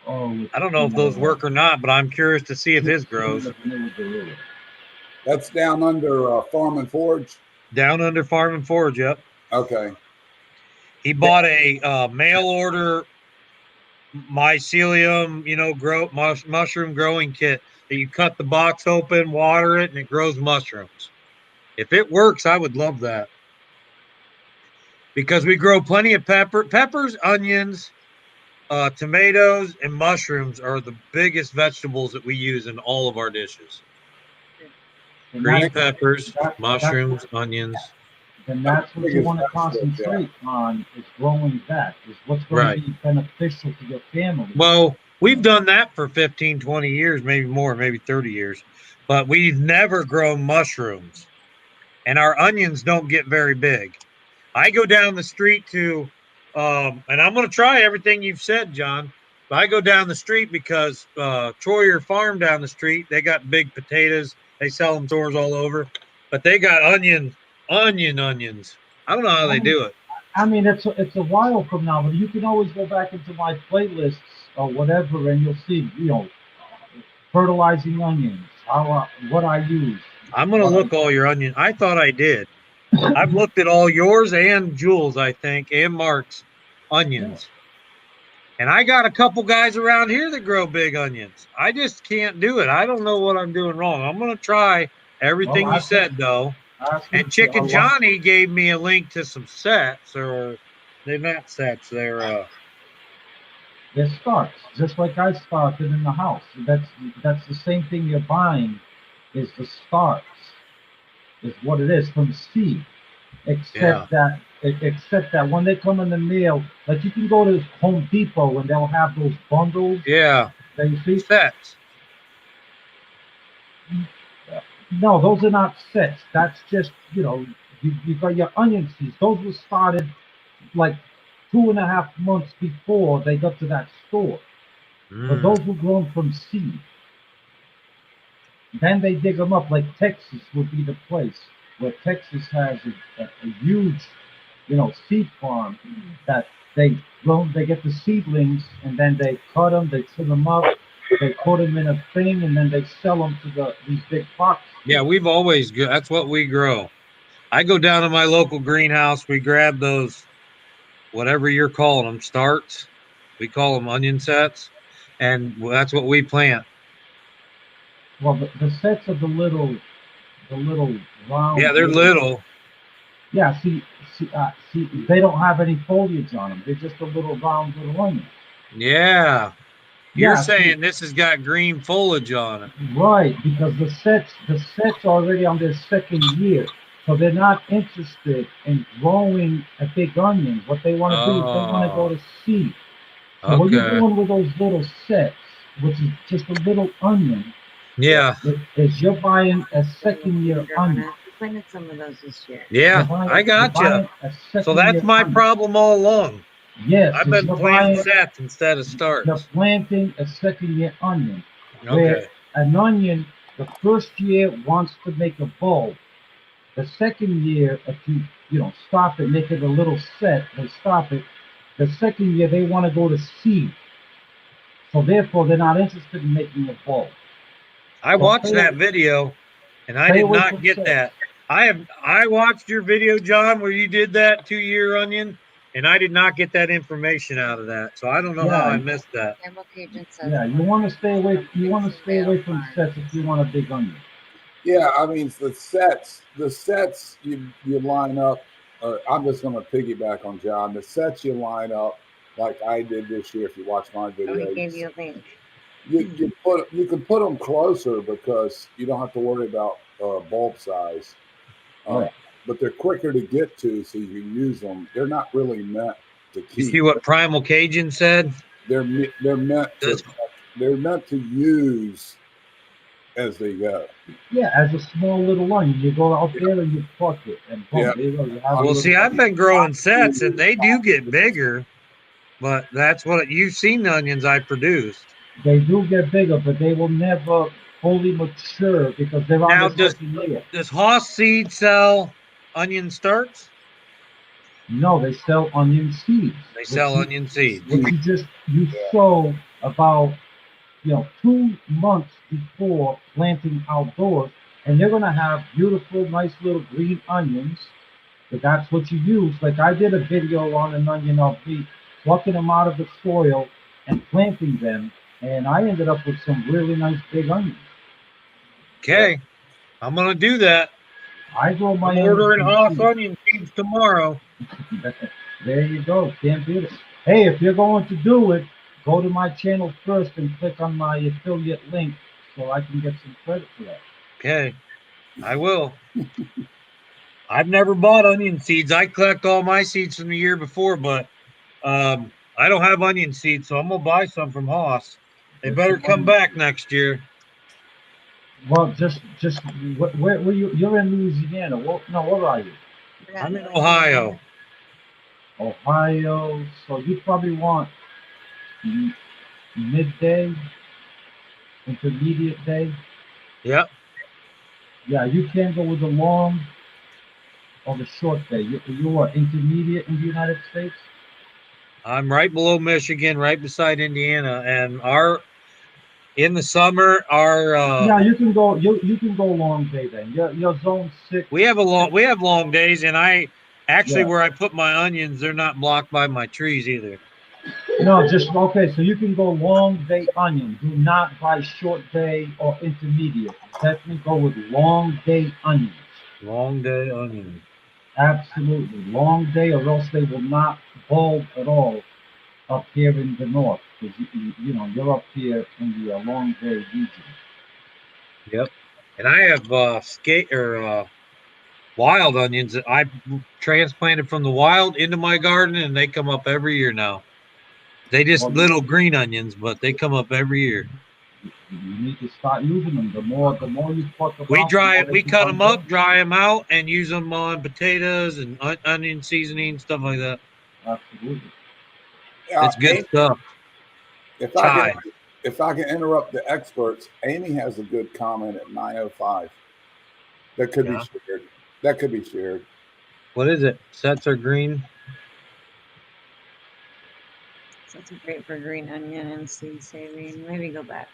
Oh, I don't know if those work or not, but I'm curious to see if his grows. That's Down Under Farm and Forge. Down Under Farm and Forge. Yep. Okay. He bought a mail order mycelium, mushroom growing kit that you cut the box open, water it, and it grows mushrooms. If it works, I would love that. Because we grow plenty of peppers, onions, tomatoes, and mushrooms are the biggest vegetables that we use in all of our dishes. And Green peppers, mushrooms, onions. Then that's what you want to concentrate on, is growing that. Is what's going to be beneficial to your family. Well, we've done that for 15, 20 years, maybe more, maybe 30 years. But we've never grown mushrooms. And our onions don't get very big. I go down the street to, and I'm going to try everything you've said, John. But I go down the street because Troyer Farm down the street, they got big potatoes. They sell them stores all over. But they got onions. I don't know how they do it. I mean, it's a while from now, but you can always go back into my playlists or whatever, and you'll see, fertilizing onions, what I use. I'm going to look all your onions. I thought I did. I've looked at all yours and Jules, I think, and Mark's onions. Yeah. And I got a couple guys around here that grow big onions. I just can't do it. I don't know what I'm doing wrong. I'm going to try everything you said, though. And Chicken Johnny gave me a link to some sets, or they're not sets. They're starts, just like I started in the house. That's the same thing you're buying, is the starts. Is what it is from seed, except that when they come in the mail, like you can go to Home Depot and they'll have those bundles. Yeah. That you see sets. No, those are not sets. That's just you got your onion seeds. Those were started like 2.5 months before they got to that store, but those were grown from seed. Then they dig them up. Like Texas would be the place where Texas has a huge, seed farm that they get the seedlings and then they cut them, they trim them up, they put them in a thing, and then they sell them to these big boxes. Yeah, that's what we grow. I go down to my local greenhouse. We grab those, whatever you're calling them, starts. We call them onion sets, and that's what we plant. Well, the sets are the little round. Yeah, they're little. Yeah, see, they don't have any foliage on them. They're just a little round little onion. Yeah. You're saying this has got green foliage on it. Right, because the sets are already on their second year. So they're not interested in growing a big onion. What they want to do is they want to go to seed. So what you're doing with those little sets, which is just a little onion, is you're buying a second year onion. We planted some of those this year. Yeah, I got you. So that's my problem all along. Yes, I've been planting sets instead of starts. You're planting a second year onion. Where an onion, the first year wants to make a bulb. The second year, if you stop it, make it a little set, they stop it. The second year, they want to go to seed. So therefore, they're not interested in making a bulb. I watched that video, and I did not get that. I watched your video, John, where you did that 2-year onion, and I did not get that information out of that. So I don't know how I missed that. Yeah, you want to stay away. You want to stay away from sets if you want a big onion. Yeah, I mean the sets you line up. I'm just going to piggyback on John. The sets you line up like I did this year. If you watch my video, he gave you a link. You can put them closer because you don't have to worry about bulb size. Right. but they're quicker to get to, so you can use them. They're not really meant to keep. You see what Primal Cajun said? They're meant to use as they go. Yeah, as a small little onion, you go out there and you pluck it, and boom, Yeah. there you go. You have a Well, little see, I've been growing sets, and they do get bigger, but that's what you've seen the onions I produced. They do get bigger, but they will never fully mature because they're on Now, the second layer. does Haas Seed sell onion starts? No, they sell onion seeds. They sell onion seeds. Which you sow about 2 months before planting outdoors, and they're gonna have beautiful, nice little green onions. But that's what you use. Like I did a video on an onion of me plucking them out of the soil and planting them, and I ended up with some really nice big onions. Okay, I'm gonna do that. I grow my I'm ordering Haas seeds. onion seeds tomorrow. There you go. Can't beat it. Hey, if you're going to do it, go to my channel first and click on my affiliate link so I can get some credit for that. Okay, I will. I've never bought onion seeds. I collect all my seeds from the year before, but I don't have onion seeds, so I'm gonna buy some from Haas. They better come back next year. Well, just where you? You're in Louisiana. Where are you? I'm in Ohio. Ohio. So you probably want midday, intermediate day. Yep. Yeah, you can't go with the long or the short day. You are intermediate in the United States. I'm right below Michigan, right beside Indiana, and in the summer yeah, you can go. You can go long day then. Your zone 6. We have long days, and I actually where I put my onions, they're not blocked by my trees either. No, just okay. So you can go long day onion. Do not buy short day or intermediate. Definitely go with long day onions. Long day onions. Absolutely, long day, or else they will not bulb at all up here in the north. Because you're up here in the long day region. Yep. And I have wild onions that I transplanted from the wild into my garden, and they come up every year now. They just little green onions, but they come up every year. You need to start using them. The more you pluck them We out, we cut them up, dry them out, and use them on potatoes and onion seasoning, stuff like that. Absolutely. It's good stuff. If I can interrupt the experts, Amy has a good comment at 9:05. That could be shared. That could be shared. What is it? Sets are green. That's great for green onion and seed saving. Maybe go back.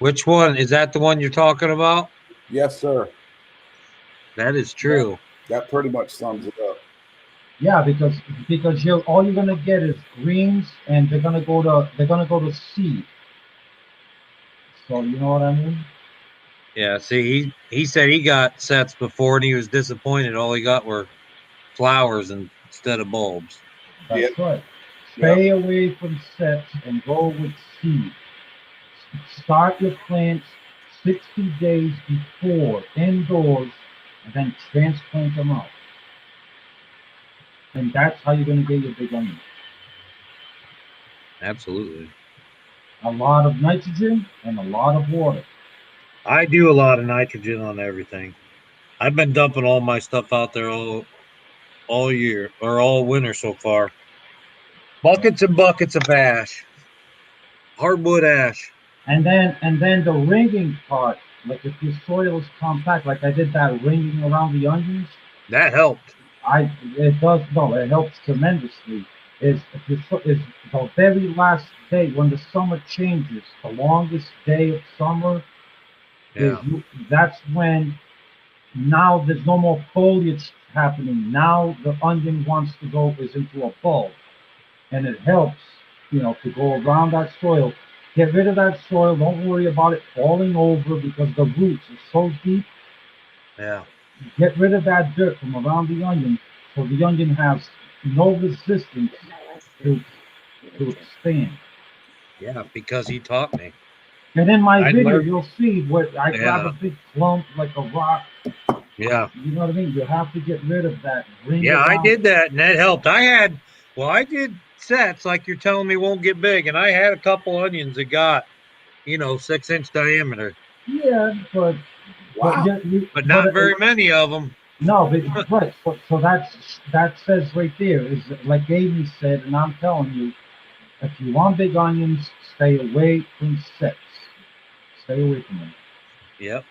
Which one? Is that the one you're talking about? Yes, sir. That is true. That pretty much sums it up. Yeah, because all you're gonna get is greens, and they're gonna go to seed. So you know what I mean? Yeah. See, he said he got sets before, and he was disappointed. All he got were flowers instead of bulbs. That's right. Stay away from sets and go with seed. Start your plants 60 days before indoors, and then transplant them out. And that's how you're going to get your big onions. Absolutely. A lot of nitrogen and a lot of water. I do a lot of nitrogen on everything. I've been dumping all my stuff out there all year or all winter so far. Buckets and buckets of ash. Hardwood ash. And then the ringing part, like if your soil is compact, like I did that ringing around the onions. That helped. It helps tremendously. Is the very last day when the summer changes, the longest day of summer. That's when now there's no more foliage happening. Now the onion is into a bulb, and it helps, to go around that soil. Get rid of that soil. Don't worry about it falling over because the roots are so deep. Yeah. Get rid of that dirt from around the onion so the onion has no resistance to expand. Yeah, because he taught me. And in my video, you'll see where I grab a big clump like a rock, Yeah. You know what I mean? You have to get rid of that ring. Yeah, I around. did that, and that helped. I did sets like you're telling me won't get big, and I had a couple onions that got, 6-inch diameter, Yeah, but Wow. but not very many of them. No, but right. So that says right there is like Amy said, and I'm telling you, if you want big onions, stay away from sets. Stay away from them. Yep.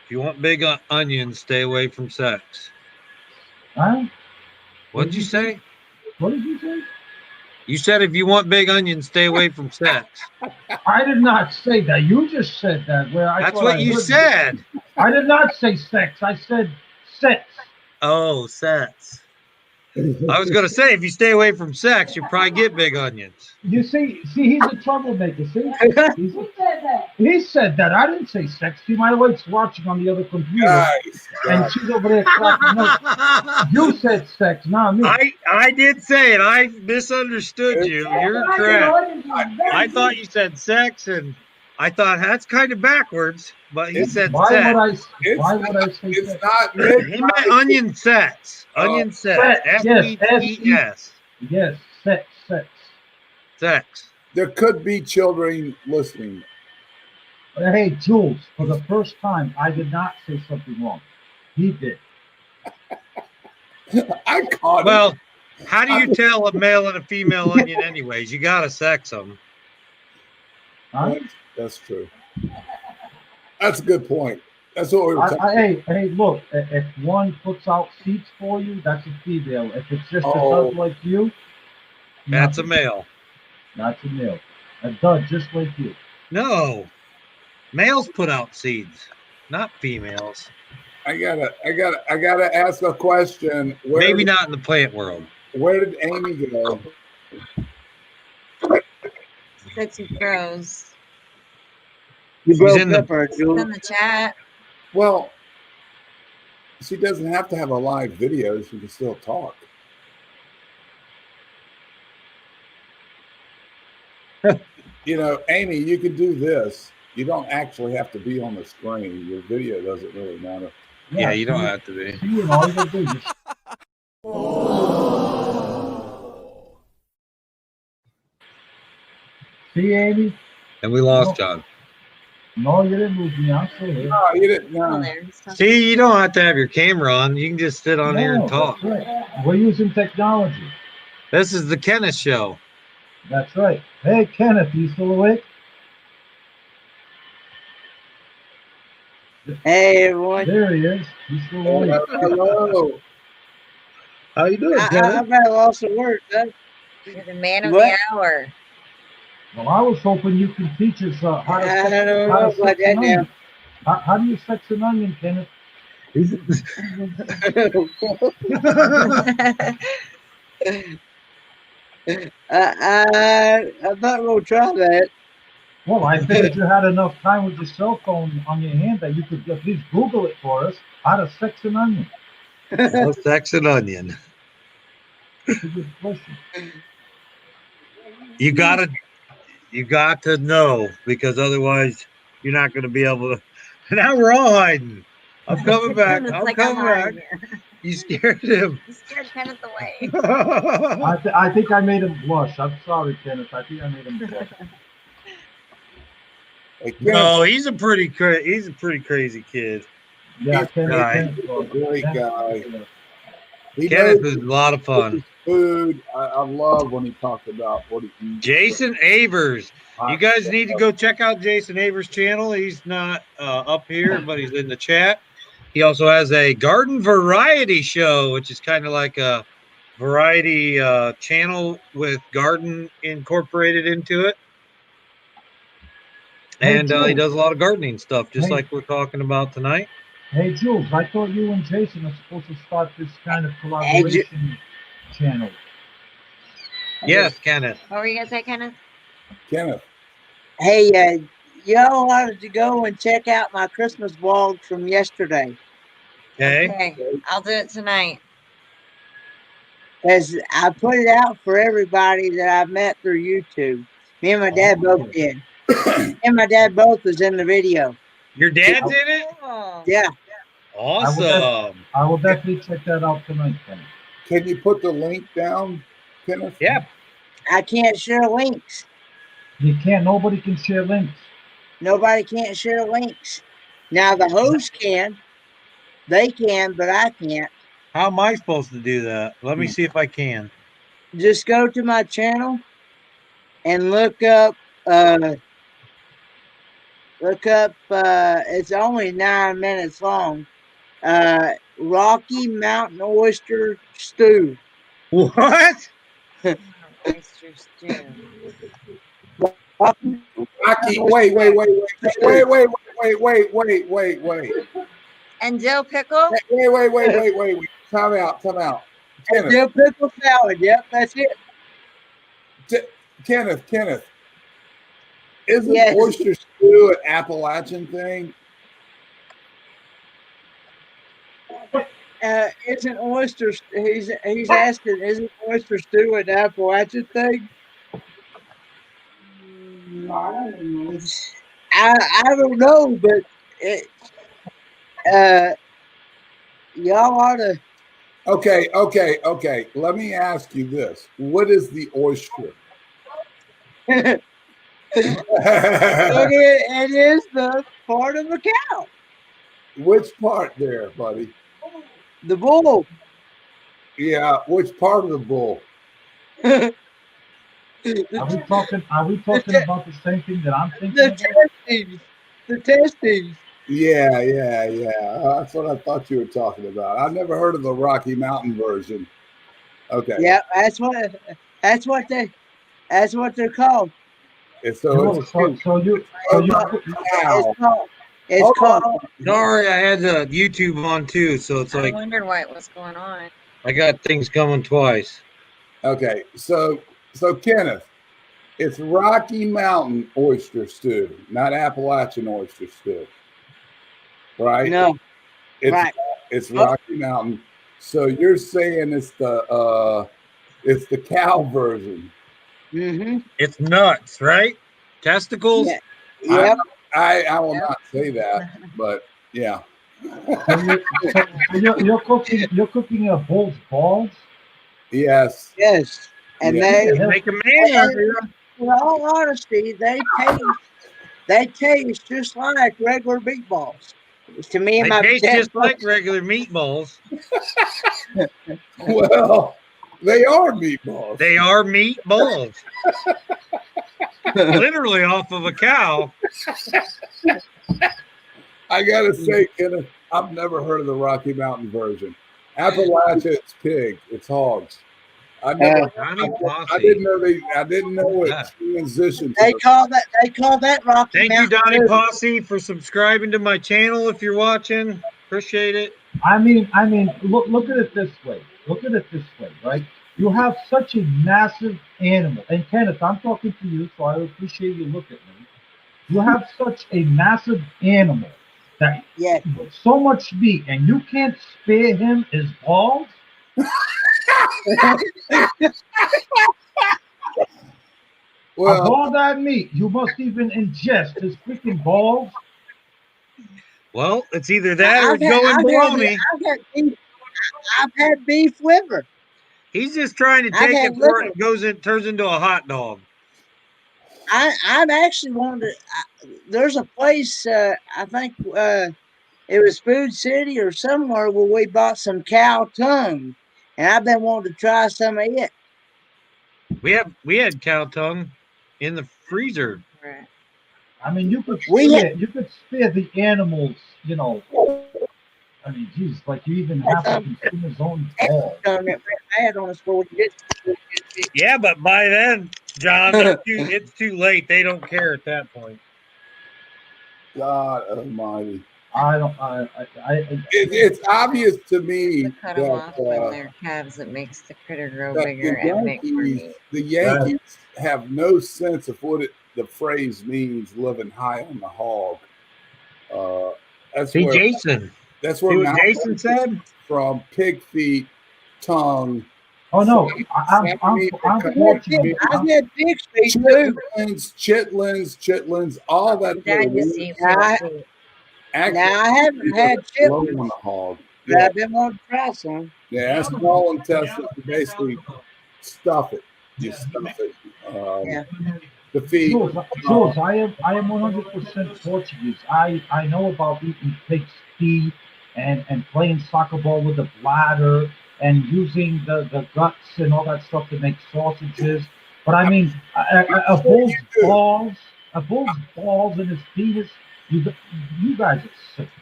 If you want big onions, stay away from sex. Huh? What'd you say? What did you say? You said if you want big onions, stay away from sex. I did not say that. You just said that. That's what you said. I did not say sex. I said sets. Oh, sets. I was gonna say if you stay away from sex, you'll probably get big onions. You see, he's a troublemaker. See, he said that. I didn't say sex. See, my wife's watching on the other computer, and she's over there cracking up. You said sex, not me. I did say it. I misunderstood you. You're correct. I thought you said sex, and I thought that's kind of backwards. But he said why sex. Why would I say it's sex? not. He meant onion sets. Onion sets. S-E-T-S. Yes, sex. Sex. There could be children listening. Hey, Jules, for the first time, I did not say something wrong. He did. I caught it. Well, how do you tell a male and a female onion anyways? You got to sex them. Huh? That's true. That's a good point. That's what we were talking about. Hey, look, if one puts out seeds for you, that's a female. If it's just a Oh. dud like you, That's a male. that's a male. A dud just like you. No. Males put out seeds, not females. I gotta ask a question. Maybe not in the plant world. Where did Amy go? Sexy Bros. You She's broke in the- up her, It's Jules. in the chat. Well, she doesn't have to have a live video. She can still talk. Amy, you can do this. You don't actually have to be on the screen. Your video doesn't really matter. Yeah, you don't have to be. See, and all you gotta do is just see, Amy. And we lost John. No, you didn't lose me. I'm still here. No, you didn't. No. See, you don't have to have your camera on. You can just sit on here and No, talk. that's right. We're using technology. This is the Kenneth Show. That's right. Hey, Kenneth, you still awake? Hey, everyone. There he is. He's still awake. Hello. How you doing, I Kenneth? got lost of words. Huh? You're the man of What? the hour. Well, I was hoping you could teach us how to I sex, don't know how to about sex that an now. onion. How do you sex an onion, Kenneth? I'm not going to try that. Well, I figured you had enough time with your cell phone on your hand that you could at least Google it for us. How to sex an onion. No sex and onion. That's a good question. You got to know, because otherwise you're not going to be able to. Now we're all hiding. I'm coming back. It's I'm like coming back. hiding. You scared him. You scared Kenneth away. I think I made him blush. I'm sorry, Kenneth. I think I made him blush. No, he's a pretty crazy kid. Yeah, He's a great guy. He Kenneth knows is a lot of fun. food. I love when he talks about what he eats. Jason Avers. You guys need to go check out Jason Avers' channel. He's not up here, but he's in the chat. He also has a garden variety show, which is kind of like a variety channel with garden incorporated into it. Hey, And he Jules. does a lot of gardening stuff, just Hey. like we're talking about tonight. Hey, Jules, I thought you and Jason are supposed to start this kind of collaboration channel. Yes, Kenneth. What were you going to say, Kenneth? Kenneth. Hey, y'all wanted to go and check out my Christmas vlog from yesterday. Okay. I'll do it tonight. As I put it out for everybody that I met through YouTube. Me and my dad both did. Me and my dad both was in the video. Your dad's in it? Oh. Yeah. Awesome. I will definitely check that out tonight, Ken. Can you put the link down, Kenneth? Yeah. I can't share links. You can't. Nobody can share links. Nobody can't share links. Now the host can. They can, but I can't. How am I supposed to do that? Let me see if I can. Just go to my channel and look up. It's only 9 minutes long. Rocky Mountain Oyster Stew. What? Oyster stew. Rocky, wait. And dill pickle? Wait. Time out. And dill pickle salad. Yep, that's it. Kenneth. Isn't oyster stew an Appalachian thing? Isn't oyster? He's asking. Isn't oyster stew an Appalachian thing? I don't know, but y'all ought to. Okay. Let me ask you this: what is the oyster? It is the part of a cow. Which part there, buddy? The bull. Yeah, which part of the bull? Are we talking about the same thing that I'm thinking about? The testes. Yeah. That's what I thought you were talking about. I've never heard of the Rocky Mountain version. Okay. Yeah, that's what they're called. It's called. Sorry, I had the YouTube on too, so it's I like wondered what was going on. I got things coming twice. Okay, so Kenneth, it's Rocky Mountain oyster stew, not Appalachian oyster stew, right? No, it's Rocky Mountain. So you're saying it's the cow version. Mm-hmm. It's nuts, right? Testicles. Yeah. Yep. I will not say that, but yeah. You're cooking a bull's balls. Yes. And they make a man. In all honesty, they taste just like regular meatballs. To me, They taste just like regular meatballs. Well, they are meatballs. They are meatballs. Literally off of a cow. I gotta say, Kenneth, I've never heard of the Rocky Mountain version. Appalachia, it's pig, it's hogs. I didn't know it transitioned. They call that Rocky Thank Mountain. you, Donnie Posse, for subscribing to my channel. If you're watching, appreciate it. I mean, look at it this way. Right? You have such a massive animal, and Kenneth, I'm talking to you, so I appreciate you look at me. You have such a massive animal that so much meat, and you can't spare him his balls. Well, of all that meat, you must even ingest his freaking balls. Well, it's either that or going bologna. I've had beef liver. He's just trying to take it before it turns into a hot dog. I've actually wanted to. There's a place, I think it was Food City or somewhere, where we bought some cow tongue, and I've been wanting to try some of it. We had cow tongue in the freezer. Right. I mean, you could spare the animals, you know. I mean, Jesus, like you even have to consume his own balls. Yeah, but by then, John, it's too late. They don't care at that point. God Almighty! It's obvious to me cut them off when they're calves. It makes the critter grow bigger and make more meat. The Yankees have no sense of what the phrase means, living high on the hog. That's where Jason. That's where Jason said from pig feet, tongue. Oh no, I'm had pig feet too. Chitlins, all that. Actually, Now I haven't had low chitlins, on the hog. but Yeah, I've been wanting to try some. yeah. Small intestines. You basically stuff it. You stuff it. Yeah. The feet. Jules, I am 100% Portuguese. I know about eating pig's feet and playing soccer ball with the bladder and using the guts and all that stuff to make sausages. But I mean, a bull's balls and his penis. You guys are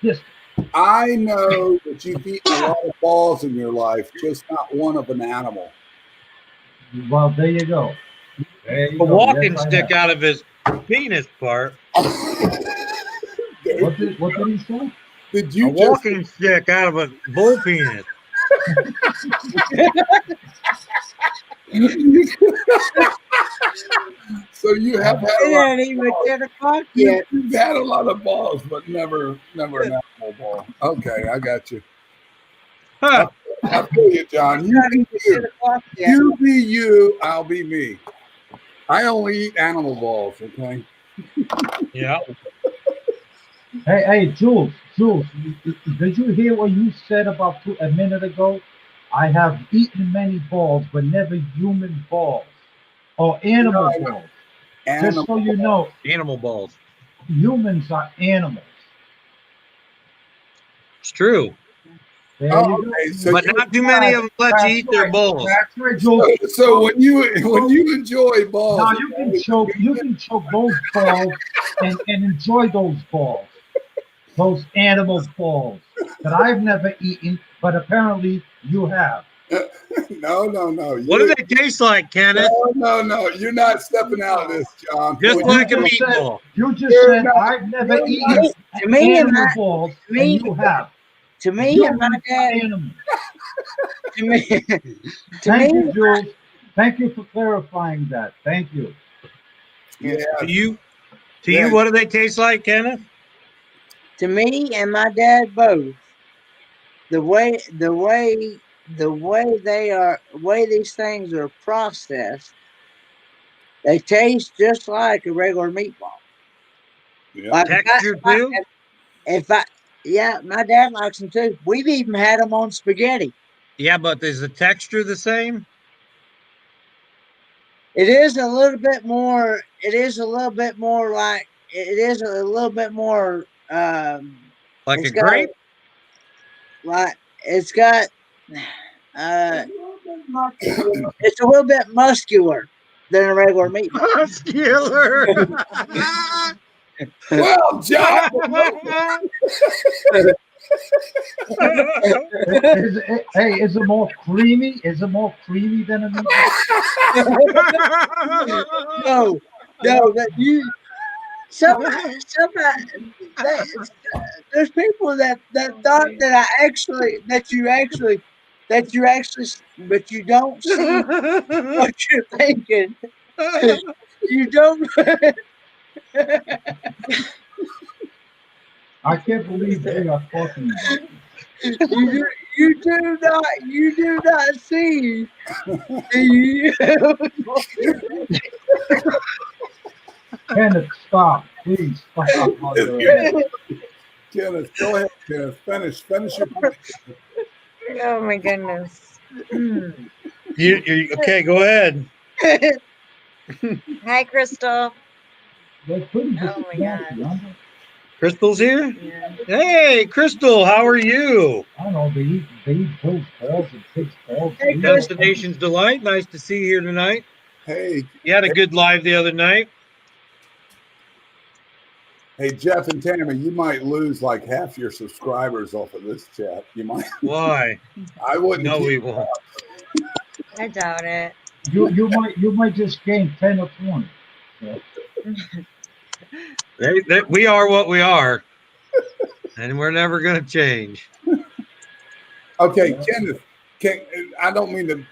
sadistic. I know that you've eaten a lot of balls in your life, just not one of an animal. Well, there you go. There you A go. walking Yes, I stick have. out of his penis part. What did he say? Did you a walking stick out of a bull penis? So you have had It a lot ain't of even balls. 10 o'clock yet. You've had a lot of balls, but never an animal ball. Okay, I got you. I feel you, John. You be you. You be you. I'll be me. I only eat animal balls. Okay. Yeah. Hey, Jules, did you hear what you said about a minute ago? I have eaten many balls, but never human balls or animal balls. Just so you know, Animal balls. humans are animals. It's true. There you go. So but not too many of them let you eat their balls. That's right, Jules. So when you enjoy balls, now you can choke those balls and enjoy those balls, those animal balls that I've never eaten, but apparently you have. No. What do they taste like, Kenneth? No. You're not stepping out of this, John. Just like a meatball. You just said I've never eaten animal balls, and you have. To me and my dad. To me. Thank you, Jules. Thank you for clarifying that. Thank you. Yeah. To you, what do they taste like, Kenneth? To me and my dad both. The way these things are processed, they taste just like a regular meatball. Yeah. Like texture too. Yeah, my dad likes them too. We've even had them on spaghetti. Yeah, but is the texture the same? It is a little bit more. It is a little bit more like. It is a little bit more. Like a grape. Like it's got. It's a little bit muscular than a regular meatball. Muscular. Well, John. Is it more creamy? Is it more creamy than a meatball? No, that you. Somebody, there's people that thought that you actually, but you don't see what you're thinking. You don't. I can't believe we are talking about this. You do not see. Kenneth, stop. Please stop. Kenneth, go ahead, Kenneth. Finish your point. Oh my goodness. You okay? Go ahead. Hi, Crystal. They're pretty Oh my God. Crystal's here. Yeah. Hey, Crystal, how are you? I don't know. They eat those balls and pig's balls. Destination's Delight. Nice to see you here tonight. Hey, You had a good live the other night. Hey, Jeff and Tammy, you might lose like half your subscribers off of this chat. You might. Why? I wouldn't. No, we won't. I doubt it. You might just gain 10 or 20. Yeah. We are what we are, and we're never going to change. Okay, Kenneth. I don't mean to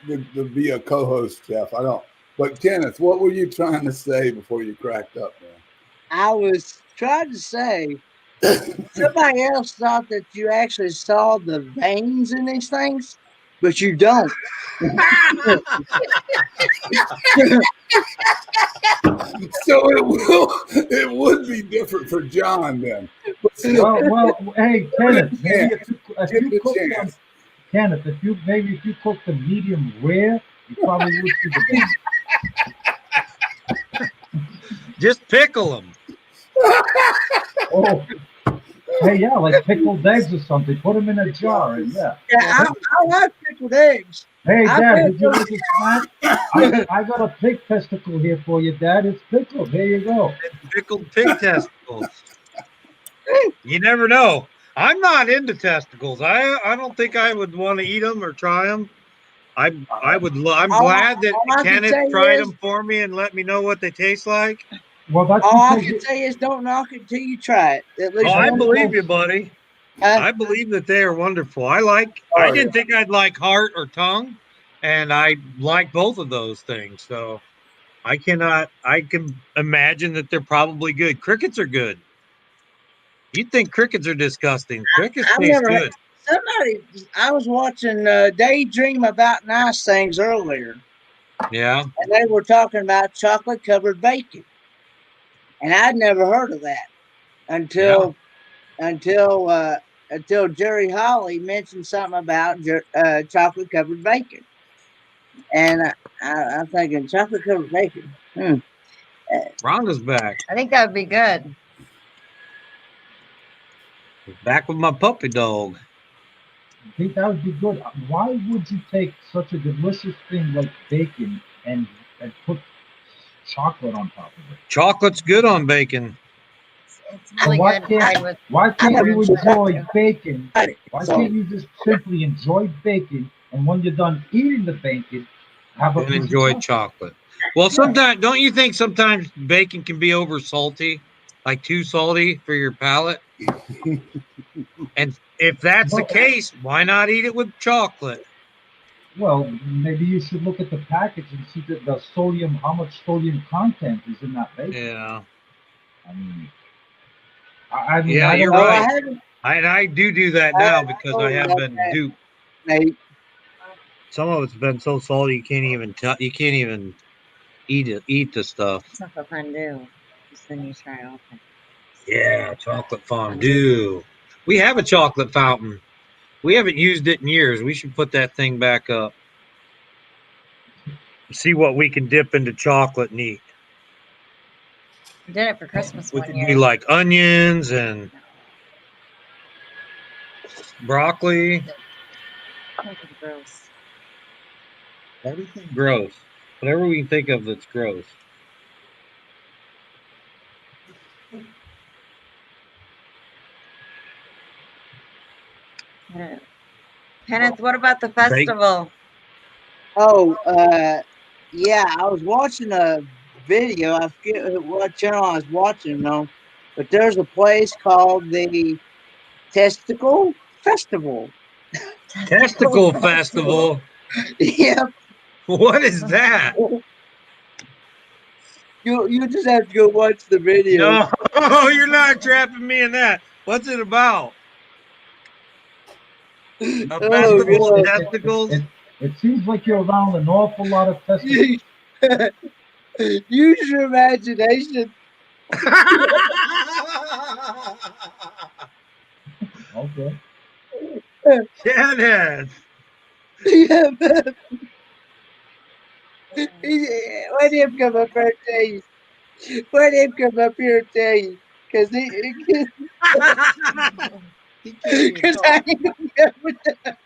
be a co-host, Jeff. I don't. But Kenneth, what were you trying to say before you cracked up, man? I was trying to say somebody else thought that you actually saw the veins in these things, but you don't. So it would be different for John then. Well, hey, Kenneth, maybe if Give you it a cook them, chance. Kenneth, if you cook the medium rare, you probably would see the difference. Just pickle them. Oh, hey, yeah, like pickled eggs or something. Put them in a jar, and yeah. Yeah, I like pickled eggs. Hey, I Dad, bet would you those- like a snack? I got a pig testicle here for you, Dad. It's pickled. Here you go. Pickled pig testicles. You never know. I'm not into testicles. I don't think I would want to eat them or try them. I'm glad that all I can Kenneth say tried is- them for me and let me know what they taste like. Well, that's All I because can say is don't knock it till you try it. At least Oh, I one believe time. you, buddy. I believe that they are wonderful. I didn't think I'd like heart or tongue, and I like both of those things. So I can imagine that they're probably good. Crickets are good. You'd think crickets are disgusting. Crickets I've taste never. good. I was watching Daydream About Nice Things earlier, Yeah. and they were talking about chocolate covered bacon, and I'd never heard of that until Jerry Holly mentioned something about chocolate covered bacon, and I'm thinking chocolate covered bacon. Rhonda's back. I think that would be good. Back with my puppy dog. I think that would be good. Why would you take such a delicious thing like bacon and put chocolate on top of it? Chocolate's good on bacon. It's really why good can't- fried with. Why can't you orange enjoy pepper. bacon? Why can't you just simply enjoy bacon, and when you're done eating the bacon, have a And piece of enjoy chocolate. Well, sometimes don't you think sometimes bacon can be over salty, like too salty for your palate? And if that's the case, why not eat it with chocolate? Well, maybe you should look at the package and see the sodium, how much sodium content is in that bacon. Yeah. I mean, I mean, Yeah, I you're don't know. right. I do that now because I have been duped. Some of it's been so salty you can't even eat the stuff. Chocolate fondue. Just then you try all things. Yeah, chocolate fondue. We have a chocolate fountain. We haven't used it in years. We should put that thing back up. See what we can dip into chocolate and eat. We did it for Christmas We one could year. do like onions and broccoli. That was gross. Everything gross. Whatever we can think of that's gross. Kenneth, what about the festival? Oh, yeah, I was watching a video. I forget what channel I was watching on, but there's a place called the Testicle Festival. Testicle Festival. Yep. What is that? You just have to go watch the video. No, you're not trapping me in that. What's it about? A festival of testicles? It seems like you're around an awful lot of testicles. Use your imagination. Okay. Shannon. Yeah, man. Let him come up here and tell you. Let him come up here and tell you. Because Because I ain't gonna go with that.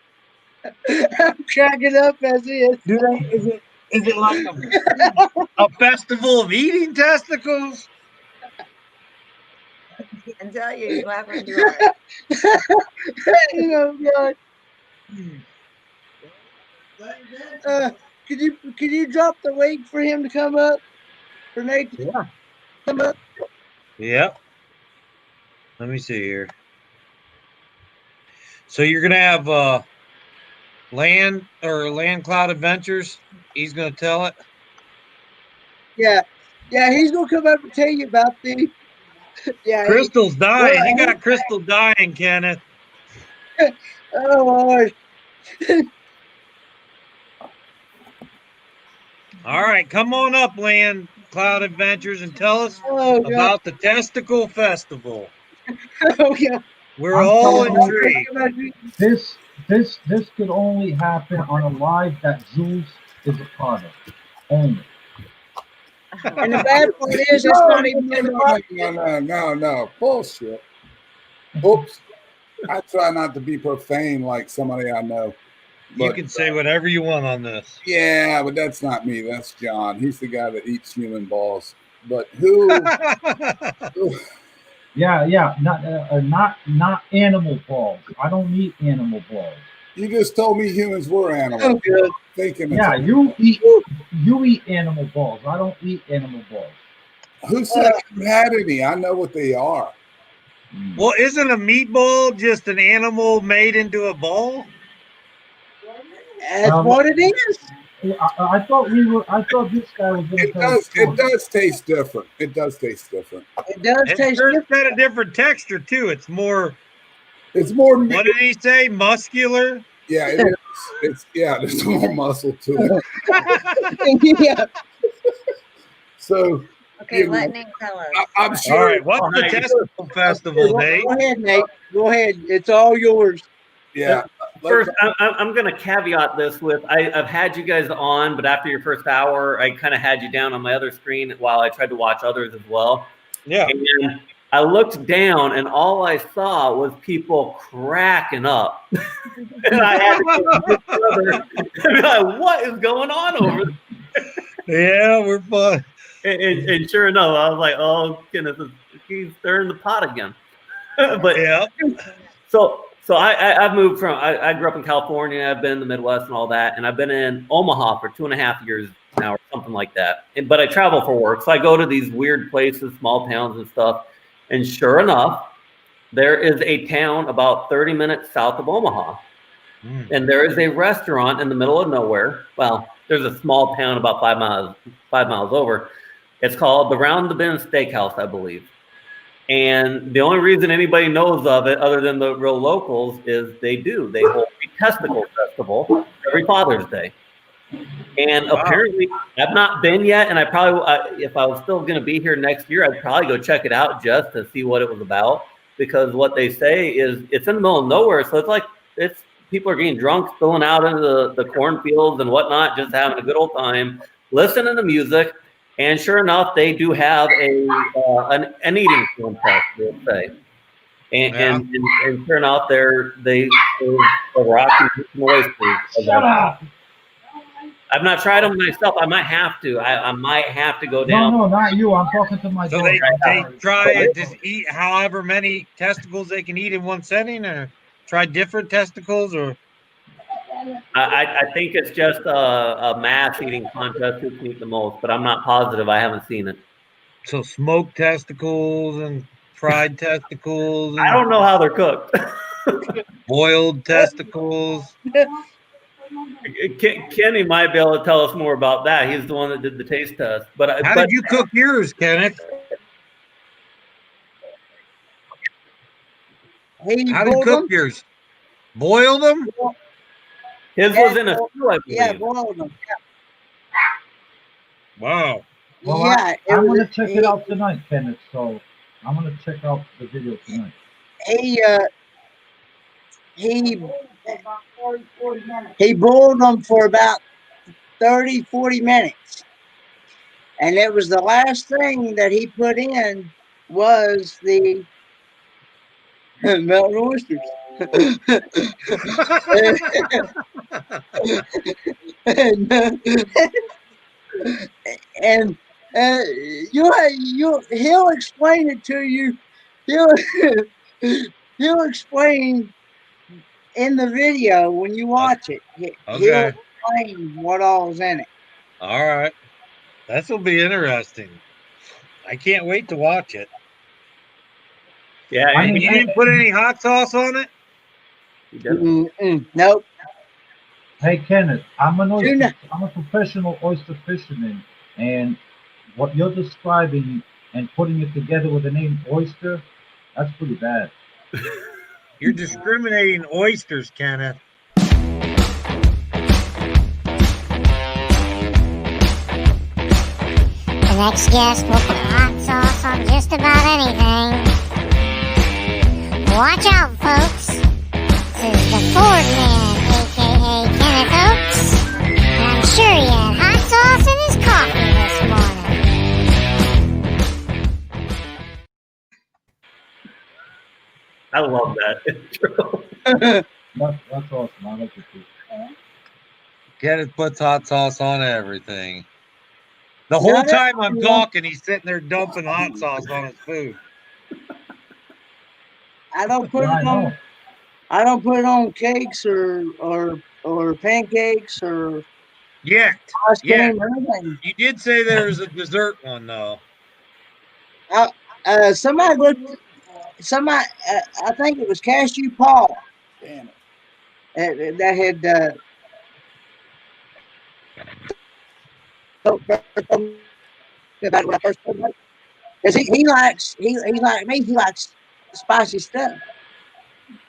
I'm cracking up as is. Is it like a festival of eating testicles? I can tell you, you're laughing too hard. Oh God. Could you drop the link for him to come up? For Nate to come up? Yep. Let me see here. So you're gonna have Land Cloud Adventures. He's gonna tell it. Yeah. Yeah, he's gonna come up and tell you about the Crystal's dying. You got Crystal dying, Kenneth. Oh Lord. All right, come on up, Land Cloud Adventures, and tell us about the Testicle Festival. Oh, yeah. We're I'm all telling you, intrigued. This could only happen on a live that Jules is a part of. Only. And the bad part is, it's not even No. Bullshit. Oops. I try not to be profane like somebody I know. You can say whatever you want on this. Yeah, but that's not me. That's John. He's the guy that eats human balls. But who? Yeah, not animal balls. I don't eat animal balls. You just told me humans were animals. Oh, good. Thinking Yeah, you eat animal balls. I don't eat animal balls. Who said you had any? I know what they are. Well, isn't a meatball just an animal made into a ball? That's what it is. I thought this guy was going to tell us. It does taste different. It does taist different. It does taste different. It's got a different texture too. It's more. What did he say? Muscular. Yeah, it is. There's more muscle to it. Yeah. So. Okay, let Nate tell us. I'm sure. All right, what's the testicle festival, Nate? Go ahead, Nate. Go ahead. It's all yours. Yeah. First, I'm going to caveat this with I've had you guys on, but after your first hour, I kind of had you down on my other screen while I tried to watch others as well. Yeah. And I looked down, and all I saw was people cracking up. And I had to go and be like, what is going on over there? Yeah, we're fun. And sure enough, I was like, oh, goodness, he's stirring the pot again. But yeah. So I've moved from, I grew up in California. I've been in the Midwest and all that. And I've been in Omaha for 2.5 years now or something like that. But I travel for work. So I go to these weird places, small towns and stuff. And sure enough, there is a town about 30 minutes south of Omaha. And there is a restaurant in the middle of nowhere. Well, there's a small town about 5 miles over. It's called the Round the Bend Steakhouse, I believe. And the only reason anybody knows of it, other than the real locals, is they hold a testicle festival every Father's Day. And apparently, I've not been yet, and I probably, if I was still going to be here next year, I'd probably go check it out just to see what it was about. Because what they say is it's in the middle of nowhere, so it's like people are getting drunk, spilling out into the cornfields and whatnot, just having a good old time, listening to music. And sure enough, they do have an eating contest, we'll say. And sure enough, they serve the Rocky oysters. Shut up. I've not tried them myself. I might have to. I might have to go down. No, not you. I'm talking to my So daughter. they try and just eat however many testicles they can eat in one setting, or try different testicles, or. I think it's just a mass eating contest who can eat the most, but I'm not positive. I haven't seen it. So smoked testicles and fried testicles. And I don't know how they're cooked. Boiled testicles. Kenny might be able to tell us more about that. He's the one that did the taste test. But how did you cook yours, Kenneth? How did you cook yours? Boiled them? His was in a stew, I believe. Yeah, boiled them. Wow. Well, Yeah, I'm going to check it out tonight, Kenneth. So I'm going to check out the video tonight. He boiled them for about 30, 40 minutes. And it was the last thing that he put in was the melted oysters. and he'll explain it to you. He'll explain in the video when you watch it. He'll explain what all's in it. All right. This will be interesting. I can't wait to watch it. Yeah, and you didn't put any hot sauce on it? Nope. Hey Kenneth, I'm a professional oyster fisherman, and what you're describing and putting it together with the name oyster, that's pretty bad. You're discriminating oysters, Kenneth. The next guest will put hot sauce on just about anything. Watch out, folks. This is the Ford Man, aka Kenneth Oaks. And I'm sure he had hot sauce in his coffee this morning. I love that intro. That's awesome. I like it too. Kenneth puts hot sauce on everything. The whole Not time I'm everyone. talking, he's sitting there dumping hot sauce on his food. I don't put Yeah, it on. I don't put it on cakes or pancakes or Yet. ice Yeah. cream or anything. You did say there was a dessert one, though. Somebody looked. Somebody, I think it was Cashew Paul. Damn it. That had about when I first put it. Because he likes he like me, he likes spicy stuff.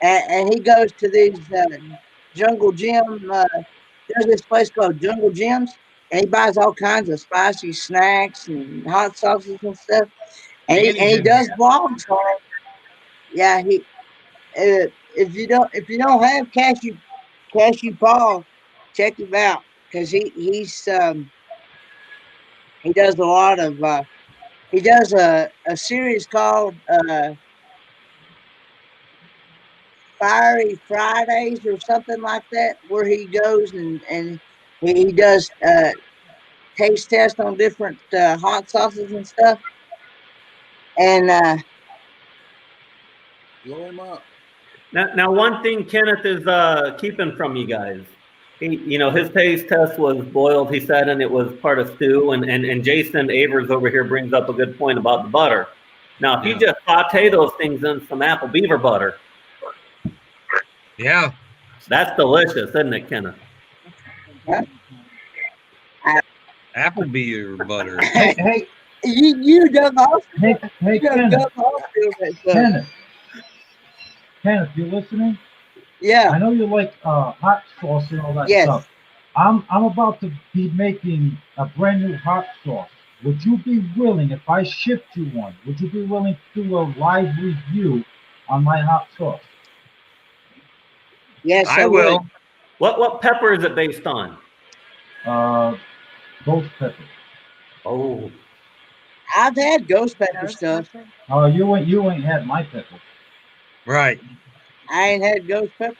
And he goes to these Jungle Gym. There's this place called Jungle Gyms, and he buys all kinds of spicy snacks and hot sauces and stuff. And he Danny's in does here. vlogs on it. Yeah, if you don't have Cashew Paul, check him out because he does a lot of he does a series called Fiery Fridays or something like that, where he goes and he does taste test on different hot sauces and stuff. And Blow him up. Now, one thing Kenneth is keeping from you guys. His taste test was boiled, he said, and it was part of stew. And Jason Avers over here brings up a good point about the butter. Now, if you just saute those things in some apple beaver butter. Yeah. That's delicious, isn't it, Kenneth? Apple beaver butter. Hey, you done off. Hey, Kenneth. Kenneth, you listening? Yeah. I know you like hot sauce and all that Yes. stuff. I'm about to be making a brand new hot sauce. Would you be willing, if I shipped you one, would you be willing to do a live review on my hot sauce? Yes, I will. What pepper is it based on? Ghost pepper. Oh. I've had ghost pepper stuff. Oh, you ain't had my pepper. Right. I ain't had ghost pepper.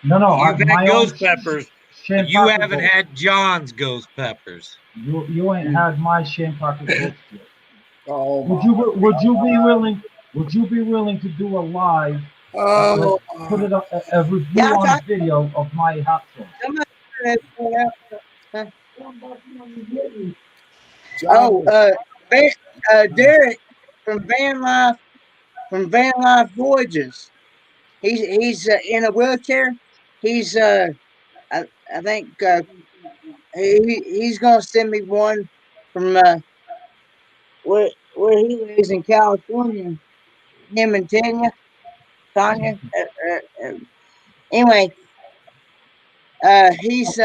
No, You've my had own ghost peppers. Shane You Parker haven't ghost. had John's ghost peppers. You ain't had my Shane Parker ghost yet. Oh, Would you be willing? Would you be willing to do a live? Put it up a review on video of my hot sauce. Derek from Van Life Voyages. He's in a wheelchair. He's I think he's gonna send me one from where he lives in California. Him and Tanya. Anyway, he's.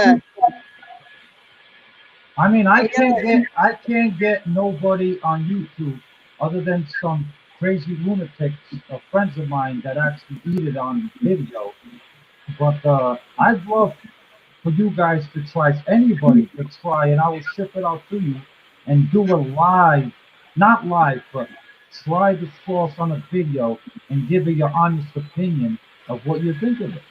I mean, I can't get nobody on YouTube other than some crazy lunatics, friends of mine that actually eat it on video. But I'd love for you guys to try, anybody to try, and I will ship it out to you and do a live, not live, but try the sauce on a video and give it your honest opinion of what you think of it.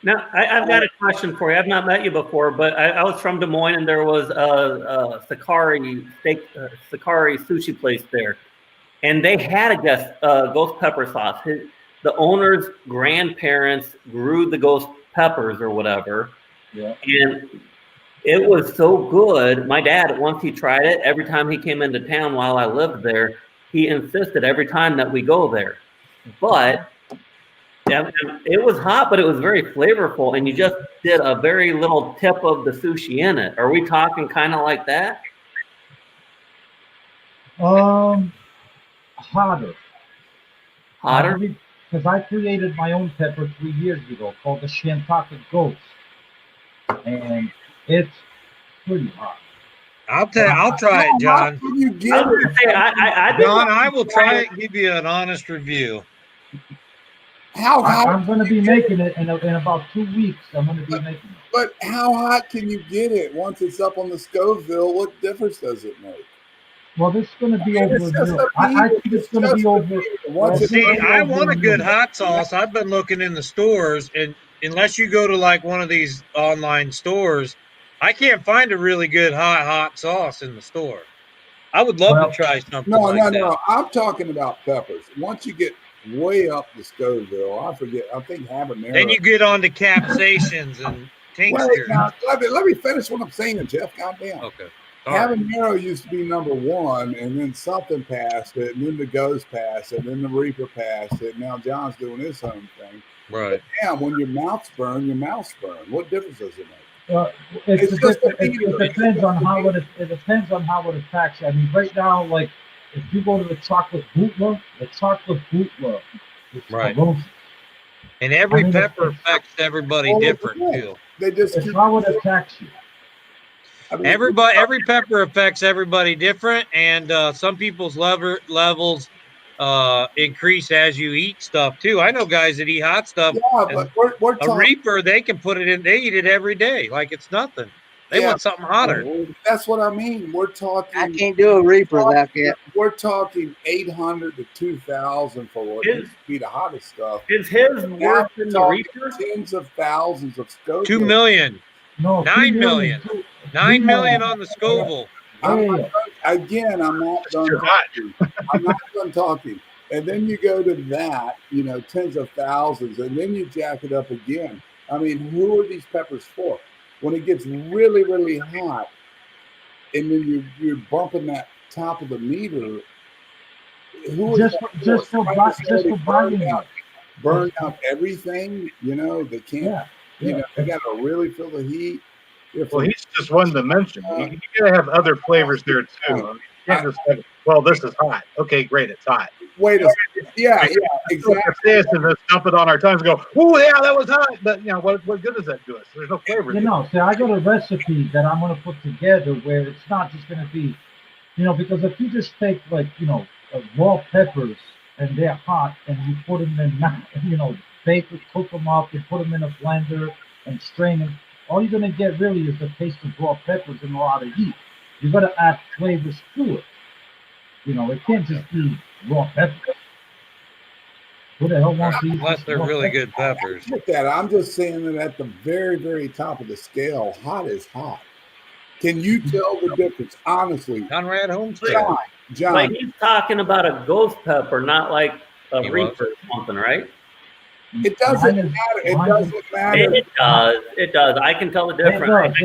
Now, I've got a question for you. I've not met you before, but I was from Des Moines, and there was a Sakari sushi place there, and they had a ghost pepper sauce. The owner's grandparents grew the ghost peppers or whatever, and it was so good. My dad, once he tried it, every time he came into town while I lived there, he insisted every time that we go there. But it was hot, but it was very flavorful, and you just did a very little tip of the sushi in it. Are we talking kind of like that? Hotter. Hotter? Because I created my own pepper 3 years ago called the Shantaka Ghost, and it's pretty hot. I'll try it, John. John, I will try it and give you an honest review. How hot? I'm going to be making it in about 2 weeks. I'm going to be making it. But how hot can you get it once it's up on the Scoville? What difference does it make? Well, this is going to be over a meal. I think it's going to be over. See, I want a good hot sauce. I've been looking in the stores, and unless you go to like one of these online stores, I can't find a really good hot sauce in the store. I would love to try something like that. No. I'm talking about peppers. Once you get way up the Scoville, I think habanero. Then you get on to capsaicins and tinctures. Wait, now, let me finish what I'm saying, Jeff. Goddamn. Okay. Habanero used to be number one, and then something passed it, and then the Ghost passed it, and then the Reaper passed it. Now John's doing his own thing. Right. But damn, when your mouth's burned, your mouth's burned. What difference does it make? It depends on how it attacks you. I mean, right now, like if you go to the chocolate bootler, it's right. corrosive. And every pepper affects everybody different too. It's how it attacks you. Every pepper affects everybody different, and some people's levels increase as you eat stuff too. I know guys that eat hot stuff. Yeah, but we're a Reaper, they can put it in. They eat it every day like it's nothing. They want something hotter. That's what I mean. We're talking. I can't do a Reaper like that. We're talking 800 to 2,000 for what used to be the hottest stuff. Is his worse than the Reaper? Tens of thousands of Scoville. 2 million. No, 9 million. 9 million on the Scoville. I'm not done talking. I'm not done talking. And then you go to that, tens of thousands, and then you jack it up again. I mean, who are these peppers for? When it gets really, really hot, and then you're bumping that top of the meter, just for burn out everything? They can't. They got to really feel the heat. Well, he's just one dimension. You gotta have other flavors there too. You can't just say, well, this is hot. Okay, great, it's hot. Wait a second. Yeah, exactly. This and just dump it on our tongues and go, oh yeah, that was hot. But what good does that do us? There's no flavor. See, I got a recipe that I'm gonna put together where it's not just gonna be, because if you just take raw peppers and they're hot and you put them in, bake it, cook them up, you put them in a blender and strain them. All you're going to get really is the taste of raw peppers and a lot of heat. You've got to add flavors to it. It can't just be raw peppers. Who the hell wants to eat? Unless they're really good peppers. I get that. I'm just saying that at the very, very top of the scale, hot is hot. Can you tell the difference, honestly? Conrad Homestead. John. Like he's talking about a ghost pepper, not like a Reaper or something, right? It doesn't matter. It doesn't matter. It does. I can tell the difference.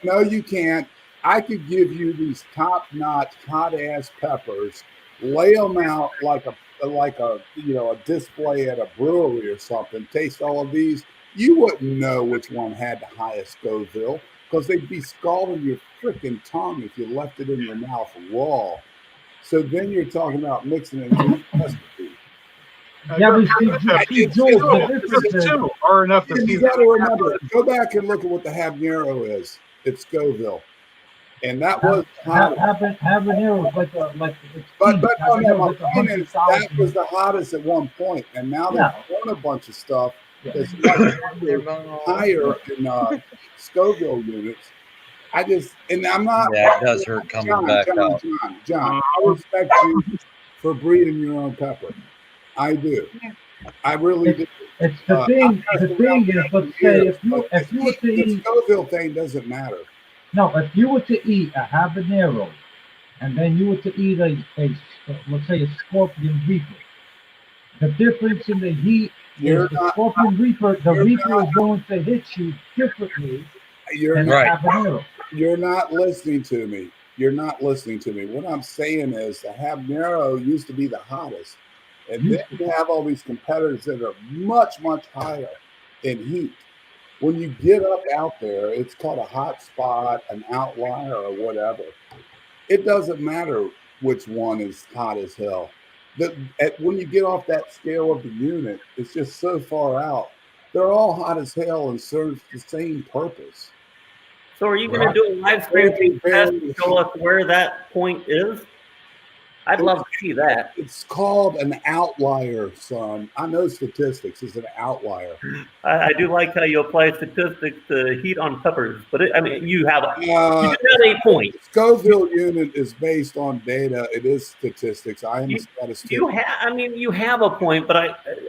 No, you can't. I could give you these top-notch, hot-ass peppers, lay them out like a display at a brewery or something. Taste all of these. You wouldn't know which one had the highest Scoville because they'd be scalding your freaking tongue if you left it in your mouth raw. So then you're talking about mixing it into recipe. Yeah, but see, Jules, the difference is are enough to see. You got to remember, go back and look at what the habanero is. It's Scoville, and that was habanero is that was the hottest at one point, and now they've done a bunch of stuff that's much higher in Scoville units. I'm not. Yeah, it does hurt coming back out. John, I respect you for breeding your own pepper. I do. I really do. It's the thing. The thing is, let's say if you were to eat, the Scoville thing doesn't matter. No, if you were to eat a habanero, and then you were to eat a let's say a Scorpion Reaper, the difference in the heat is the Scorpion Reaper. The Reaper is going to hit you differently than the habanero. You're not listening to me. What I'm saying is the habanero used to be the hottest. And then you have all these competitors that are much, much higher in heat. When you get up out there, it's called a hot spot, an outlier, or whatever. It doesn't matter which one is hot as hell. When you get off that scale of the unit, it's just so far out. They're all hot as hell and serve the same purpose. So are you going to do a live stream test to show us where that point is? I'd love see that. It's called an outlier, son. I know statistics is an outlier. I do like how you apply statistics to heat on peppers, but you have a point. Scoville unit is based on data. It is statistics. I am a statistician. You have a point, but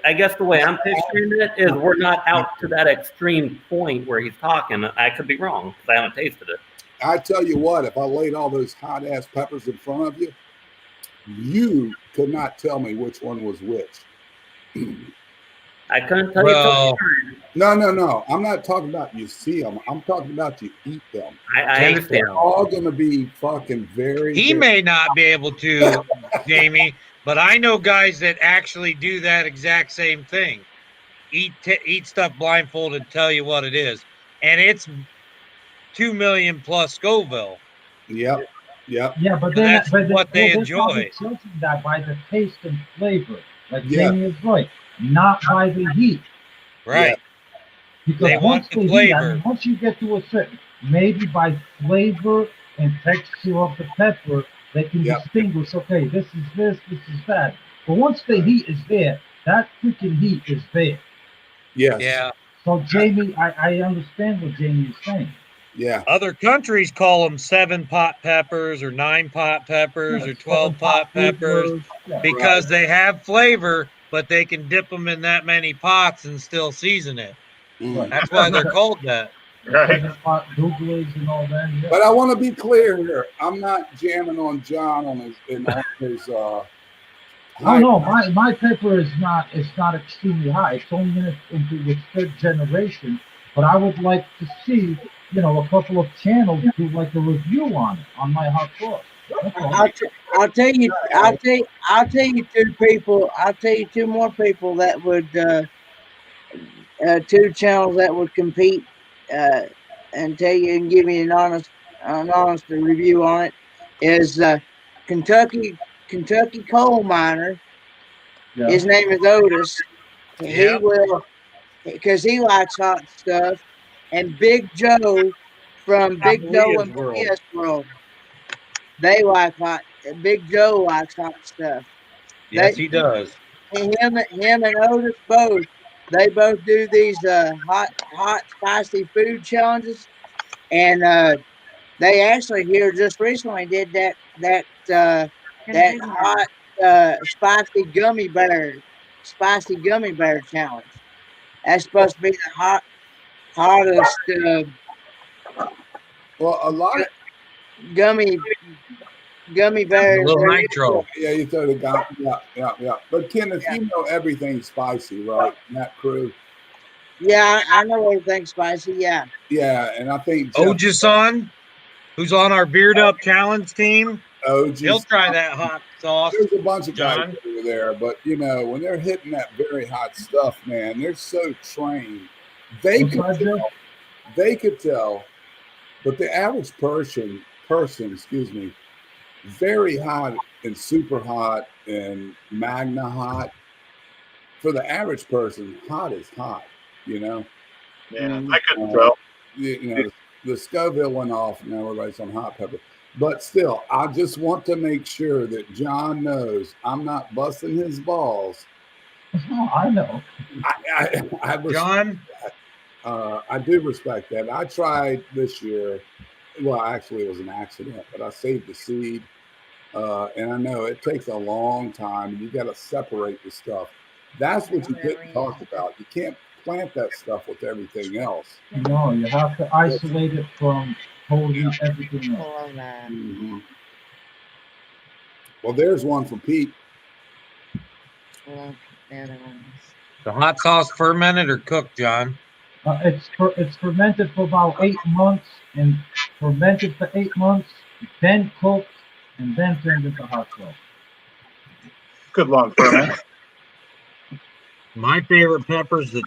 I guess the way I'm picturing it is we're not out to that extreme point where he's talking. I could be wrong because I haven't tasted it. I tell you what, if I laid all those hot ass peppers in front of you, you could not tell me which one was which. I couldn't tell you. No. I'm not talking about you see them. I'm talking about you eat them. I understand. They're all going to be fucking He may not be able to, Jamie, but I know guys that actually do that exact same thing. Eat stuff blindfolded, tell you what it is, and it's 2 million plus Scoville. Yep. Yeah, but then that's what they enjoy. Judging that by the taste and flavor, like Jamie is right, not by the heat. Right. Because they want the flavor. Once you get to a certain, maybe by flavor and texture of the pepper, they can distinguish. Okay, this is this is that. But once the heat is there, that freaking heat is there. Yes. Yeah. So Jamie, I understand what Jamie is saying. Yeah. Other countries call them 7-pot peppers or 9-pot peppers or 12-pot peppers because they have flavor, but they can dip them in that many pots and still season it. Mm. That's why they're called that. Right. And all that, yeah. But I want to be clear here. I'm not jamming on John on his no, my pepper is not extremely high. It's only into its third generation. But I would like to see, a couple of channels do like a review on it on my hot sauce. I'll tell you two more people that would 2 channels that would compete and tell you and give me an honest review on it is Kentucky coal miner. Yeah. His name is Otis. Yep. He will, because he likes hot stuff, and Big Joe from Big Joe and PS World. They like hot. Big Joe likes hot stuff. Yes, he does. Him and Otis both. They both do these hot spicy food challenges, and they actually here just recently did that hot spicy gummy bear challenge. That's supposed to be the hottest well, a lot of gummy bears. A little nitro. Yeah, you throw the gum. Yeah. But Kenneth, you know everything's spicy, right? That crew. Yeah, I know everything's spicy. Yeah. Yeah, and I think Ojisan, who's on our Beard Up Challenge team, he'll try that hot sauce. There's a bunch of guys over there, but when they're hitting that very hot stuff, man, they're so trained. They could tell, but the average person, very hot and super hot and magna hot. For the average person, hot is hot, Yeah, I couldn't tell. The Scoville went off, and now everybody's on hot pepper. But still, I just want to make sure that John knows I'm not busting his balls. Oh, I know. John? I do respect that. I tried this year. Well, actually, it was an accident, but I saved the seed. And I know it takes a long time, and you got to separate the stuff. That's what you didn't talk about. You can't plant that stuff with everything else. No, you have to isolate it from totally everything else. Mm-hmm. Well, there's one from Pete. The hot sauce fermented or cooked, John? It's fermented for about 8 months, and fermented for 8 months, then cooked, and then turned into hot sauce. Good long ferment. My favorite pepper's the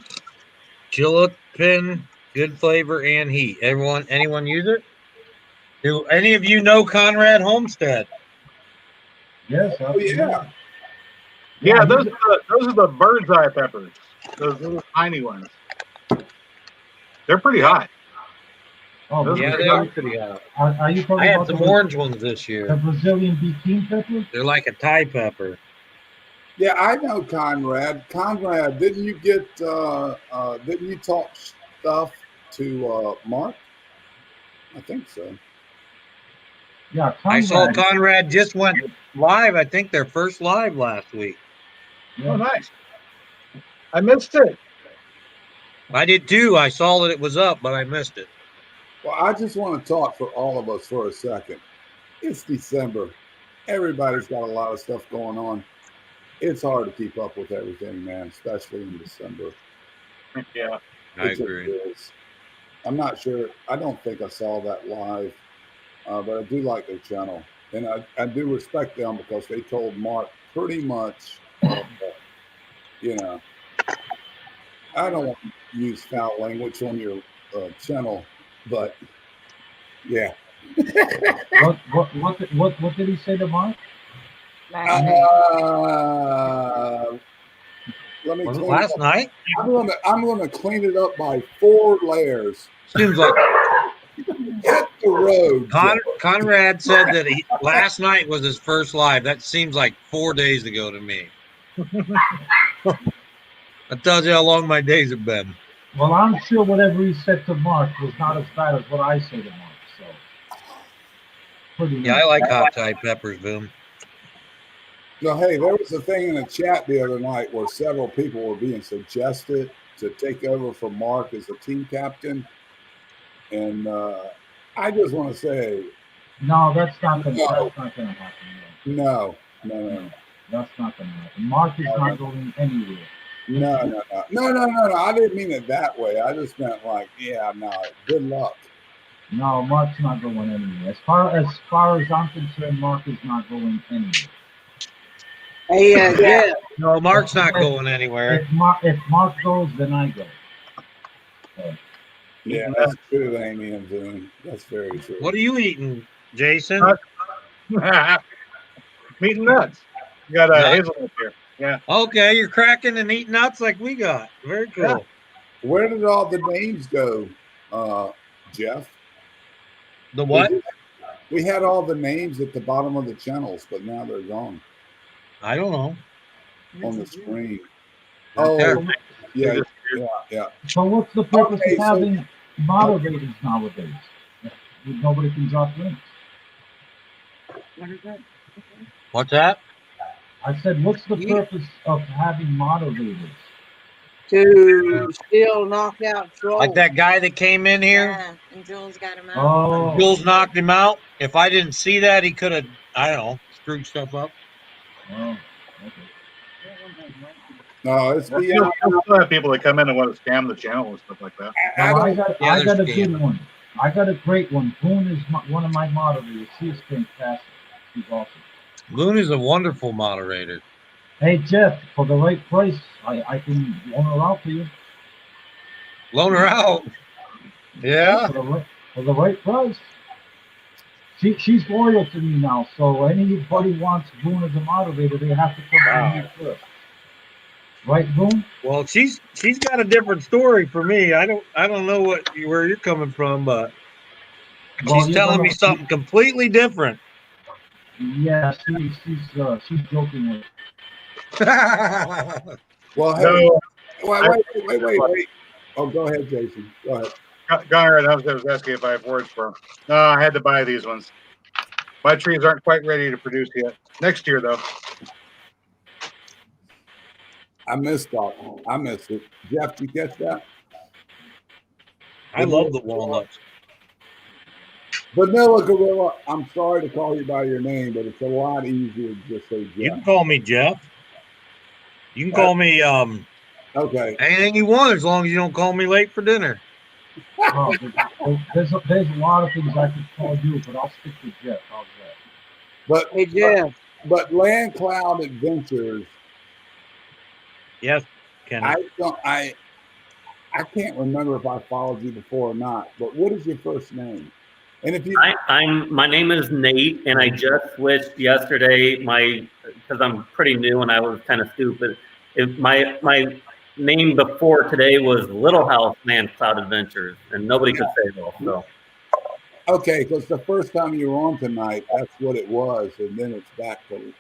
Jalapeno, good flavor and heat. Anyone use it? Do any of you know Conrad Homestead? Yes. Oh, yeah. Yeah, those are the bird's eye peppers. Those little tiny ones. They're pretty hot. Oh, Those Yeah, are they pretty are good. pretty hot. Are you I talking had about some orange ones this the year. Brazilian bean pepper? They're like a Thai pepper. Yeah, I know Conrad. Conrad, didn't you talk stuff to Mark? I think so. Yeah, I saw Conrad. Conrad just went live. I think their first live last week. Oh, nice. I missed it. I did too. I saw that it was up, but I missed it. Well, I just want to talk for all of us for a second. It's December. Everybody's got a lot of stuff going on. It's hard to keep up with everything, man, especially in December. Yeah, I It just agree. is. I'm not sure. I don't think I saw that live, but I do like their channel. And I do respect them because they told Mark pretty much, you know, I don't want to use foul language on your channel, but yeah. What did he say to Mark? Let me Was it clean it last up. night? I'm gonna clean it up by 4 layers. Seems like Hit the road. Conrad said that last night was his first live. That seems like 4 days ago to me. That tells you how long my days have been. Well, I'm sure whatever he said to Mark was not as bad as what I say to Mark. So, pretty Yeah, I like hot Thai peppers, Boom. No, hey, there was a thing in the chat the other night where several people were being suggested to take over for Mark as a team captain. And I just want to say, no, that's not gonna happen. No. That's not gonna happen. Mark is not going anywhere. No. I didn't mean it that way. I just meant like, yeah, no. Good luck. No, Mark's not going anywhere. As far as I'm concerned, Mark is not going anywhere. Hey, Jeff. No, Mark's not going anywhere. If Mark goes, then I go. Yeah, that's true, Amy and Boone. That's very true. What are you eating, Jason? Meat and nuts. You got a hazelnut here. Yeah. Okay, you're cracking and eating nuts like we got. Very cool. Yeah. Where did all the names go, Jeff? The what? We had all the names at the bottom of the channels, but now they're gone. I don't know. On the screen. Right Yeah. So what's the purpose of having moderators nowadays? Nobody can drop links. What is it? What's that? I said, what's the purpose of having moderators? To still knock out trolls. Like that guy that came in here? Yeah, and Jules got him out. Oh. Jules knocked him out. If I didn't see that, he could have, I don't know, screwed stuff up. Oh, No, it's You'll still have people that come in and want to scam the channel and stuff like that. I got a good one. I got a great one. Boone is one of my moderators. He is fantastic. He's awesome. Boone is a wonderful moderator. Hey, Jeff, for the right price, I can loan her out to you. Loan her out? Yeah? For the right price. She's loyal to me now, so anybody wants Boone as a moderator, they have to come to me first. Right, Boone? Well, she's got a different story for me. I don't know where you're coming from, but she's telling me something completely different. Yeah, she's joking with. Well, hey, wait. Oh, go ahead, Jason. Go ahead. Gunnar, I was asking if I have words for him. No, I had to buy these ones. My trees aren't quite ready to produce yet. Next year, though. I missed that. I missed it. Jeff, did you catch that? I love the walnuts. Vanilla Gorilla, I'm sorry to call you by your name, but it's a lot easier to just say Jeff. You can call me Jeff. You can call me okay. Anything you want as long as you don't call me late for dinner. Oh, there's a lot of things I could call you, but I'll stick with Jeff. How's that? But hey, Jeff. But Land Cloud Adventures. Yes, Ken. I can't remember if I followed you before or not. But what is your first name? And if you, my name is Nate, and I just switched yesterday. Because I'm pretty new and I was kind of stupid. My name before today was Little House Man Cloud Adventures, and nobody could say it all. So Okay, because the first time you were on tonight, that's what it was, and then it's back to.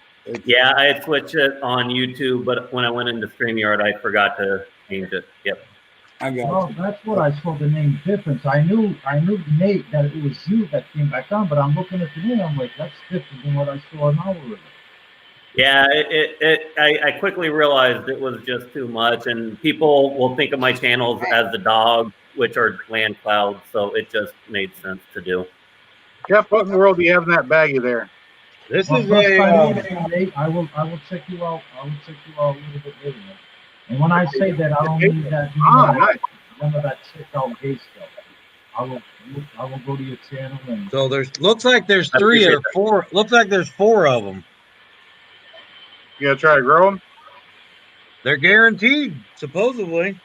Yeah, I had switched it on YouTube, but when I went into StreamYard, I forgot to change it. Yep. I got Well, that's what I saw the name difference. I knew Nate that it was you that came back on, but I'm looking at the name. I'm like, that's different than what I saw an hour ago. Yeah, I quickly realized it was just too much, and people will think of my channels as the dog, which are land clouds, so it just made sense to do. Jeff, what in the world do you have in that baggie there? This Well, is first time a. meeting, Nate, I will check you out. I will check you out a little bit later. Man. And when I say that, I don't mean that. Nice. None of that check out gay stuff. I will go to your channel and. So looks like there's 3 or 4. Looks like there's 4 of them. You gonna try to grow them? They're guaranteed, supposedly.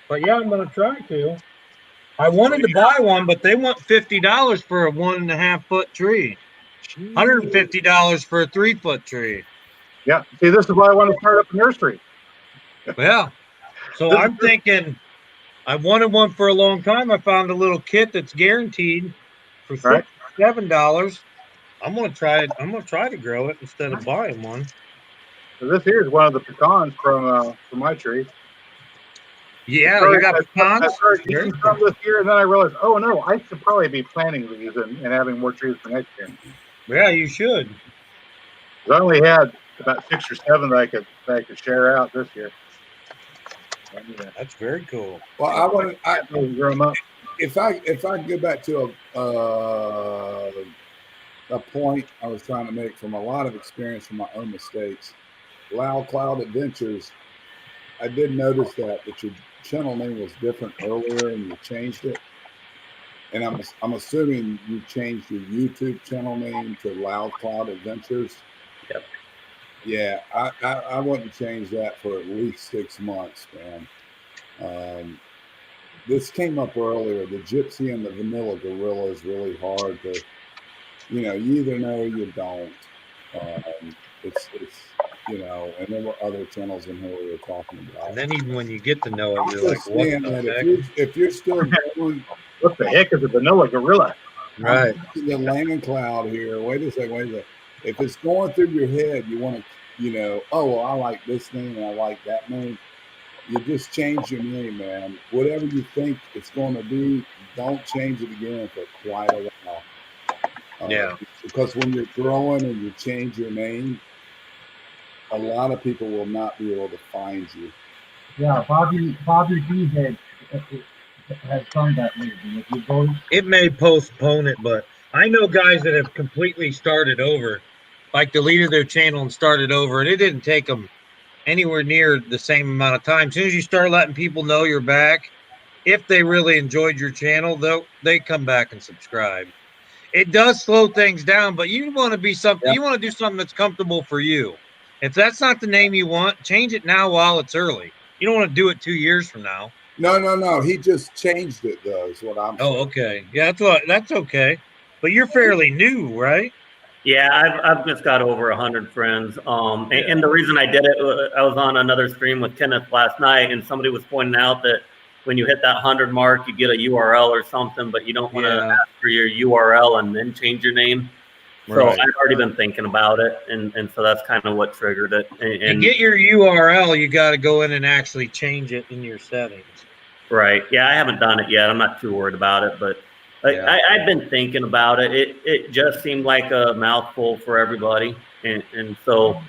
But yeah, I'm gonna try to. I wanted to buy one, but they want $50 for a 1.5 foot tree. $150 for a 3 foot tree. Yeah. See, this is why I want to start up a nursery. Yeah. So I'm thinking I wanted one for a long time. I found a little kit that's guaranteed for $7. I'm gonna try it. I'm gonna try to grow it instead of buying one. So this here is one of the pecans from my tree. Yeah, you got pecans. I started eating some this year, and then I realized, oh no, I should probably be planting these and having more trees for next year. Yeah, you should. I only had about 6 or 7 that I could share out this year. That's very cool. Well, I want to grow them up. If I go back to a point I was trying to make from a lot of experience from my own mistakes, Loud Cloud Adventures, I did notice that your channel name was different earlier and you changed it. And I'm assuming you changed your YouTube channel name to Loud Cloud Adventures. Yep. Yeah, I wouldn't change that for at least 6 months, man. This came up earlier. The Gypsy and the Vanilla Gorilla is really hard to, you either know or you don't. It's and there were other channels in here we were talking about. And then even when you get to know it, you're like, what the heck? If you're still going, what the heck is a Vanilla Gorilla? Right. The land cloud here. Wait a second. If it's going through your head, you want to, oh, well, I like this name and I like that name. You just change your name, man. Whatever you think it's going to be, don't change it again for quite a while. Yeah. Because when you're growing and you change your name, a lot of people will not be able to find you. Yeah, Bobby B has done that lately. If you go, it may postpone it, but I know guys that have completely started over, like deleted their channel and started over, and it didn't take them anywhere near the same amount of time. As soon as you start letting people know you're back, if they really enjoyed your channel, they come back and subscribe. It does slow things down, but you want to be something. Yep. You want to do something that's comfortable for you. If that's not the name you want, change it now while it's early. You don't want to do it 2 years from now. No. He just changed it, though, is what I'm saying. Oh, okay. Yeah, that's okay. But you're fairly new, right? Yeah, I've just got over 100 friends. And the reason I did it, I was on another stream with Kenneth last night, and somebody was pointing out that when you hit that 100 mark, you get a URL or something, but you don't want to ask for your URL and then change your name. So I've already been thinking about it, and so that's kind of what triggered it. And to get your URL, you got to go in and actually change it in your settings. Right. Yeah, I haven't done it yet. I'm not too worried about it, but I've been thinking about it. It just seemed like a mouthful for everybody, and so,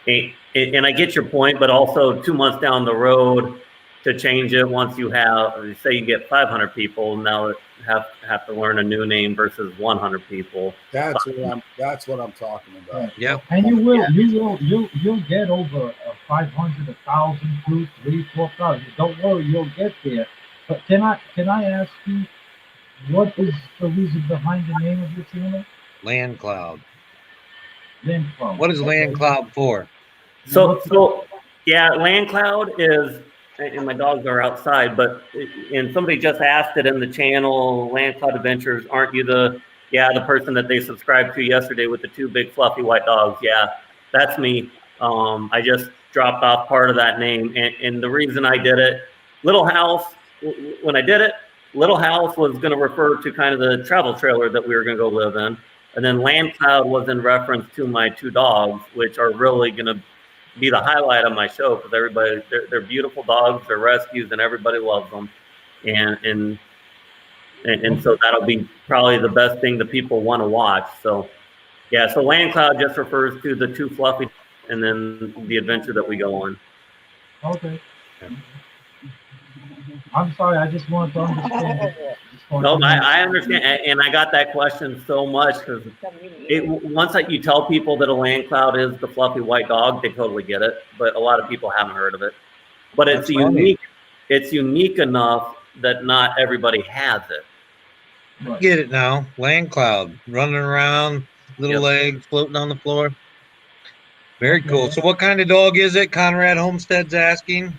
and I get your point, but also 2 months down the road to change it once you have, say you get 500 people, now have to learn a new name versus 100 people. That's what I'm talking about. Yeah. And you'll get over 500, 1,000, 2, 3, 4,000. Don't worry, you'll get there. But can I ask you, what is the reason behind the name of your channel? Land Cloud. Land Cloud. What is Land Cloud for? So yeah, Land Cloud is, and my dogs are outside, and somebody just asked it in the channel, Land Cloud Adventures, aren't you the person that they subscribed to yesterday with the 2 big fluffy white dogs? Yeah, that's me. I just dropped off part of that name, and the reason I did it, Little House, when I did it, Little House was going to refer to kind of the travel trailer that we were going to go live in. And then Land Cloud was in reference to my 2 dogs, which are really going to be the highlight of my show because everybody, they're beautiful dogs, they're rescues, and everybody loves them. And so that'll be probably the best thing that people want to watch. So, yeah, so Land Cloud just refers to the 2 fluffy and then the adventure that we go on. Okay. I'm sorry, I just wanted to understand. No, I understand, and I got that question so much because once you tell people that a Land Cloud is the fluffy white dog, they totally get it. But a lot of people haven't heard of it. But it's unique. It's unique enough that not everybody has it. I get it now. Land Cloud running around, little legs floating on the floor. Very cool. So, what kind of dog is it? Conrad Homestead's asking.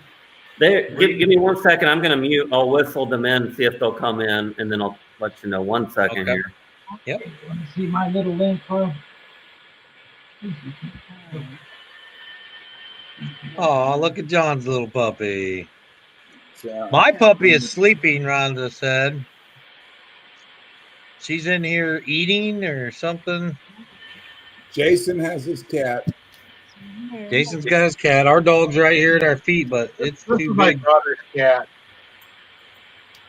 Give me 1 second. I'm going to mute. I'll whistle them in and see if they'll come in, and then I'll let you know. 1 second here. Yep. Want to see my little Land Cloud? Oh, look at John's little puppy. My puppy is sleeping, Rhonda said. She's in here eating or something. Jason has his cat. Jason's got his cat. Our dog's right here at our feet, but it's This too is my big. daughter's cat.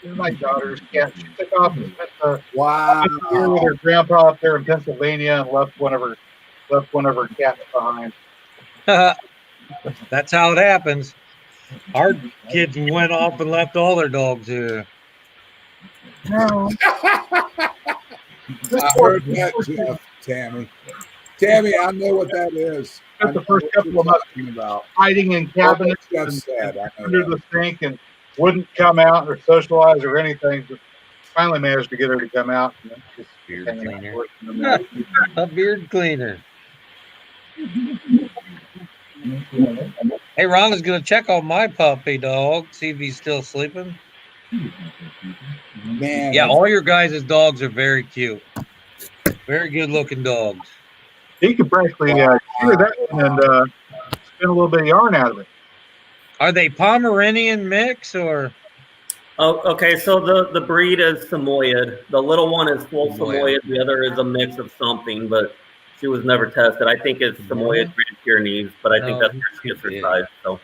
This is my daughter's cat. She took off and spent the Wow. year with her grandpa up there in Pennsylvania and left one of her cats behind. That's how it happens. Our kids went off and left all their dogs here. I heard that, Jeff, Tammy. Tammy, I know what that is. Spent the first couple of months about hiding in cabinets That's sad. I know under that. the sink and wouldn't come out or socialize or anything. But finally managed to get her to come out. And just Beard hanging out cleaner. working in there. A beard cleaner. Hey, Rhonda's gonna check on my puppy dog, see if he's still sleeping. Man, Yeah, all your guys' dogs are very cute. Very good looking dogs. You could practically shear that one and spin a little bit of yarn out of it. Are they Pomeranian mix or? Oh, okay. So the breed is Samoyed. The little one is full Samoyed. Samoyed. The other is a mix of something, but she was never tested. I think it's Samoyed breed Pyrenees, but I think Oh, that's where she gets her size. So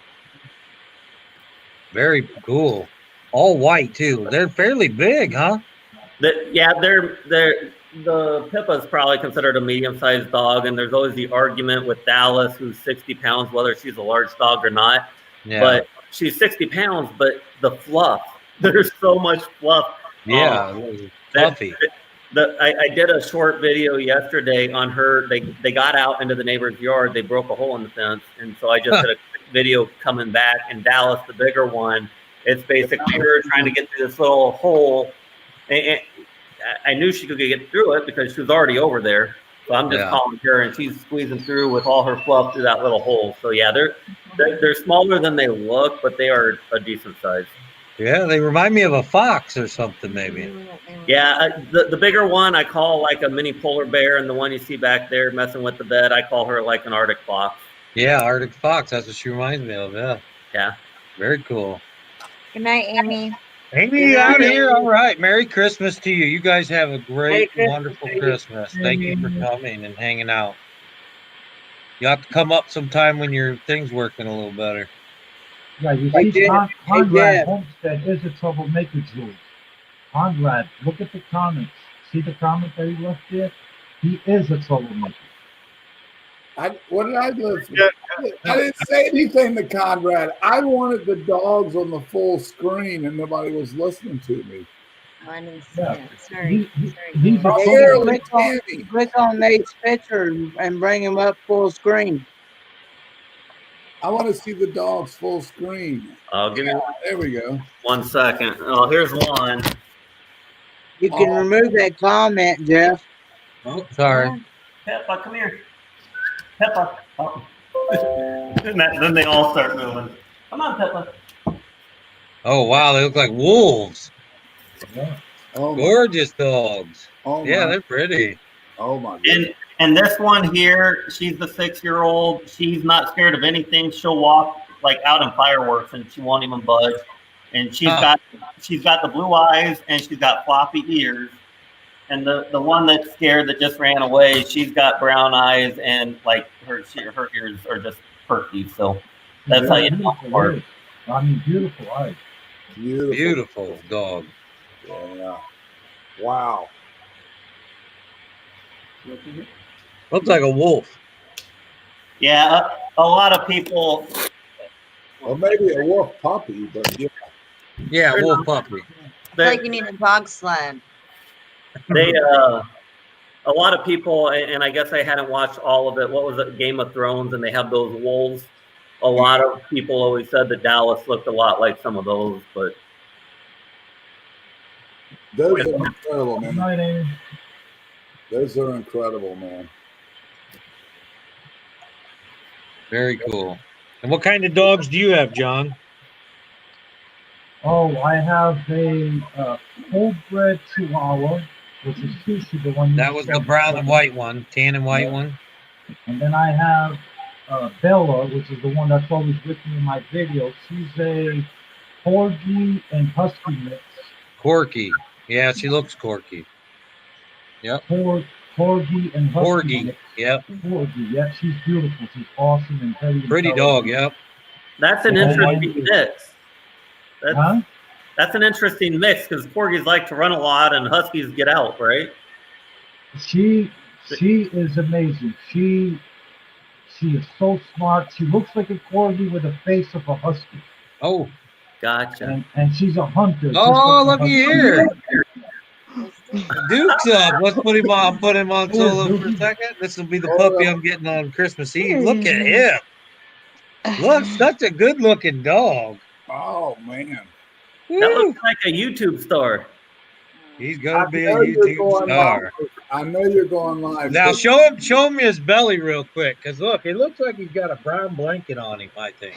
Very cool. All white too. They're fairly big, huh? the Pippa is probably considered a medium-sized dog, and there's always the argument with Dallas, who's 60 pounds, whether she's a large dog or not. Yeah. But she's 60 pounds, but the fluff, there's so much fluff. Yeah, fluffy. I did a short video yesterday on her. They got out into the neighbor's yard. They broke a hole in the fence, and so I just did a quick video coming back. And Dallas, the bigger one, it's basically her trying to get through this little hole. And I knew she could get through it because she was already over there. So I'm just calling her, and she's squeezing through with all her fluff through that little hole. So yeah, they're smaller than they look, but they are a decent size. Yeah, they remind me of a fox or something, maybe. Yeah, the bigger one I call like a mini polar bear, and the one you see back there messing with the bed, I call her like an Arctic fox. Yeah, Arctic fox. That's what she reminds me of. Yeah. Yeah. Very cool. Good night, Amy. Amy out here. All right. Merry Christmas to you. You guys have a great, wonderful Christmas. Thank you for coming and hanging out. You have to come up sometime when your thing's working a little better. Yeah, you see, Conrad Homestead is a troublemaker, Jules. Conrad, look at the comments. See the comment that he left there? He is a troublemaker. What did I live for? I didn't say anything to Conrad. I wanted the dogs on the full screen, and nobody was listening to me. Oh, I didn't see that. Sorry. He's a Here, troublemaker. click on Nate's picture and bring him up full screen. I want to see the dogs full screen. I'll give you. There we go. 1 second. Oh, here's one. You can remove that comment, Jeff. Oh, sorry. Peppa, come here. Peppa. Oh. Then they all start moving. Come on, Peppa. Oh, wow. They look like wolves. Oh, gorgeous dogs. Oh, yeah, my. they're pretty. Oh, my goodness. And this one here, she's the 6-year-old. She's not scared of anything. She'll walk like out in fireworks and she won't even budge. and she's got the blue eyes and she's got floppy ears. And the one that's scared that just ran away, she's got brown eyes and like her ears are just perky. So that's how you know. I mean, beautiful eyes. Beautiful dog. Yeah. Wow. Looks like a wolf. Yeah, a lot of people. Or maybe a wolf puppy, but yeah. Yeah, wolf puppy. It's like you need a dog sled. They a lot of people, and I guess I hadn't watched all of it. What was it, Game of Thrones? And they have those wolves. A lot of people always said that Dallas looked a lot like some of those, but those are incredible, man. Those are incredible, man. Very cool. And what kind of dogs do you have, John? Oh, I have a full-bred Chihuahua, which is Sushi, the one. That was the brown and white one, tan and white one. And then I have Bella, which is the one that's always with me in my videos. She's a Corgi and Husky mix. Corky. Yeah, she looks corky. Yep. Corgi and Husky. Corgi. Mix. Yep. Corgi. Yeah, she's beautiful. She's awesome and very pretty dog. Yep. That's an interesting mix. That's an interesting mix because Corgis like to run a lot and Huskies get out, right? She is amazing. She is so smart. She looks like a Corgi with the face of a Husky. Oh, gotcha. And she's a hunter. Oh, look here. Duke's up. Let's put him on. Put him on solo for a second. This will be the puppy I'm getting on Christmas Eve. Look at him. Look, such a good-looking dog. Oh man. That looks like a YouTube star. He's gonna be a YouTube star. I know you're going live. Now show him his belly real quick, because look, it looks like he's got a brown blanket on him. I think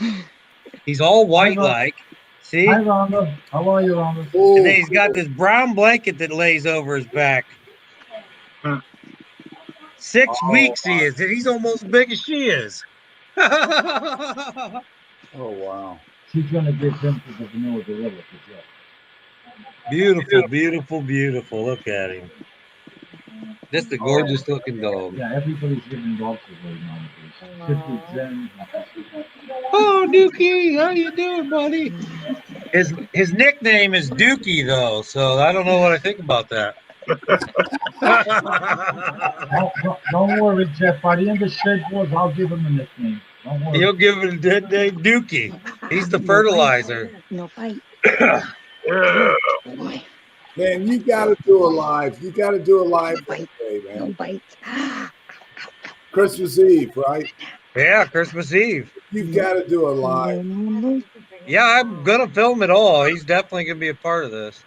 he's all white like. See? Hi, Rhonda. How are you, Rhonda? And then he's got this brown blanket that lays over his back. 6 weeks he is, and he's almost as big as she is. Oh wow. She's gonna give him to the vanilla gorilla. Beautiful, beautiful, beautiful. Look at him. Just a gorgeous looking dog. Yeah, everybody's giving dogs away nowadays. Zen. Oh, Dookie, how you doing, buddy? His nickname is Dookie, though, so I don't know what I think about that. Don't worry, Jeff. By the end of Shed Wars, I'll give him a nickname. Don't worry. You'll give him a dead name, Dookie. He's the fertilizer. No bite. Man, you got to do a live. You got to do a live today, man. No bites. Christmas Eve, right? Yeah, Christmas Eve. You got to do a live. Yeah, I'm gonna film it all. He's definitely gonna be a part of this.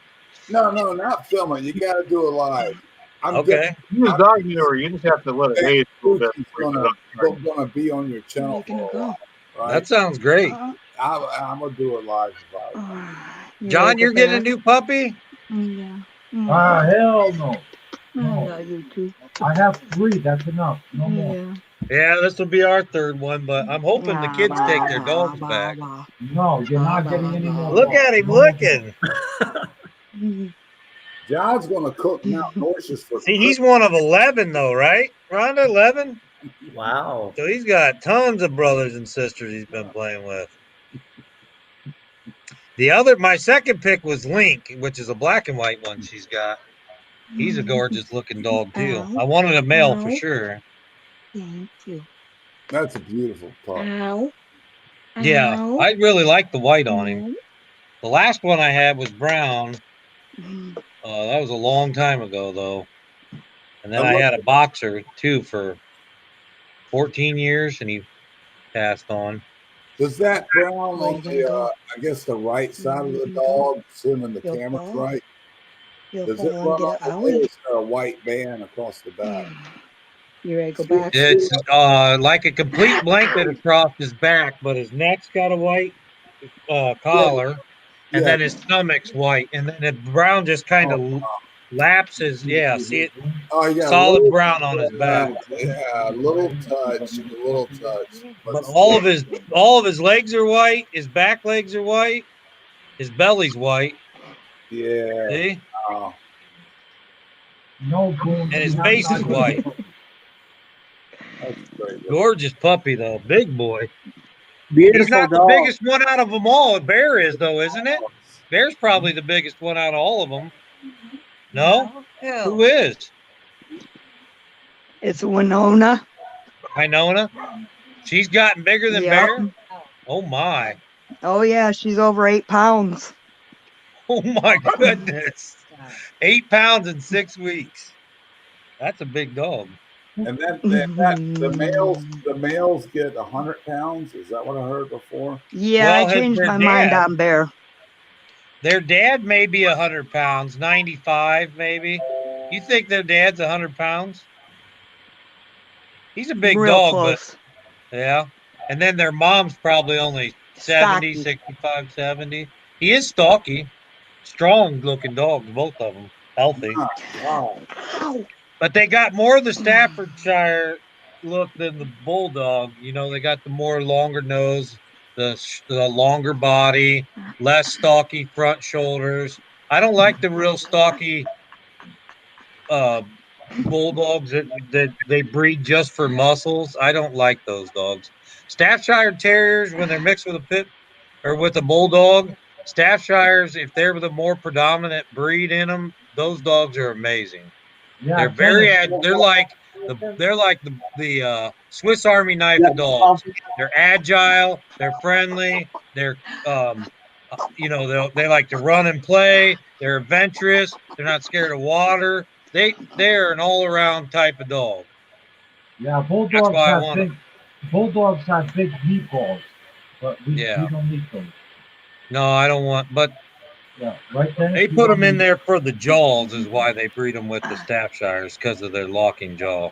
No, not film it. You got to do a live. Okay. You're a dog viewer. You just have to let it age a little bit. Gonna be on your channel for a while, right? That sounds great. I'm gonna do a live about it. John, you're getting a new puppy? Yeah. Hell no. No. You too. I have 3. That's enough. No more. Yeah, this will be our 3rd one, but I'm hoping the kids take their dogs back. No, you're not getting any more. Look at him looking. John's gonna cook now horses for. See, he's one of 11 though, right? Rhonda, 11. Wow. So he's got tons of brothers and sisters he's been playing with. My second pick was Link, which is a black and white one she's got. He's a gorgeous looking dog too. I wanted a male for sure. Thank you. That's a beautiful pup. Ow. Yeah, I really like the white on him. The last one I had was brown. That was a long time ago though. And then I had a boxer too for 14 years, and he passed on. Does that brown on the, I guess the right side of the dog, assuming the camera's right? Does it run off the way? Is there a white band across the back? You ready to go back? It's like a complete blanket across his back, but his neck's got a white collar, and then his stomach's white, and then the brown just kind of lapses. Yeah, see it? Solid brown on his back. Yeah, a little touch. But all of his legs are white. His back legs are white. His belly's white. Yeah. See? Oh. No, Boone. And his face is white. That's great. Gorgeous puppy, though. Big boy. He's Beautiful not the dog. biggest one out of them all. Bear is, though, isn't it? Bear's probably the biggest one out of all of them. No? Who is? It's Winona. Winona? She's gotten bigger than Yep. Bear? Oh, my. Oh yeah, she's over 8 pounds. Oh, my goodness. 8 pounds in 6 weeks. That's a big dog. And then the males get 100 pounds. Is that what I heard before? Yeah, I changed my mind on Bear. Their dad may be 100 pounds, 95 maybe. You think their dad's 100 pounds? He's a big Real dog, close. but yeah. And then their mom's probably only 70, Stocky. 65, 70. He is stocky. Strong looking dogs, both of them. Healthy. Wow. But they got more of the Staffordshire look than the Bulldog. You know, they got the more longer nose, the longer body, less stocky front shoulders. I don't like the real stocky Bulldogs that they breed just for muscles. I don't like those dogs. Staffordshire Terriers, when they're mixed with a pit or with a Bulldog, Staffordshires, if they're the more predominant breed in them, those dogs are amazing. Yeah, They're very they're like the Swiss Army knife of dogs. They're agile, they're friendly, they're you know, they like to run and play, they're adventurous, they're not scared of water. They're an all-around type of dog. Yeah, That's bulldogs why I have want big. them. Bulldogs have big meatballs, but we Yeah. don't need those. No, I don't want, but Yeah, right then. they put them in there for the jaws is why they breed them with the Staffordshires, because of their locking jaw.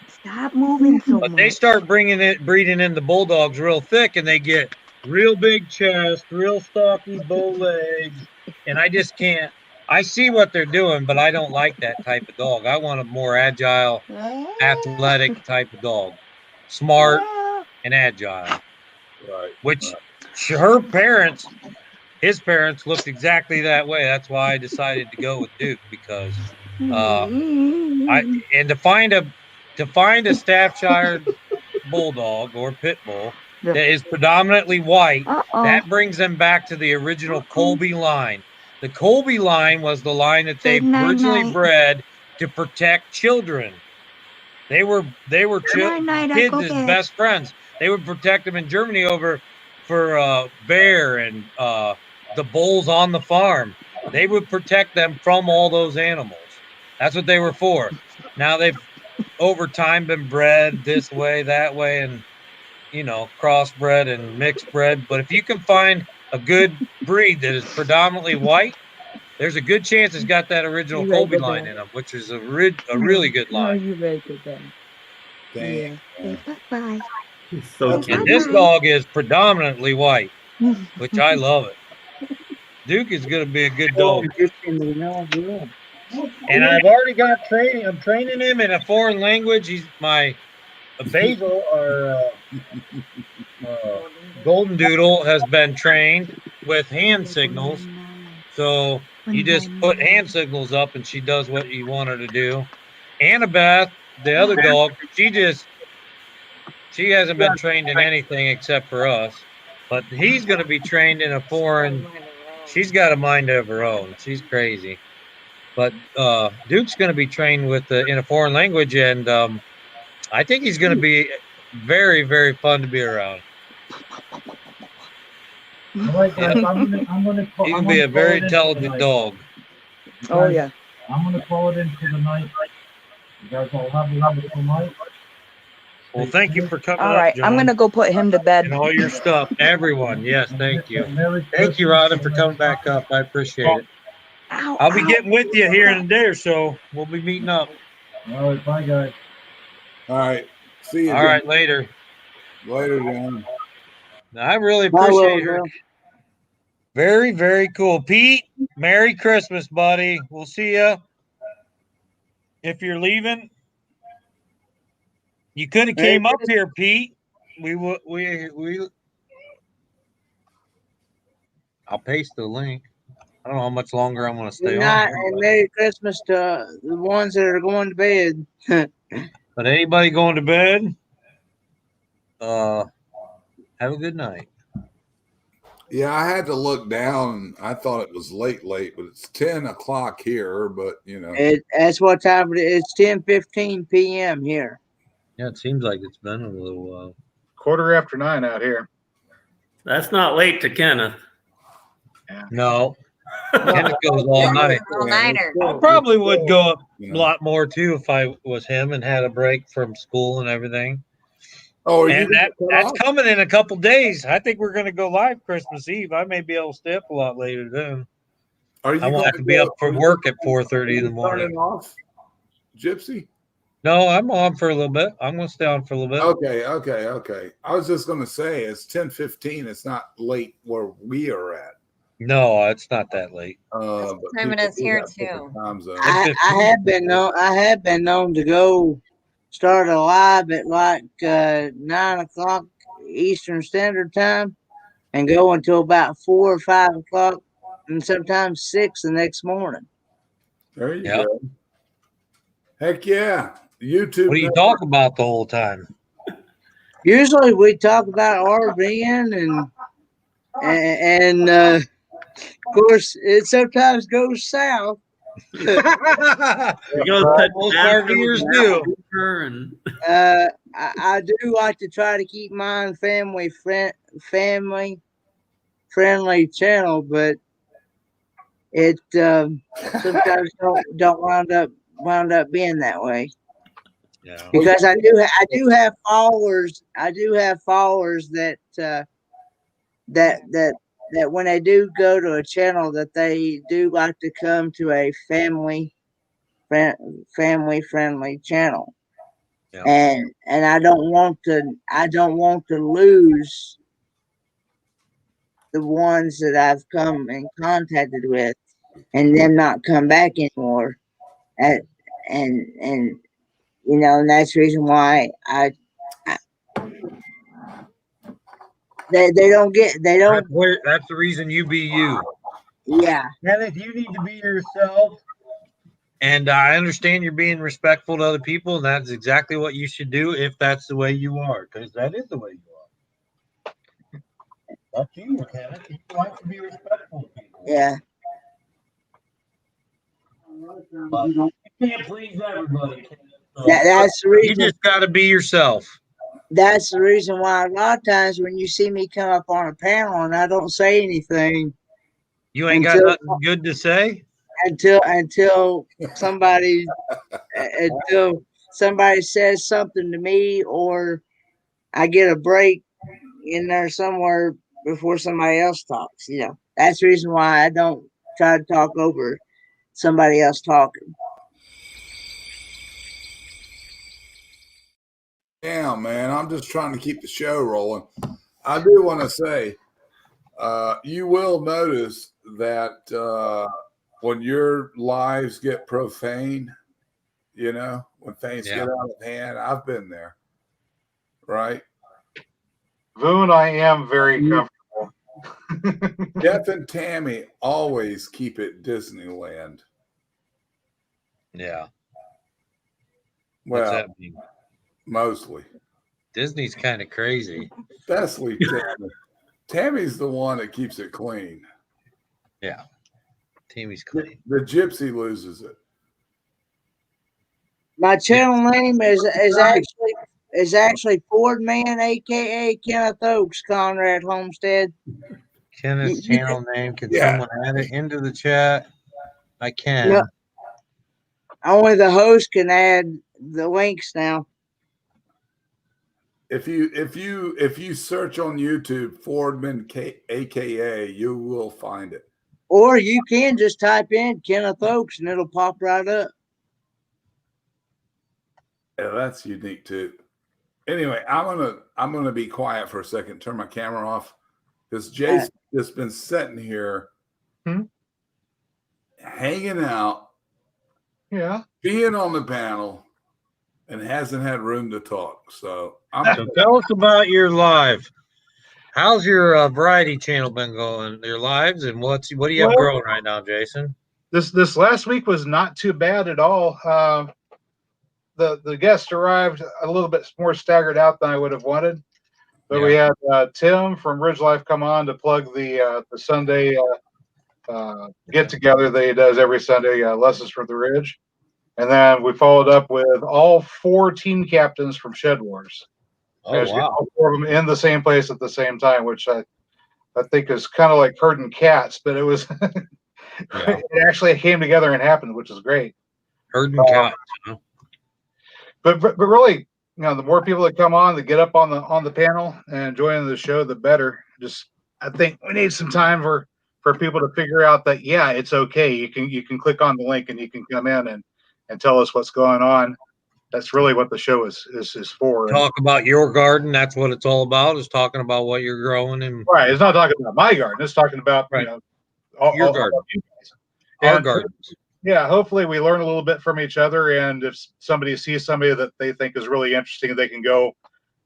Stop moving so But they start breeding in the Bulldogs real thick, and they get real big chest, real stocky bow legs, and I just can't. I see what they're doing, but I don't like that type of dog. I want a more agile, athletic type of dog, smart and agile. Right. Which her parents, his parents, looked exactly that way. That's why I decided to go with Duke because to find a Staffordshire Bulldog or Pit Bull that is predominantly white, that brings them back to the original Colby line. The Colby line was the line that they originally bred to protect children. They were kids as best friends. They would protect them in Germany for bear and the bulls on the farm. They would protect them from all those animals. That's what they were for. Now they've over time been bred this way, that way, and crossbred and mixed bred. But if you can find a good breed that is predominantly white, there's a good chance it's got that original Colby line in them, which is a really good line. You very good then. Dang. Bye. And this dog is predominantly white, which I love it. Duke is going to be a good dog. And I've already got training. I'm training him in a foreign language. He's my Basil or Golden Doodle has been trained with hand signals. So you just put hand signals up and she does what you want her to do. Annabeth, the other dog, she hasn't been trained in anything except for us. But he's going to be trained in a foreign. She's got a mind of her own. She's crazy. But Duke's going to be trained in a foreign language, and I think he's going to be very, very fun to be around. All right, guys, I'm gonna He can be a very intelligent dog. Oh yeah. I'm gonna call it in for the night. You guys all have a wonderful night. Well, thank you for coming All up, right, John. I'm gonna go put him to bed. And all your stuff. Everyone, yes, thank you. Thank you, Rhonda, for coming back up. I appreciate it. I'll be getting with you here in a day or so. We'll be meeting up. All right, bye, guys. All right. See you. All right, later. Later, John. I really appreciate it. Very, very cool. Pete, Merry Christmas, buddy. We'll see you. If you're leaving, you could have came up here, Pete. I'll paste the link. I don't know how much longer I'm going to stay Good on night here. and Merry Christmas to the ones that are going to bed. But anybody going to bed, have a good night. Yeah, I had to look down. I thought it was late, but it's 10 o'clock here. But you know, That's what time it is. It's 10:15 p.m. here. Yeah, it seems like it's been a little while. 9:15 out here. That's not late to Kenneth. No. Kenneth goes all night. All-nighter. I probably would go a lot more too if I was him and had a break from school and everything. Oh, and that's coming in a couple days. I think we're going to go live Christmas Eve. I may be able to stay up a lot later then. I won't have to be up for work at 4:30 in the morning. Turning off, Gypsy? No, I'm on for a little bit. I'm going to stay on for a little bit. Okay. I was just going to say it's 10:15. It's not late where we are at. No, it's not that late. What time it is here too. I have been known to go start a live at like 9 o'clock Eastern Standard Time and go until about 4 or 5 o'clock and sometimes 6 the next morning. There you go. Heck yeah. YouTube. What do you talk about the whole time? Usually we talk about RVing and of course it sometimes goes south. RVers do. I do like to try to keep mine family friendly channel, but it sometimes don't wound up being that way. Yeah. Because I do have followers. I do have followers that when they do go to a channel that they do like to come to a family friendly channel. Yeah. And I don't want to lose the ones that I've come in contacted with and them not come back anymore. And you know, and that's the reason why they don't. That's the reason you be you. Yeah. Kenneth, you need to be yourself. And I understand you're being respectful to other people, and that's exactly what you should do if that's the way you are, because that is the way you are. That's you, Kenneth. You like to be respectful to people. Yeah. But you can't please everybody. So That's the reason. You just got to be yourself. That's the reason why a lot of times when you see me come up on a panel and I don't say anything. You ain't got nothing good to say? Until somebody says something to me or I get a break in there somewhere before somebody else talks. You know, that's the reason why I don't try to talk over somebody else talking. Yeah, man. I'm just trying to keep the show rolling. I do want to say, you will notice that when your lives get profane, you know, when things get out of hand, I've been there, right? Vu and I am very comfortable. Jeff and Tammy always keep it Disneyland. Yeah. Well, What's that mean? Mostly. Disney's kind of crazy. Especially Tammy. Tammy's the one that keeps it clean. Yeah. Tammy's clean. The Gypsy loses it. My channel name is actually Ford Man, aka Kenneth Oaks, Conrad Homestead. Kenneth's channel name. Can someone add it into the chat? I can. No, only the host can add the links now. If you search on YouTube Fordman aka, you will find it. Or you can just type in Kenneth Oaks and it'll pop right up. Yeah, that's unique too. Anyway, I'm gonna be quiet for a second, turn my camera off, because Jason's just been sitting here hanging out, being on the panel, and hasn't had room to talk. So tell us about your live. How's your variety channel been going? Your lives and what do you have Well, growing right now, Jason? This last week was not too bad at all. The guests arrived a little bit more staggered out than I would have wanted, but we had Tim from Ridge Life come on to plug the Sunday get together that he does every Sunday, Lessons from the Ridge, and then we followed up with all 4 team captains from Shed Wars. Oh wow! All 4 of them in the same place at the same time, which I think is kind of like herding cats, but it was it actually came together and happened, which is great. Herding cats, you know? But really, the more people that come on, that get up on the panel and join the show, the better. Just I think we need some time for people to figure out that it's okay. You can click on the link and you can come in and tell us what's going on. That's really what the show is for. Talk about your garden. That's what it's all about. Is talking about what you're growing and right. It's not talking about my garden. It's talking about your garden, you guys. Our gardens. Yeah, hopefully we learn a little bit from each other, and if somebody sees somebody that they think is really interesting, they can go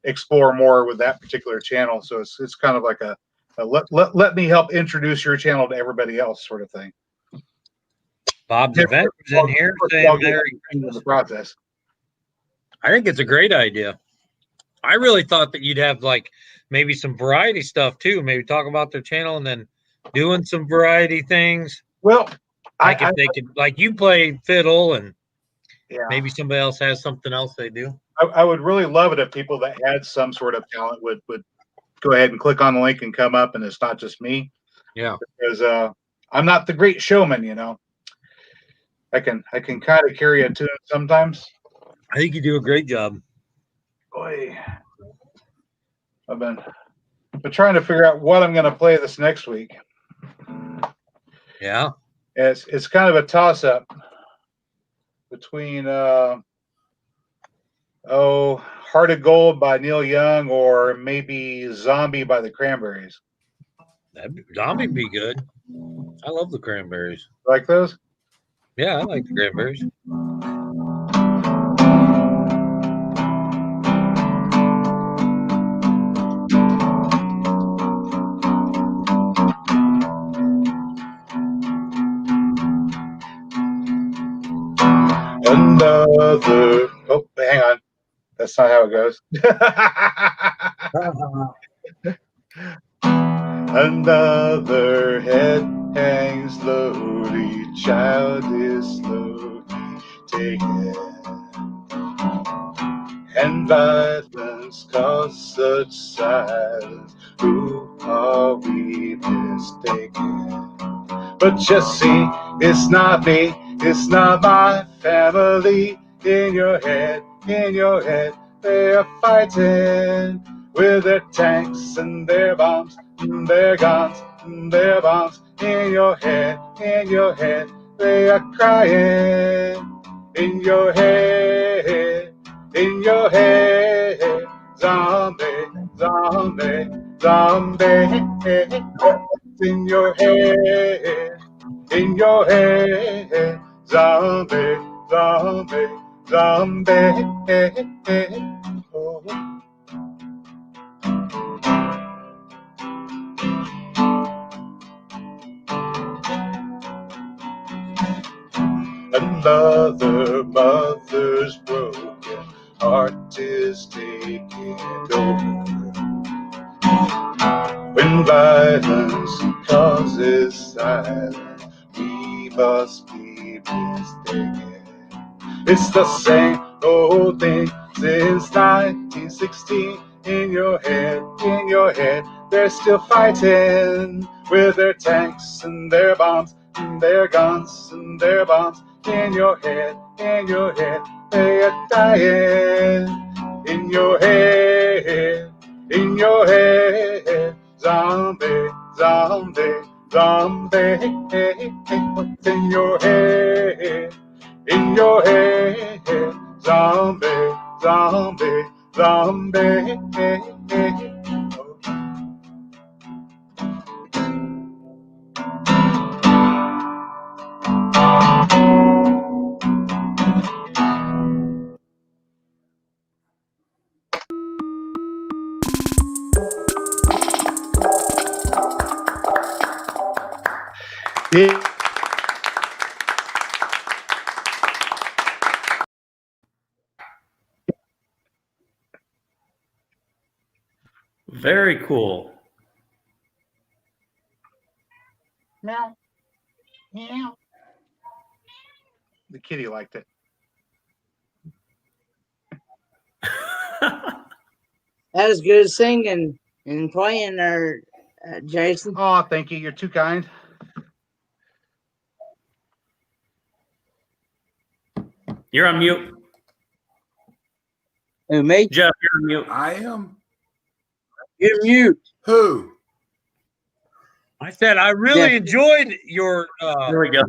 explore more with that particular channel. So it's kind of like a let me help introduce your channel to everybody else sort of thing. Bob's Adventures in here saying Merry Christmas. The process. I think it's a great idea. I really thought that you'd have like maybe some variety stuff too. Maybe talk about their channel and then doing some variety things. Well, like if they could, like you play fiddle and maybe somebody else has something else they do. I would really love it if people that had some sort of talent would go ahead and click on the link and come up, and it's not just me. Yeah, because I'm not the great showman, I can kind of carry a tune sometimes. I think you do a great job. Boy, I've been trying to figure out what I'm going to play this next week. Yeah, it's kind of a toss up between Heart of Gold by Neil Young or maybe Zombie by the Cranberries. Zombie be good. I love the Cranberries. Like those? Yeah, I like the Cranberries. Another. Oh, hang on. That's not how it goes. Another head hangs slowly, child is slowly taken, and violence caused such silence. Who are we mistaken? But just see, it's not me, it's not my family. In your head, they are fighting with their tanks and their bombs and their guns and their bombs. In your head, they are crying. In your head, zombie, zombie, zombie. In your head, zombie, zombie, zombie. Oh. Another mother's broken heart is taking over. When violence causes silence, we must be mistaken. It's the same old thing since 1916. In your head, they're still fighting with their tanks and their bombs and their guns and their bombs. In your head, they are dying. In your head, zombie, zombie, zombie. What's in your head, zombie, zombie, zombie. Yeah. Very cool. Meow. Meow. The kitty liked it. That was good singing and playing there, Jason. Oh, thank you. You're too kind. You're on mute. Who, me? Jeff, you're on mute. I am. You're mute. Who? I said I really enjoyed your. There we go.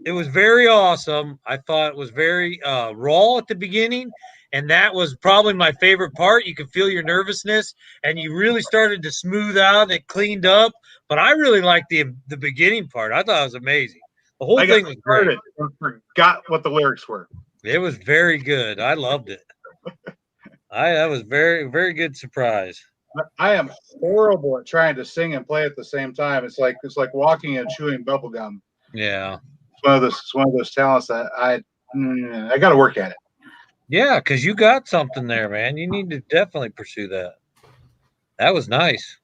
It was very awesome. I thought it was very raw at the beginning, and that was probably my favorite part. You could feel your nervousness, and you really started to smooth out. And it cleaned up, but I really liked the beginning part. I thought it was amazing. The whole thing was great. I forgot what the lyrics were. It was very good. I loved it. That was very good surprise. I am horrible at trying to sing and play at the same time. It's like walking and chewing bubble gum. Yeah. It's one of those talents that I got to work at it. Yeah, because you got something there, man. You need to definitely pursue that. That was nice.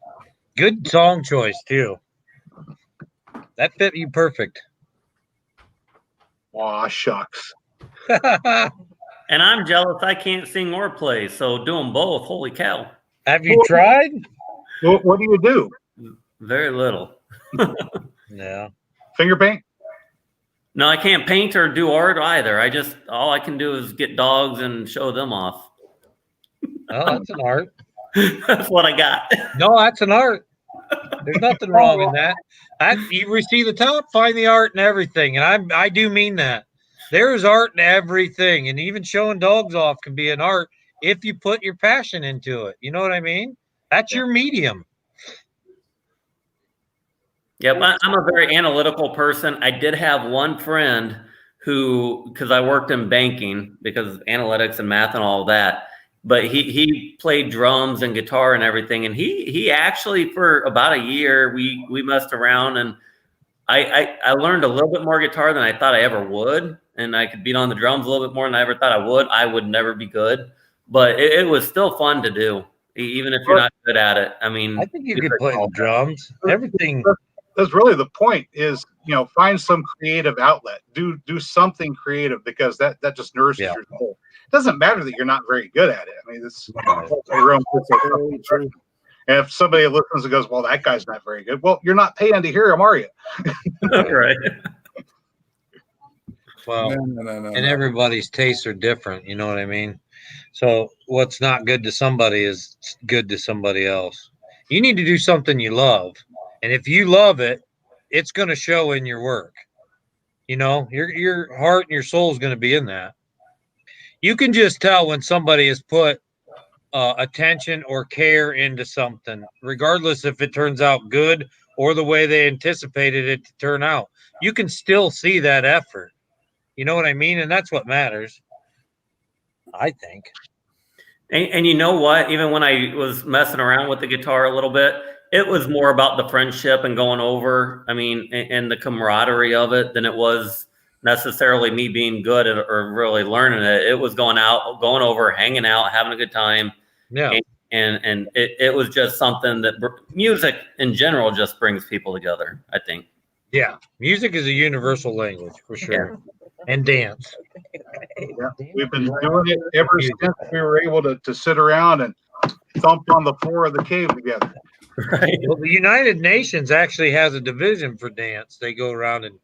Good song choice too. That fit you perfect. Aw, shucks. And I'm jealous I can't sing or play, so do them both. Holy cow. Have you tried? What do you do? Very little. Yeah. Finger paint? No, I can't paint or do art either. All I can do is get dogs and show them off. Oh, that's an art. That's what I got. No, that's an art. There's nothing wrong in that. You see the top, find the art and everything. And I do mean that. There is art in everything. And even showing dogs off can be an art if you put your passion into it. You know what I mean? That's your medium. Yep, I'm a very analytical person. I did have one friend who, because I worked in banking, because of analytics and math and all that, but he played drums and guitar and everything. And he actually, for about a year, we messed around, and I learned a little bit more guitar than I thought I ever would. And I could beat on the drums a little bit more than I ever thought I would. I would never be good, but it was still fun to do, even if you're not good at it. I mean, I think you could play the drums. Everything. That's really the point is, find some creative outlet. Do something creative, because that just nourishes your soul. It doesn't matter that you're not very good at it. I mean, it's your own personal. And if somebody listens and goes, well, that guy's not very good. Well, you're not paying to hear him, are you? Right. Well, and everybody's tastes are different. You know what I mean? So what's not good to somebody is good to somebody else. You need to do something you love. And if you love it, it's going to show in your work. Your heart and your soul is going to be in that. You can just tell when somebody has put attention or care into something, regardless if it turns out good or the way they anticipated it to turn out. You can still see that effort. You know what I mean? And that's what matters, I think. And you know what? Even when I was messing around with the guitar a little bit, it was more about the friendship and going over, and the camaraderie of it than it was necessarily me being good at or really learning it. It was going over, hanging out, having a good time. Yeah. And it was just something that music in general just brings people together, I think. Yeah. Music is a universal language for sure. Yeah. And dance. Yeah. We've been doing it ever since we were able to sit around and thump on the floor of the cave together. Right. Well, the United Nations actually has a division for dance. They go around and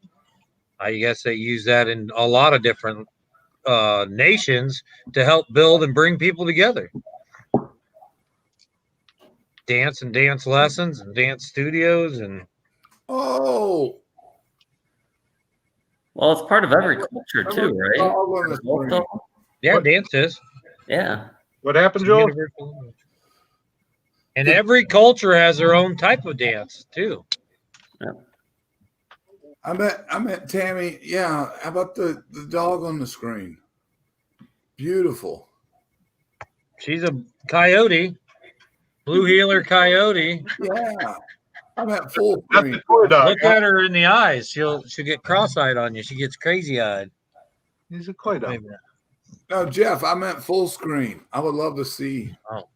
I guess they use that in a lot of different nations to help build and bring people together. Dance and dance lessons and dance studios and well, it's part of every culture too, right? Yeah, dance is. Yeah. What happened, Joel? And every culture has their own type of dance too. Yeah. I met Tammy. Yeah. How about the dog on the screen? Beautiful. She's a coyote, blue heeler coyote. Yeah. I'm at full That's screen. the toy dog. Look at her in the eyes. She'll get cross-eyed on you. She gets crazy-eyed. He's a koi dog. Wait a minute. No, Jeff, I meant full screen. I would love to see. Oh.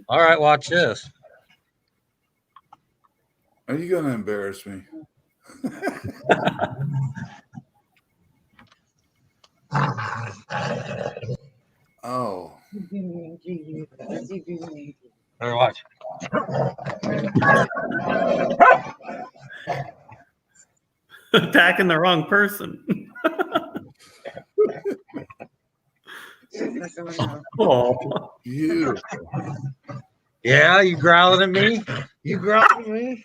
All right, watch this. Are you going to embarrass me? Oh. Better watch. Attacking the wrong person. Oh, beautiful. Yeah, you growling at me? You growling at me?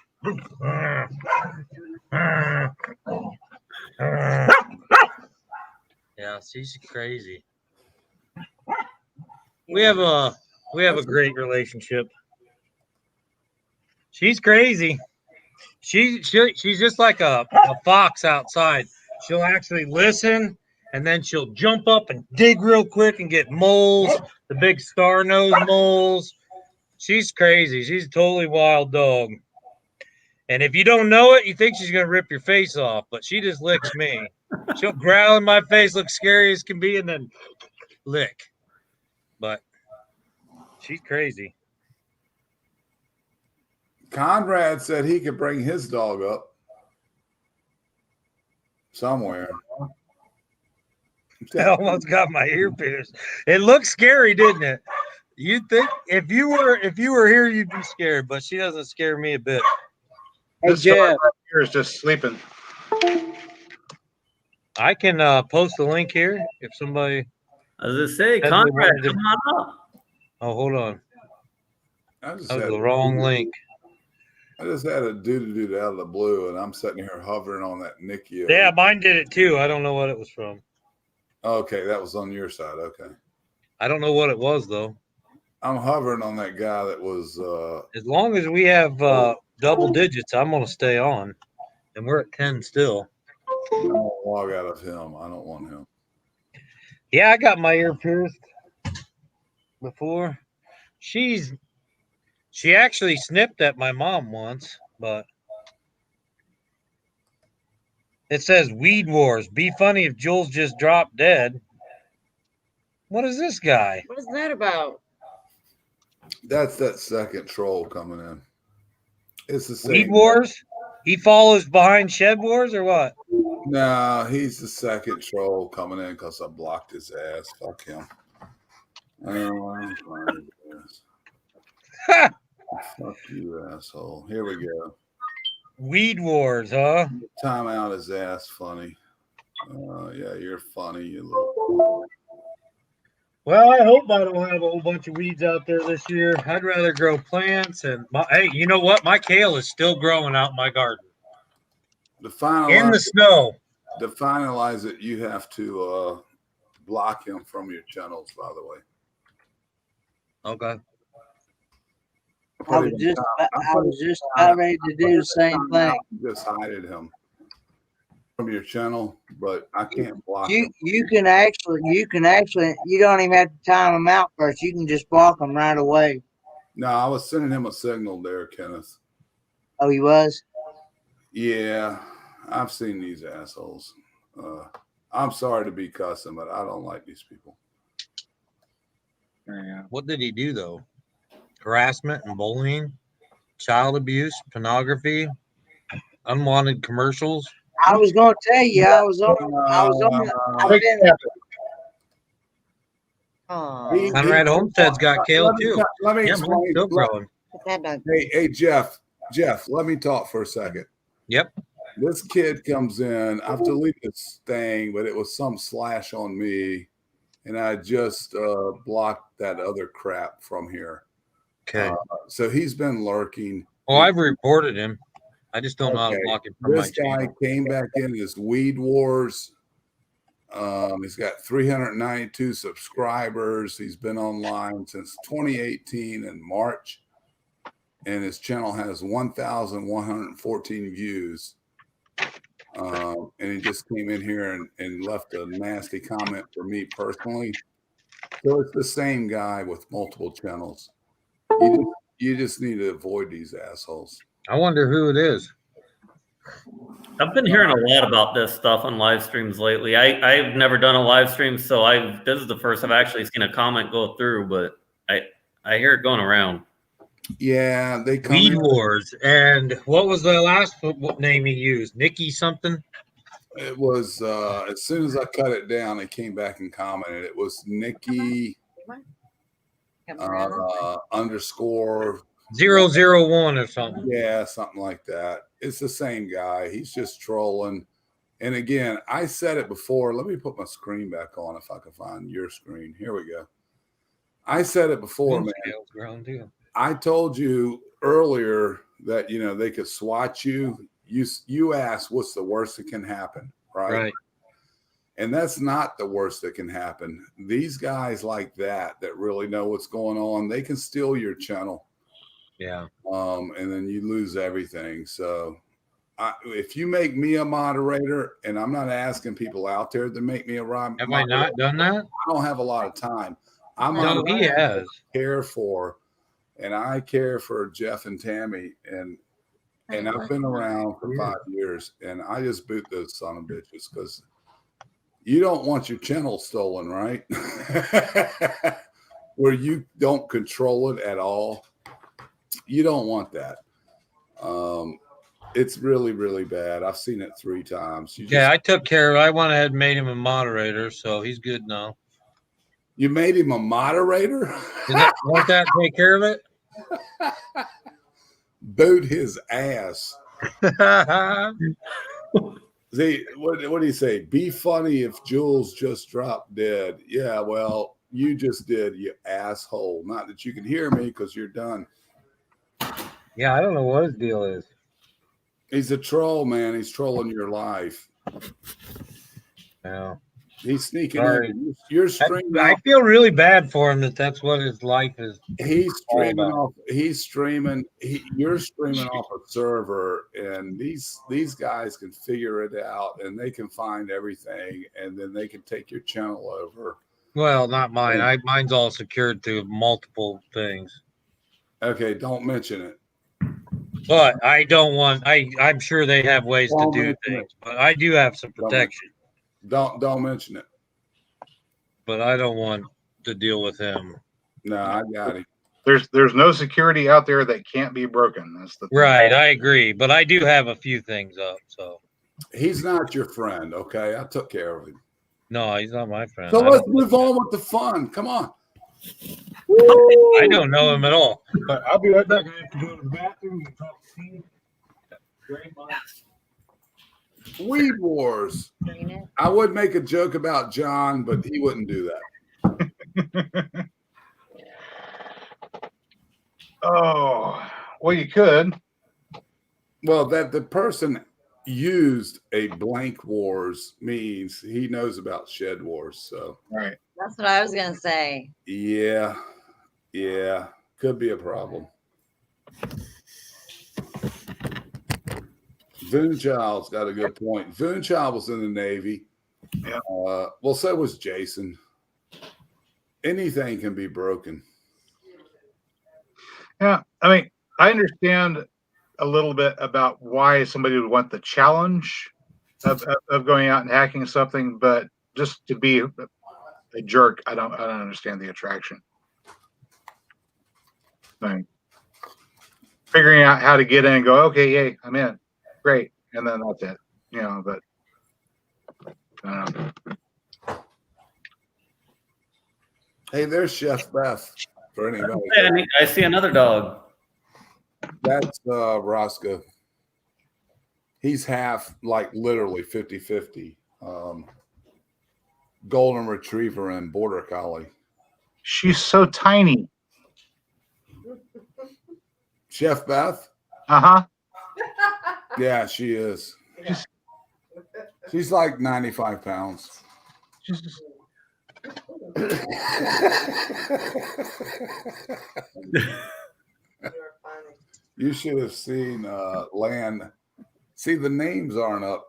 Yeah, she's crazy. We have a great relationship. She's crazy. She's just like a fox outside. She'll actually listen, and then she'll jump up and dig real quick and get moles, the big star-nosed moles. She's crazy. She's a totally wild dog. And if you don't know it, you think she's going to rip your face off, but she just licks me. She'll growl in my face, look scary as can be, and then lick. But she's crazy. Conrad said he could bring his dog up somewhere. I almost got my ear pierced. It looks scary, didn't it? You'd think if you were here, you'd be scared, but she doesn't scare me a bit. Hey, Jeff. Here is just sleeping. I can post the link here if somebody. As I say, Conrad, come on up. Oh, hold on. That was the wrong link. I just had a dude out of the blue, and I'm sitting here hovering on that Nikki. Yeah, mine did it too. I don't know what it was from. Okay, that was on your side. Okay. I don't know what it was though. I'm hovering on that guy that was. As long as we have double digits, I'm gonna stay on, and we're at 10 still. I'm gonna log out of him. I don't want him. Yeah, I got my ear pierced before. She actually snipped at my mom once, but it says Weed Wars. Be funny if Jules just dropped dead. What is this guy? What is that about? That's that second troll coming in. It's the same. Weed Wars? He follows behind Shed Wars or what? Nah, he's the second troll coming in because I blocked his ass. Fuck him. I'm fine with this. Fuck you, asshole. Here we go. Weed Wars, huh? Time out his ass funny. Yeah, you're funny, you little. Well, I hope I don't have a whole bunch of weeds out there this year. I'd rather grow plants. And hey, you know what? My kale is still growing out in my garden. In the snow. To finalize it, you have to block him from your channels, by the way. Okay. I was just about ready to do the same thing. Just hided him from your channel, but I can't block You him. you can actually you don't even have to time them out first. You can just block them right away. No, I was sending him a signal there, Kenneth. Oh, he was? Yeah, I've seen these assholes. I'm sorry to be cussing, but I don't like these people. What did he do, though? Harassment and bullying, child abuse, pornography, unwanted commercials. I was going to tell you, I was on. Conrad Homestead's got kale too. Let me Yeah, explain. mine's still growing. Hey, Jeff, let me talk for a second. Yep. This kid comes in. I've deleted this thing, but it was some slash on me, and I just blocked that other crap from here. Okay. So he's been lurking. Oh, I've reported him. I just don't know how to block him from This my guy channel. came back in his Weed Wars. He's got 392 subscribers. He's been online since 2018 in March, and his channel has 1,114 views. And he just came in here and left a nasty comment for me personally. So it's the same guy with multiple channels. You just need to avoid these assholes. I wonder who it is. I've been hearing a lot about this stuff on live streams lately. I've never done a live stream, so this is the first I've actually seen a comment go through, but I hear it going around. Yeah, they come Weed in. Wars. And what was the last name he used? Nikki something? It was as soon as I cut it down, it came back and commented. It was Nikki underscore 001 or something. Yeah, something like that. It's the same guy. He's just trolling. And again, I said it before. Let me put my screen back on if I can find your screen. Here we go. I said it before, man. I told you earlier that they could swat you. You asked what's the worst that can happen, right? Right. And that's not the worst that can happen. These guys like that really know what's going on, they can steal your channel. Yeah. And then you lose everything. So if you make me a moderator, and I'm not asking people out there to make me a moderator. Have I not done that? I don't have a lot of time. No, he has. I care for Jeff and Tammy, and I've been around for 5 years, and I just boot those son of bitches because you don't want your channel stolen, right? Where you don't control it at all. You don't want that. It's really, really bad. I've seen it 3 times. I took care of it. I went ahead and made him a moderator, so he's good now. You made him a moderator? Won't that take care of it? Boot his ass. See, what do you say? Be funny if Jules just dropped dead. Yeah, well, you just did, you asshole. Not that you can hear me because you're done. Yeah, I don't know what his deal is. He's a troll, man. He's trolling your life. Yeah. He's sneaking in. You're streaming. I feel really bad for him that's what his life is. He's streaming off. He's streaming. You're streaming off a server, and these guys can figure it out, and they can find everything, and then they can take your channel over. Well, not mine. Mine's all secured through multiple things. Okay, don't mention it. But I don't want. I'm sure they have ways to do things, but I do have some protection. Don't mention it. But I don't want to deal with him. No, I got it. There's no security out there that can't be broken. That's the thing. Right. I agree, but I do have a few things up. So he's not your friend. Okay, I took care of him. No, he's not my friend. So let's move on with the fun. Come on. I don't know him at all. But I'll be right back. I have to go to the bathroom and talk to you. Weed Wars. I would make a joke about John, but he wouldn't do that. Oh, well, you could. Well, that the person used a blank wars means he knows about shed wars. So right. That's what I was gonna say. Yeah, could be a problem. Voonchild's got a good point. Voonchild was in the Navy. Yeah. Well, so was Jason. Anything can be broken. Yeah, I mean, I understand a little bit about why somebody would want the challenge of going out and hacking something, but just to be a jerk, I don't understand the attraction. Like, figuring out how to get in and go, okay, yay, I'm in, great, and then that's it, But I don't know. Hey, there's Chef Beth. For anybody, I see another dog. That's Roscoe. He's half, like literally 50-50. Golden Retriever and Border Collie. She's so tiny. Chef Beth? Uh-huh. Yeah, she is. She's like 95 pounds. You should have seen Land. See, the names aren't up.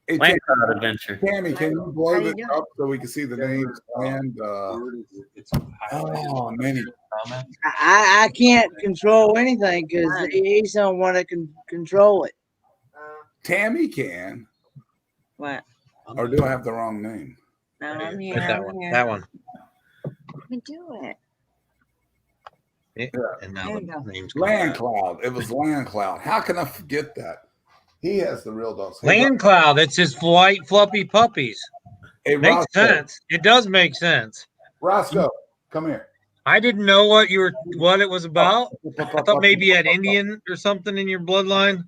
Hey, Land Cloud Adventure. Tammy, can you blow How you this doing? up so we can see the names? And oh, man, I can't control anything because he's don't want to control it. Tammy can. What? Or do I have the wrong name? No, I'm here. Hit that I'm one. here. That one. Let me do it. Yeah. And now There you the go. name's Land Cloud. It was Land Cloud. How can I forget that? He has the real dogs. Hey, Land Cloud. It's his white fluffy puppies. Hey, Makes Roscoe. sense. It does make sense. Roscoe, come here. I didn't know what it was about. I thought maybe you had Indian or something in your bloodline.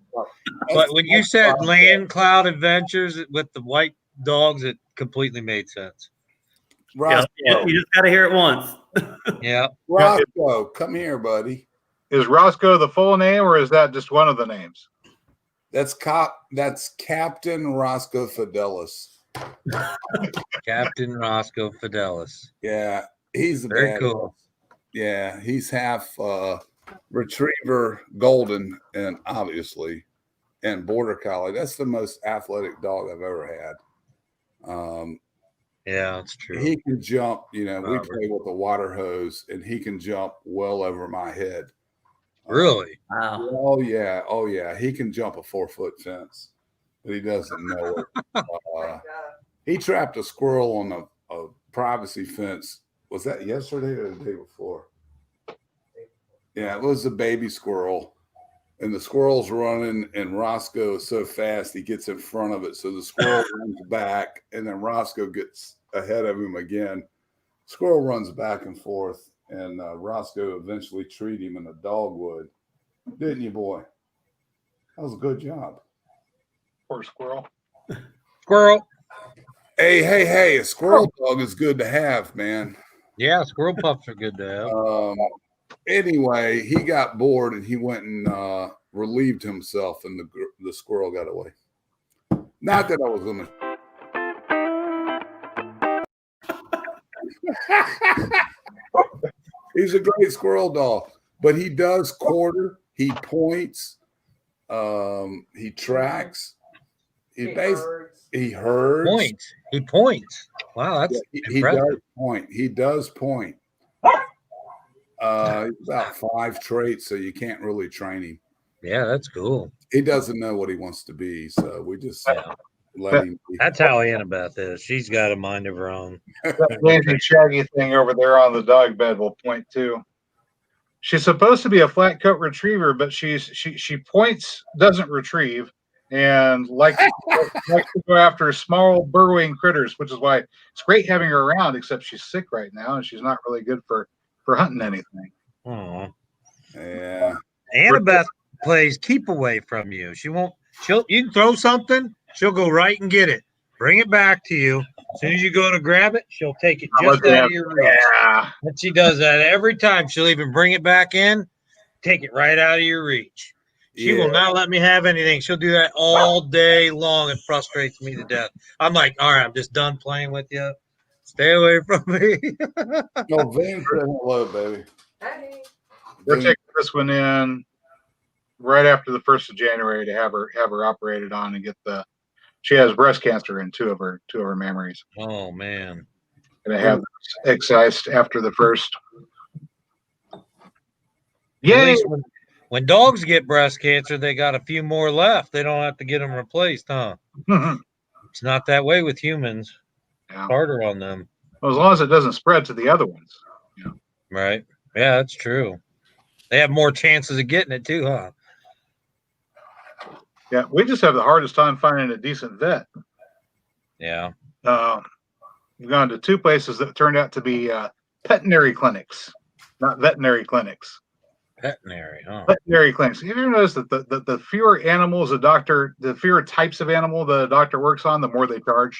But when you said Land Cloud Adventures with the white dogs, it completely made sense. Yeah, you just got to hear it once. Yeah. Roscoe, come here, buddy. Is Roscoe the full name, or is that just one of the names? That's Captain Roscoe Fidelis. Captain Roscoe Fidelis. Yeah, he's a Very bad cool. Yeah, he's half retriever golden and obviously and border collie. That's the most athletic dog I've ever had. Yeah, that's true. He can jump, we Robert. play with a water hose and he can jump well over my head. Really? Wow. Oh yeah. He can jump a 4-foot fence, but he doesn't know it. He trapped a squirrel on a privacy fence. Was that yesterday or the day before? Yeah, it was a baby squirrel. And the squirrel's running, and Roscoe is so fast he gets in front of it. So the squirrel runs back, and then Roscoe gets ahead of him again. Squirrel runs back and forth, and Roscoe eventually treed him in a dogwood. Didn't you, boy? That was a good job. Poor squirrel. Squirrel. Hey, a squirrel dog is good to have, man. Yeah, squirrel pups are good to have. Anyway, he got bored and he went and relieved himself, and the squirrel got away. Not that I was going to. He's a great squirrel dog, but he does quarter. He points. He tracks. He herds. Points. He points. Wow, that's he does point. He does point. About 5 traits, so you can't really train him. Yeah, that's cool. He doesn't know what he wants to be, so we just let him be. That's how Annabeth is. She's got a mind of her own. That lazy shaggy thing over there on the dog bed will point too. She's supposed to be a flat coat retriever, but she points, doesn't retrieve, and likes to go after small burrowing critters, which is why it's great having her around, except she's sick right now and she's not really good for hunting anything. Oh. Yeah. Annabeth plays keep away from you. You can throw something, she'll go right and get it. Bring it back to you. As soon as you go to grab it, she'll take it just out of your reach. Yeah. And she does that every time. She'll even bring it back in, take it right out of your reach. She will not let me have anything. She'll do that all day long and frustrates me to death. I'm like, all right, I'm just done playing with you. Stay away from me. No, Vane said hello, baby. We're taking this one in right after the 1st of January to have her operated on and get she has breast cancer in two of her mammaries. Oh man. Gonna have excised after the 1st. Yay! When dogs get breast cancer, they got a few more left. They don't have to get them replaced, huh? It's not that way with humans. Yeah. Harder on them. Well, as long as it doesn't spread to the other ones. Yeah. Right. Yeah, that's true. They have more chances of getting it too, huh? Yeah, we just have the hardest time finding a decent vet. Yeah. We've gone to 2 places that turned out to be veterinary clinics, not veterinary clinics. Veterinary, huh? Veterinary clinics. Have you ever noticed that the fewer animals the fewer types of animal the doctor works on, the more they charge?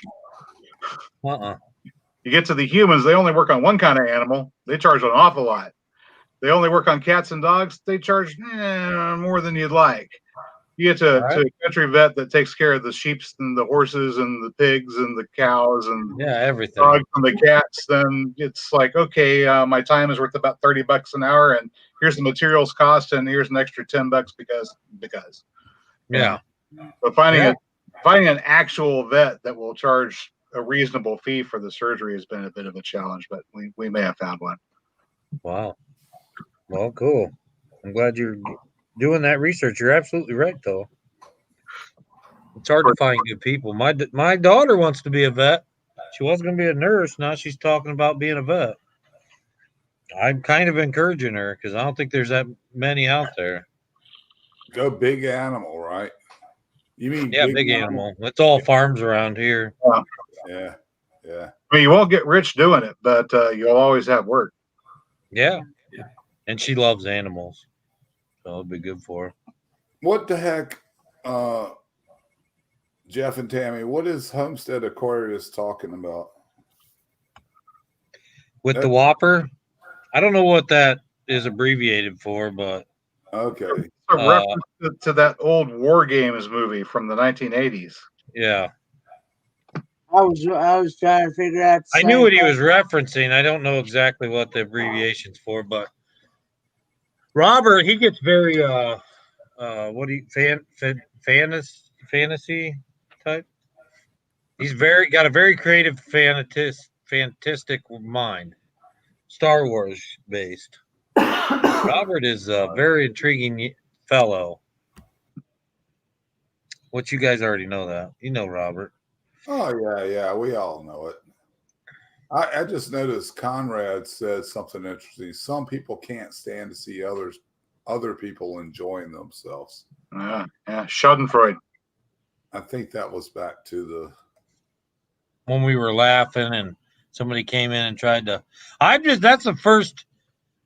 You get to the humans, they only work on one kind of animal. They charge an awful lot. They only work on cats and dogs. They charge more than you'd like. You get to a country vet that takes care of the sheep and the horses and the pigs and the cows and everything. Dogs and the cats. Then it's like, okay, my time is worth about $30 an hour, and here's the materials cost, and here's an extra $10 because. Yeah. But finding finding an actual vet that will charge a reasonable fee for the surgery has been a bit of a challenge, but we may have found one. Wow. Well, cool. I'm glad you're doing that research. You're absolutely right, though. It's hard to find good people. My daughter wants to be a vet. She was going to be a nurse. Now she's talking about being a vet. I'm kind of encouraging her because I don't think there's that many out there. Go big animal, right? You mean big animal. It's all farms around here. Yeah. Yeah. I mean, you won't get rich doing it, but you'll always have work. Yeah. And she loves animals. So it'll be good for her. What the heck, Jeff and Tammy, what is Homestead Aquarius talking about? With the Whopper? I don't know what that is abbreviated for, but okay. A reference to that old War Games movie from the 1980s. Yeah. I was trying to figure out. I knew what he was referencing. I don't know exactly what the abbreviation's for, but Robert, he gets very fantasy type. He's got a very creative fantastic mind. Star Wars based. Robert is a very intriguing fellow. Which you guys already know that. You know Robert. Oh, yeah. We all know it. I just noticed Conrad said something interesting. Some people can't stand to see other people enjoying themselves. Yeah. Schadenfreude. I think that was back to when we were laughing and somebody came in and tried to. That's the first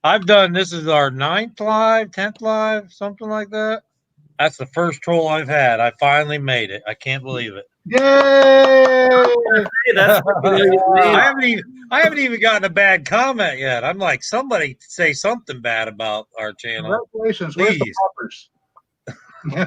I've done. This is our 9th live, 10th live, something like that. That's the first troll I've had. I finally made it. I can't believe it. Yay! I haven't even gotten a bad comment yet. I'm like, somebody say something bad about our channel. Congratulations. Please. I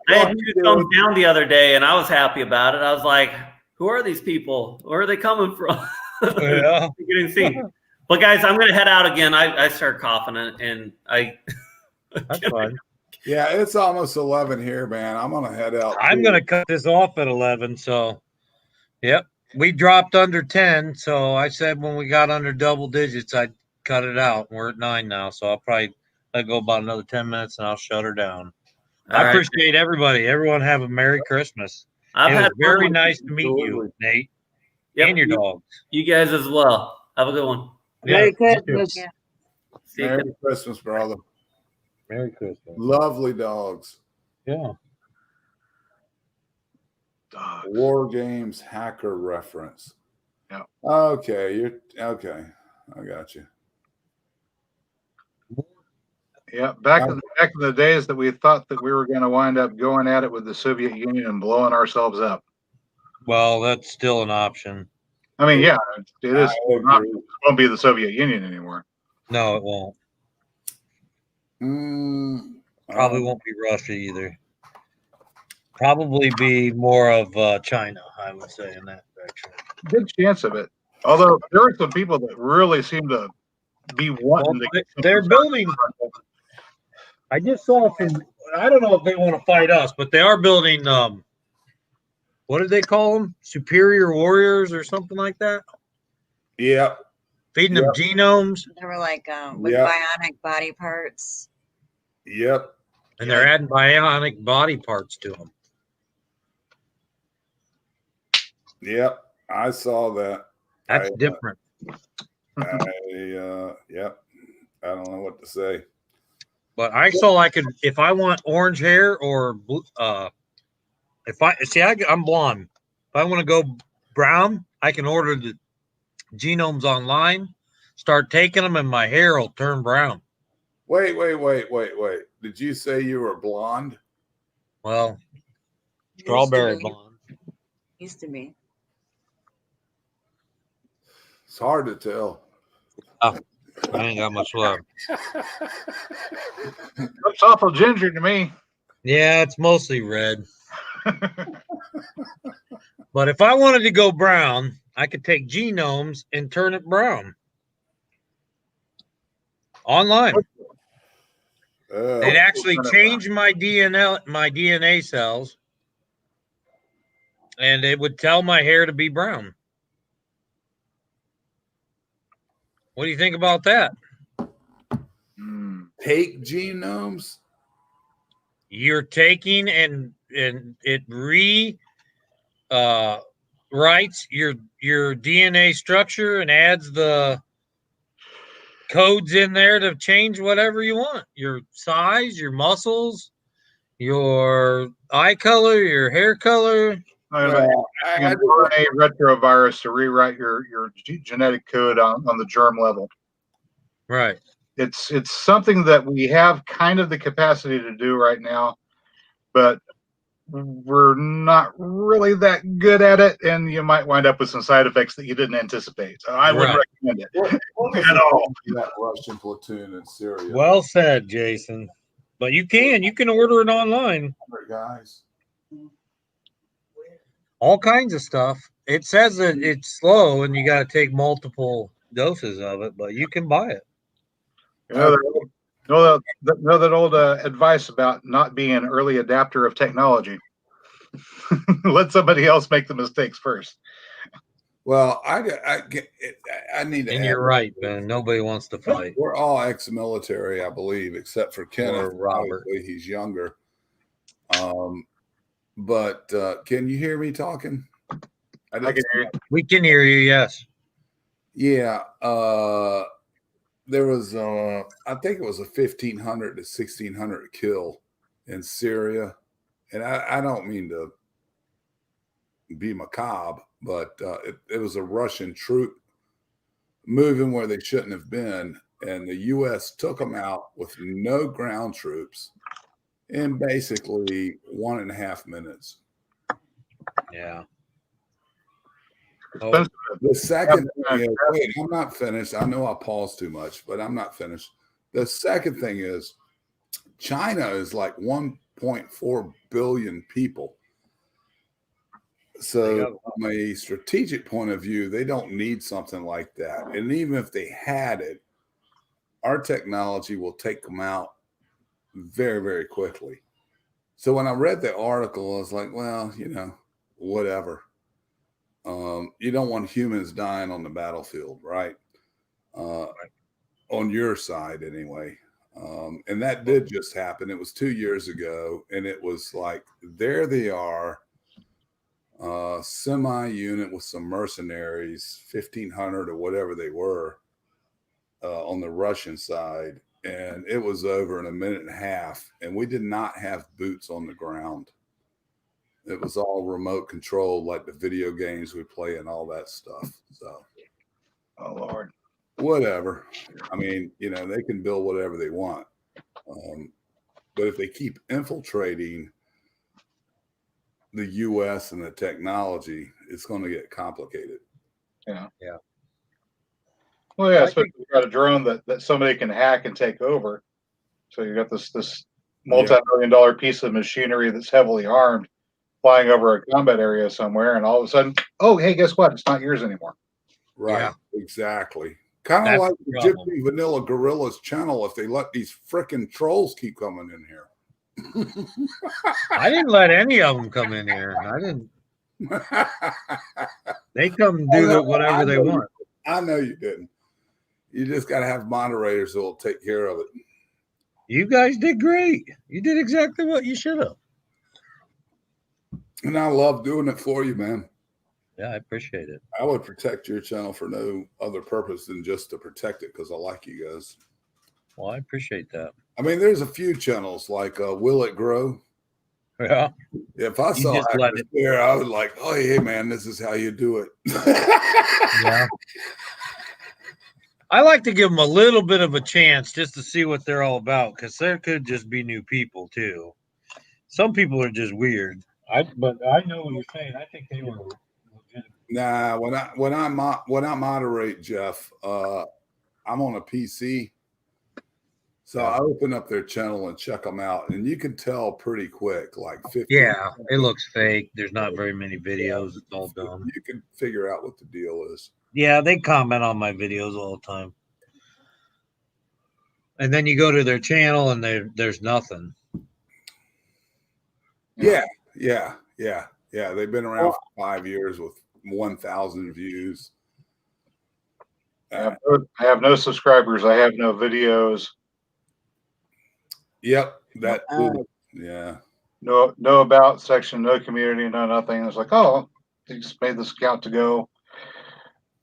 had 2 thumbs down the other day, and I was happy about it. I was like, "Who are these people? Where are they coming from?" Yeah. Getting seen. But guys, I'm going to head out again. I start coughing, and I. That's fine. Yeah, it's almost 11 here, man. I'm going to head out. I'm going to cut this off at 11. So, yep. We dropped under 10. So I said when we got under double digits, I'd cut it out. We're at 9 now. So I'll probably let go about another 10 minutes and I'll shut her down. I appreciate everybody. Everyone have a Merry Christmas. It was very nice to meet you, Nate. Yep. And your dogs. You guys as well. Have a good one. Merry Christmas. Merry Christmas, brother. Merry Christmas. Lovely dogs. Yeah. Dogs. War Games hacker reference. Yeah. Okay, okay. I got you. Yeah, back in the days that we thought that we were going to wind up going at it with the Soviet Union and blowing ourselves up. Well, that's still an option. I mean, yeah, it is. It won't be the Soviet Union anymore. No, it won't. Probably won't be Russia either. Probably be more of China, I would say, in that direction. Good chance of it. Although there are some people that really seem to be wanting to. They're building. I just saw some. I don't know if they want to fight us, but they are building. What did they call them? Superior warriors or something like that? Yep. Feeding them genomes. They were like with bionic body parts. Yep. And they're adding bionic body parts to them. Yep. I saw that. That's different. Yep. I don't know what to say. But I saw I could, if I want orange hair or blue, I'm blonde. If I want to go brown, I can order the genomes online, start taking them, and my hair will turn brown. Wait. Did you say you were blonde? Well, strawberry blonde. Used to be. It's hard to tell. Oh, I ain't got much love. Looks awful ginger to me. Yeah, it's mostly red. But if I wanted to go brown, I could take genomes and turn it brown. Online. They'd actually change my DNA cells, and it would tell my hair to be brown. What do you think about that? Take genomes. You're taking and it writes your DNA structure and adds the codes in there to change whatever you want. Your size, your muscles, your eye color, your hair color. An RNA retrovirus to rewrite your genetic code on the germ level. Right. It's something that we have kind of the capacity to do right now, but we're not really that good at it, and you might wind up with some side effects that you didn't anticipate. So I wouldn't recommend it at all. That Russian platoon in Syria. Well said, Jason. But you can order it online. Guys. All kinds of stuff. It says that it's slow and you got to take multiple doses of it, but you can buy it. You know that old advice about not being an early adapter of technology. Let somebody else make the mistakes first. Well, I need to. And you're right, Ben. Nobody wants to fight. We're all ex-military, I believe, except for Kenneth. Or Robert. Obviously, he's younger. But can you hear me talking? I can hear you. We can hear you. Yes. Yeah. There was, I think it was a 1,500 to 1,600 kill in Syria, and I don't mean to be macabre, but it was a Russian troop moving where they shouldn't have been, and the U.S. took them out with no ground troops in basically 1.5 minutes. Yeah. Oh, the second thing is, wait, I'm not finished. I know I paused too much, but I'm not finished. The second thing is China is like 1.4 billion people. So from a strategic point of view, they don't need something like that. And even if they had it, our technology will take them out very, very quickly. So when I read the article, I was like, well, whatever. You don't want humans dying on the battlefield, right? On your side anyway. And that did just happen. It was 2 years ago, and it was like, there they are, semi-unit with some mercenaries, 1,500 or whatever they were, on the Russian side. And it was over in 1.5 minutes, and we did not have boots on the ground. It was all remote control, like the video games we play and all that stuff. So, oh Lord, whatever. I mean, they can build whatever they want, but if they keep infiltrating the U.S. and the technology, it's going to get complicated. Yeah. Well, yeah, especially if you've got a drone that somebody can hack and take over. So you got this multi-million-dollar piece of machinery that's heavily armed, flying over a combat area somewhere, and all of a sudden, oh, hey, guess what? It's not yours anymore. Right, exactly. Kind of like the Gypsy Vanilla Gorillas channel if they let these frickin' trolls keep coming in here. I didn't let any of them come in here. I didn't. They come do whatever they want. I know you didn't. You just got to have moderators that will take care of it. You guys did great. You did exactly what you should have. And I love doing it for you, man. Yeah, I appreciate it. I would protect your channel for no other purpose than just to protect it because I like you guys. Well, I appreciate that. I mean, there's a few channels like Will It Grow? Yeah. If I saw it there, I was like, oh, hey, man, this is how you do it. Yeah. I like to give them a little bit of a chance just to see what they're all about, because there could just be new people too. Some people are just weird. But I know what you're saying. I think they were legitimate. Nah, when I moderate, Jeff, I'm on a PC, so I open up their channel and check them out, and you can tell pretty quick, like 50. Yeah, it looks fake. There's not very many videos. It's all dumb. You can figure out what the deal is. Yeah, they comment on my videos all the time. And then you go to their channel and there's nothing. Yeah. They've been around for 5 years with 1,000 views. I have no subscribers. I have no videos. Yep, that too. Yeah. No about section, no community, no nothing. It's like, oh, they just made this account to go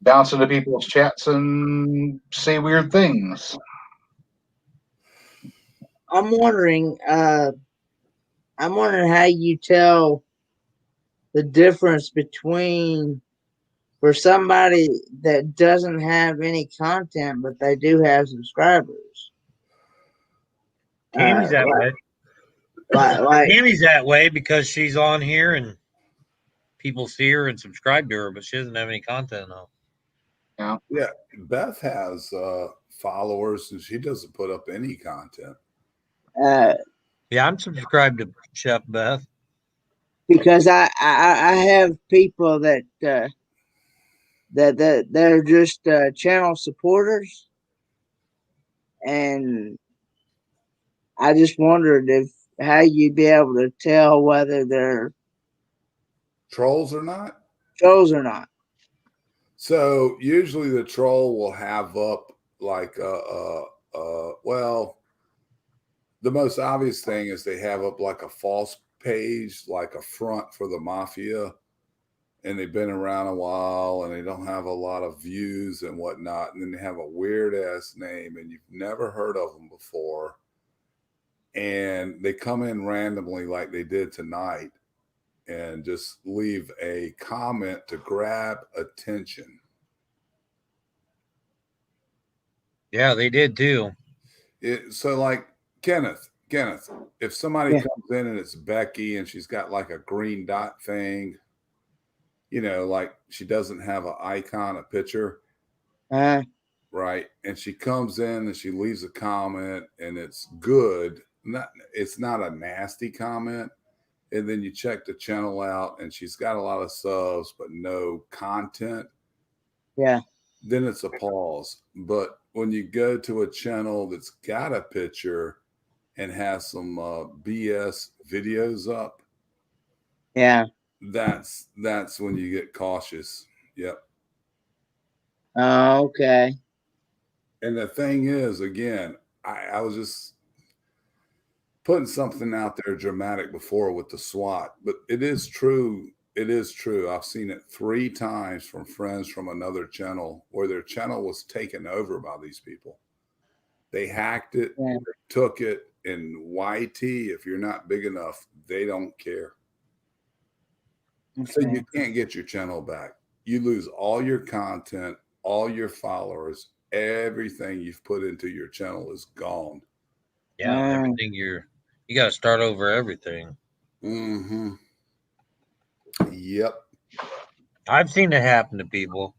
bounce into people's chats and say weird things. I'm wondering how you tell the difference between for somebody that doesn't have any content, but they do have subscribers. Tammy's that way. Tammy's that way because she's on here and people see her and subscribe to her, but she doesn't have any content though. Yeah. Beth has followers and she doesn't put up any content. Yeah, I'm subscribed to Chef Beth. Because I have people that they're just channel supporters, and I just wondered how you'd be able to tell whether they're trolls or not. So usually the troll will have up like well, the most obvious thing is they have up like a false page, like a front for the mafia, and they've been around a while and they don't have a lot of views and whatnot, and then they have a weird ass name and you've never heard of them before, and they come in randomly like they did tonight and just leave a comment to grab attention. Yeah, they did too. So like Kenneth, if somebody comes in and it's Becky and she's got like a green dot thing, you know, like she doesn't have an icon, a picture, right? And she comes in and she leaves a comment and it's good. It's not a nasty comment. And then you check the channel out and she's got a lot of subs but no content. Yeah. Then it's a pause. But when you go to a channel that's got a picture and has some BS videos up, yeah, that's when you get cautious. Yep. Oh, okay. And the thing is, again, I was just putting something out there dramatic before with the SWAT, but it is true. It is true. I've seen it 3 times from friends from another channel where their channel was taken over by these people. They hacked it, took it, and YT, if you're not big enough, they don't care. So you can't get your channel back. You lose all your content, all your followers, everything you've put into your channel is gone. Yeah, everything you got to start over everything. Mm-hmm. Yep. I've seen it happen to people.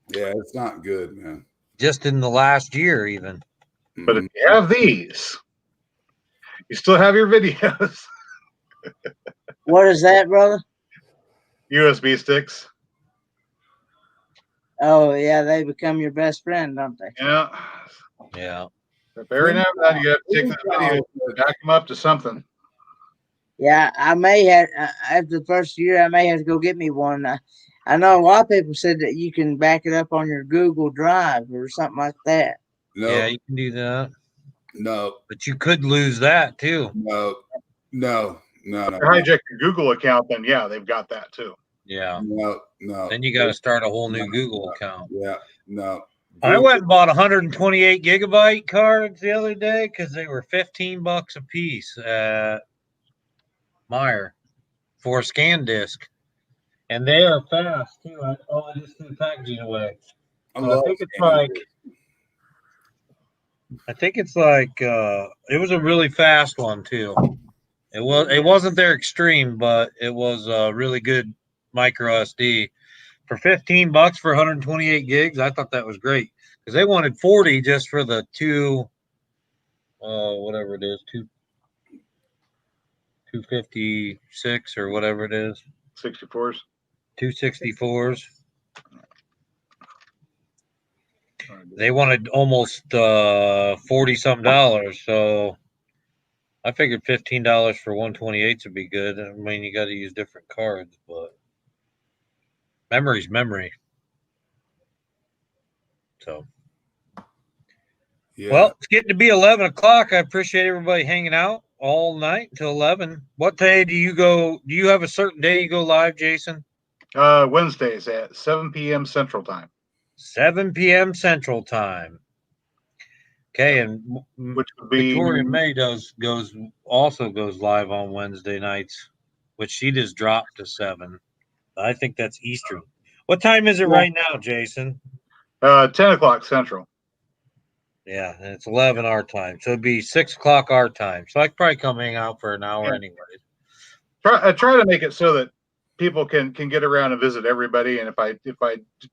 Yeah, it's not good, man. Just in the last year, even. But if you have these, you still have your videos. What is that, brother? USB sticks. Oh yeah, they become your best friend, don't they? Yeah. Yeah. But every now and then you have to take the video and back them up to something. Yeah, I may have after the first year. I may have to go get me one. I know a lot of people said that you can back it up on your Google Drive or something like that. No. Yeah, you can do that. No. But you could lose that too. No. If you hijack your Google account, then yeah, they've got that too. Yeah. No. Then you got to start a whole new Google account. Yeah. No. I went and bought 128 gigabyte cards the other day because they were $15 a piece at Meyer for a scan disc, and they are fast too. I just threw the packaging away. So I think it's like it was a really fast one too. It wasn't their extreme, but it was a really good micro SD for $15 for 128 gigs. I thought that was great because they wanted 40 just for the whatever it is, 256 or whatever it is, 64s, 264s. They wanted almost 40 some dollars, so I figured $15 for 128s would be good. I mean, you got to use different cards, but memory's memory. So, Yeah. well, it's getting to be 11 o'clock. I appreciate everybody hanging out all night until 11. What day do you go? Do you have a certain day you go live, Jason? Wednesdays at 7 p.m. Central Time. 7 p.m. Central Time. Okay, and which would be Victoria May goes live on Wednesday nights, which she just dropped to 7. I think that's Eastern. What time is it right now, Jason? 10 o'clock Central. Yeah, and it's 11 our time, so it'd be 6 o'clock our time. So I could probably come hang out for an hour anyway. I try to make it so that people can get around and visit everybody. And if I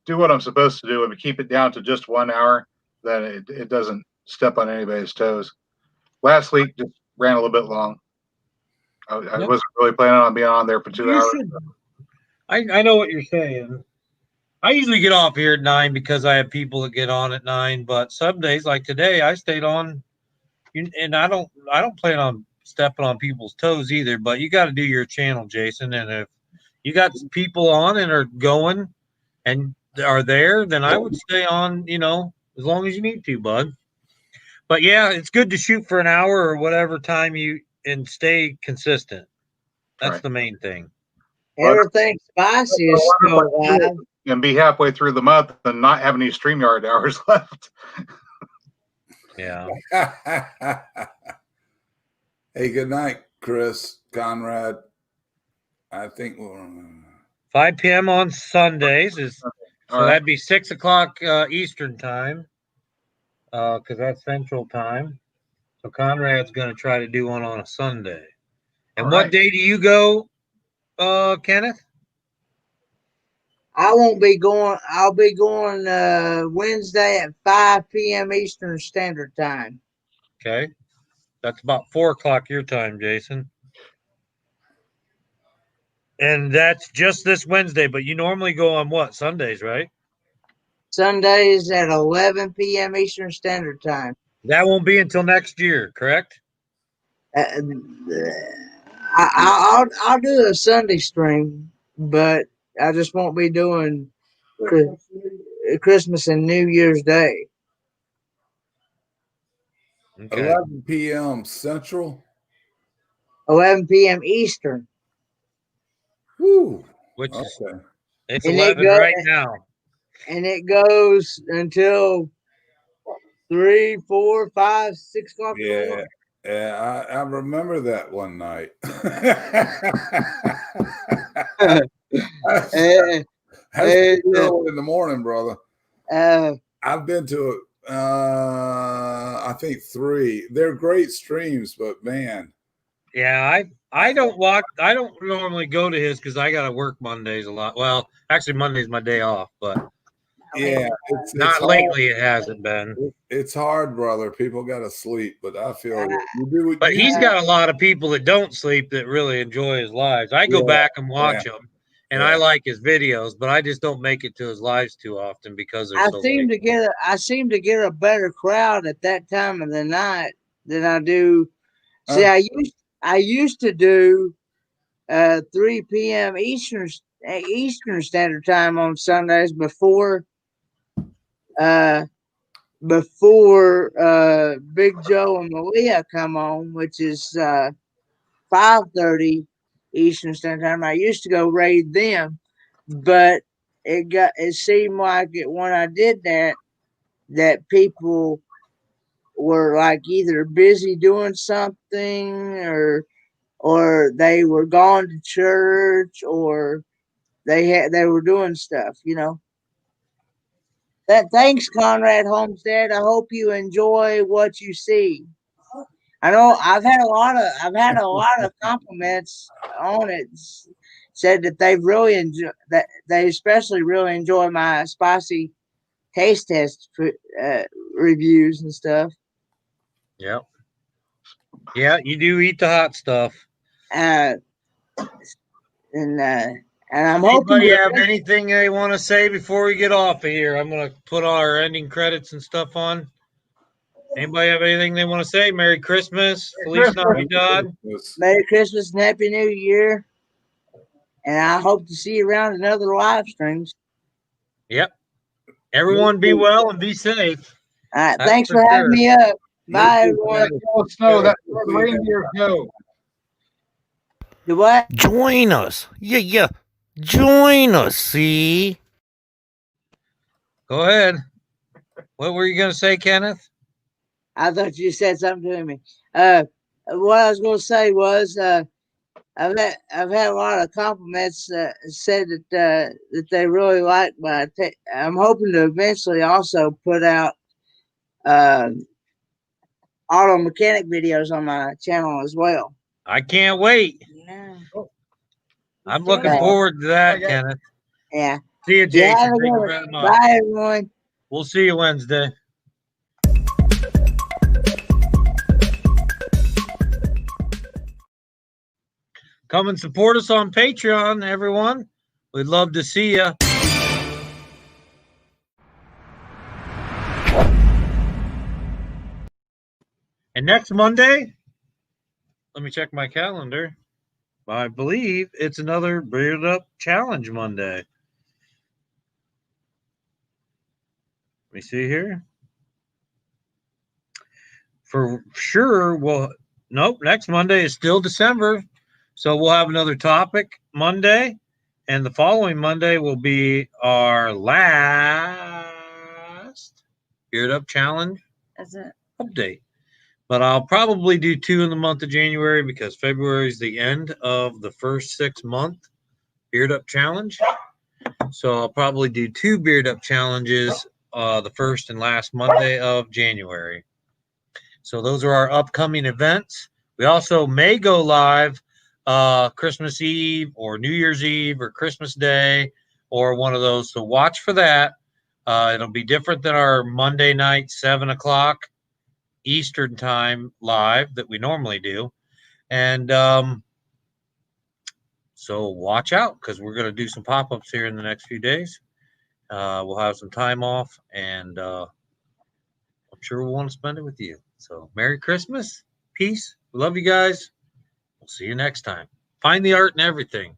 do what I'm supposed to do and keep it down to just 1 hour, then it doesn't step on anybody's toes. Last week just ran a little bit long. I wasn't really planning on being on there for 2 hours. I know what you're saying. I usually get off here at 9 because I have people that get on at 9. But some days, like today, I stayed on, and I don't plan on stepping on people's toes either. But you got to do your channel, Jason. And if you got people on and are going and are there, then I would stay on. As long as you need to, bud. But yeah, it's good to shoot for an hour or whatever time and stay consistent. That's the main thing. Everything spicy is still alive. And be halfway through the month and not have any StreamYard hours left. Yeah. Hey, good night, Chris, Conrad. I think 5 p.m. on Sundays so right. that'd be 6 o'clock Eastern time, because that's Central time. So Conrad's going to try to do one on a Sunday. And what day do you go, Kenneth? I won't be going. I'll be going Wednesday at 5 p.m. Eastern Standard Time. Okay. That's about 4 o'clock your time, Jason. And that's just this Wednesday, but you normally go on what? Sundays, right? Sundays at 11 p.m. Eastern Standard Time. That won't be until next year, correct? I'll do a Sunday stream, but I just won't be doing Christmas and New Year's Day. Okay. 11 p.m. Central. 11 p.m. Eastern. Woo. Which is okay. It's 11 right now. And it goes until 3, 4, 5, 6 o'clock. Yeah. Yeah, I remember that one night. That's early in the morning, brother. I've been to I think 3. They're great streams, but man. Yeah, I don't normally go to his because I gotta work Mondays a lot. Well, actually Monday's my day off, but yeah, not lately it hasn't been. It's hard, brother. People gotta sleep, but I feel you do. But he's got a lot of people that don't sleep that really enjoy his lives. I go back and watch them, and I like his videos, but I just don't make it to his lives too often because they're so seem to get a better crowd at that time of the night than I do. See, I used to do 3 p.m. Eastern Standard Time on Sundays before Big Joe and Malia come on, which is 5:30 Eastern Standard Time. I used to go raid them, but it seemed like when I did that people were like either busy doing something or they were gone to church or they were doing stuff, Thanks, Conrad Homestead. I hope you enjoy what you see. I know I've had a lot of compliments on it. Said that they especially really enjoy my spicy taste test reviews and stuff. Yep. Yeah, you do eat the hot stuff. And And I'm hoping Anybody to have anything they want to say before we get off of here? I'm going to put our ending credits and stuff on. Anybody have anything they want to say? Merry Christmas, Feliz Navidad. Merry Christmas and Happy New Year. And I hope to see you around in other live streams. Yep. Everyone be well and be safe. All right. That's Thanks for for having sure. me up. Bye, everyone. Snow, that reindeer go. Do what? Join us. Yeah. Join us, see? Go ahead. What were you going to say, Kenneth? I thought you said something to me. What I was going to say was, I've had a lot of compliments. Said that they really like my. I'm hoping to eventually also put out auto mechanic videos on my channel as well. I can't wait. Yeah. I'm looking forward to that, Kenneth. Yeah. See you, Yeah, Jason. Thank you very much. bye, everyone. We'll see you Wednesday. Come and support us on Patreon, everyone. We'd love to see you. And next Monday, let me check my calendar. I believe it's another Beard Up Challenge Monday. Let me see here. For sure, nope, next Monday is still December. So we'll have another topic Monday. And the following Monday will be our last Beard Up Challenge update. But I'll probably do 2 in the month of January because February is the end of the first 6-month Beard Up Challenge. So I'll probably do 2 Beard Up Challenges the first and last Monday of January. So those are our upcoming events. We also may go live Christmas Eve or New Year's Eve or Christmas Day or one of those. So watch for that. It'll be different than our Monday night 7 o'clock Eastern time live that we normally do. And so watch out because we're going to do some pop-ups here in the next few days. We'll have some time off and I'm sure we'll want to spend it with you. So Merry Christmas. Peace. We love you guys. We'll see you next time. Find the art in everything.